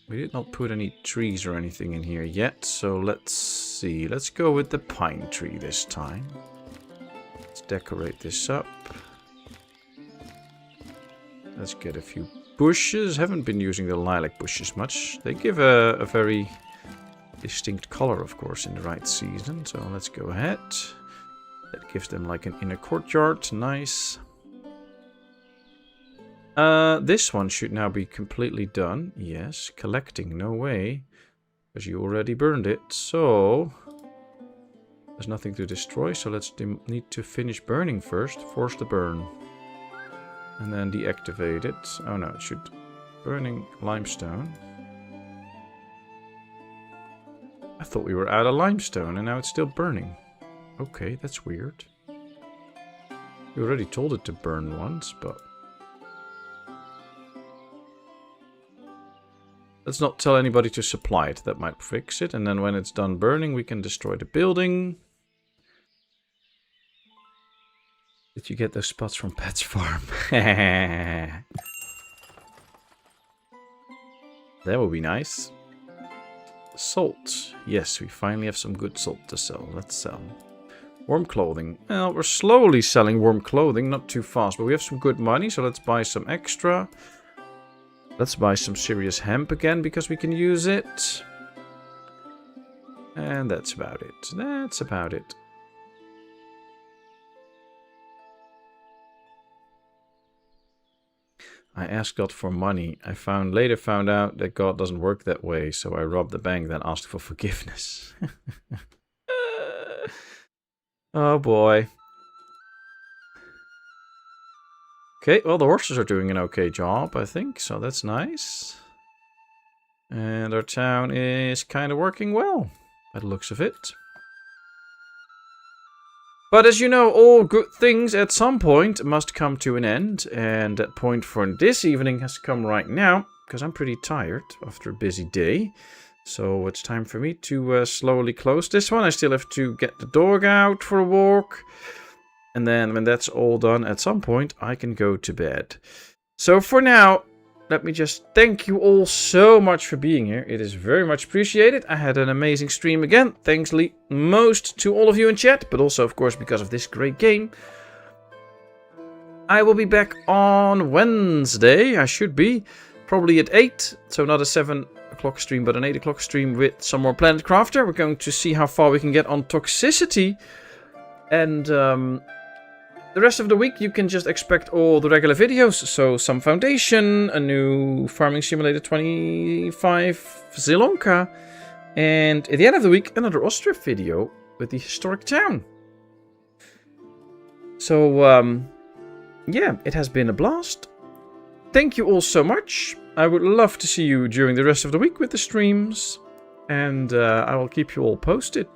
We did not put any trees or anything in here yet, so let's see. Let's go with the pine tree this time. Let's decorate this up. Let's get a few bushes. Haven't been using the lilac bushes much. They give a very distinct color, of course, in the right season. So let's go ahead. That gives them like an inner courtyard. Nice. This one should now be completely done. Yes, collecting, no way. Because you already burned it. So there's nothing to destroy. So let's need to finish burning first. Force the burn. And then deactivate it. Oh no, it should. Burning limestone. I thought we were out of limestone and now it's still burning. Okay, that's weird. We already told it to burn once, but... let's not tell anybody to supply it. That might fix it. And then when it's done burning, we can destroy the building. Did you get those spots from Pet's farm? That would be nice. Salt. Yes, we finally have some good salt to sell. Let's sell. Warm clothing. Well, we're slowly selling warm clothing. Not too fast, but we have some good money. So let's buy some extra. Let's buy some serious hemp again, because we can use it. And that's about it. That's about it. I asked God for money. I later found out that God doesn't work that way, so I robbed the bank, then asked for forgiveness. Oh boy. Okay, well, the horses are doing an okay job, I think, so that's nice. And our town is kind of working well, by the looks of it. But as you know, all good things at some point must come to an end. And that point for this evening has come right now, because I'm pretty tired after a busy day. So it's time for me to slowly close this one. I still have to get the dog out for a walk. And then when that's all done, at some point, I can go to bed. So for now, let me just thank you all so much for being here. It is very much appreciated. I had an amazing stream again. Thanks most to all of you in chat, but also, of course, because of this great game. I will be back on Wednesday. I should be. Probably at 8. So not a 7 o'clock stream, but an 8 o'clock stream with some more Planet Crafter. We're going to see how far we can get on toxicity. And the rest of the week, you can just expect all the regular videos. So some Foundation, a new Farming Simulator 25 Zilonka, and at the end of the week, another Ostriv video with the historic town. So, yeah, it has been a blast. Thank you all so much. I would love to see you during the rest of the week with the streams, and I will keep you all posted.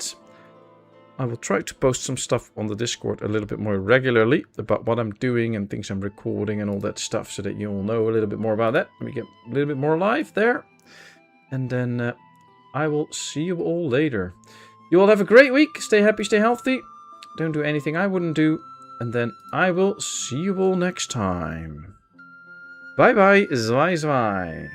I will try to post some stuff on the Discord a little bit more regularly about what I'm doing and things I'm recording and all that stuff, so that you all know a little bit more about that. Let me get a little bit more live there. And then I will see you all later. You all have a great week. Stay happy, stay healthy. Don't do anything I wouldn't do. And then I will see you all next time. Bye bye, zwei zwei.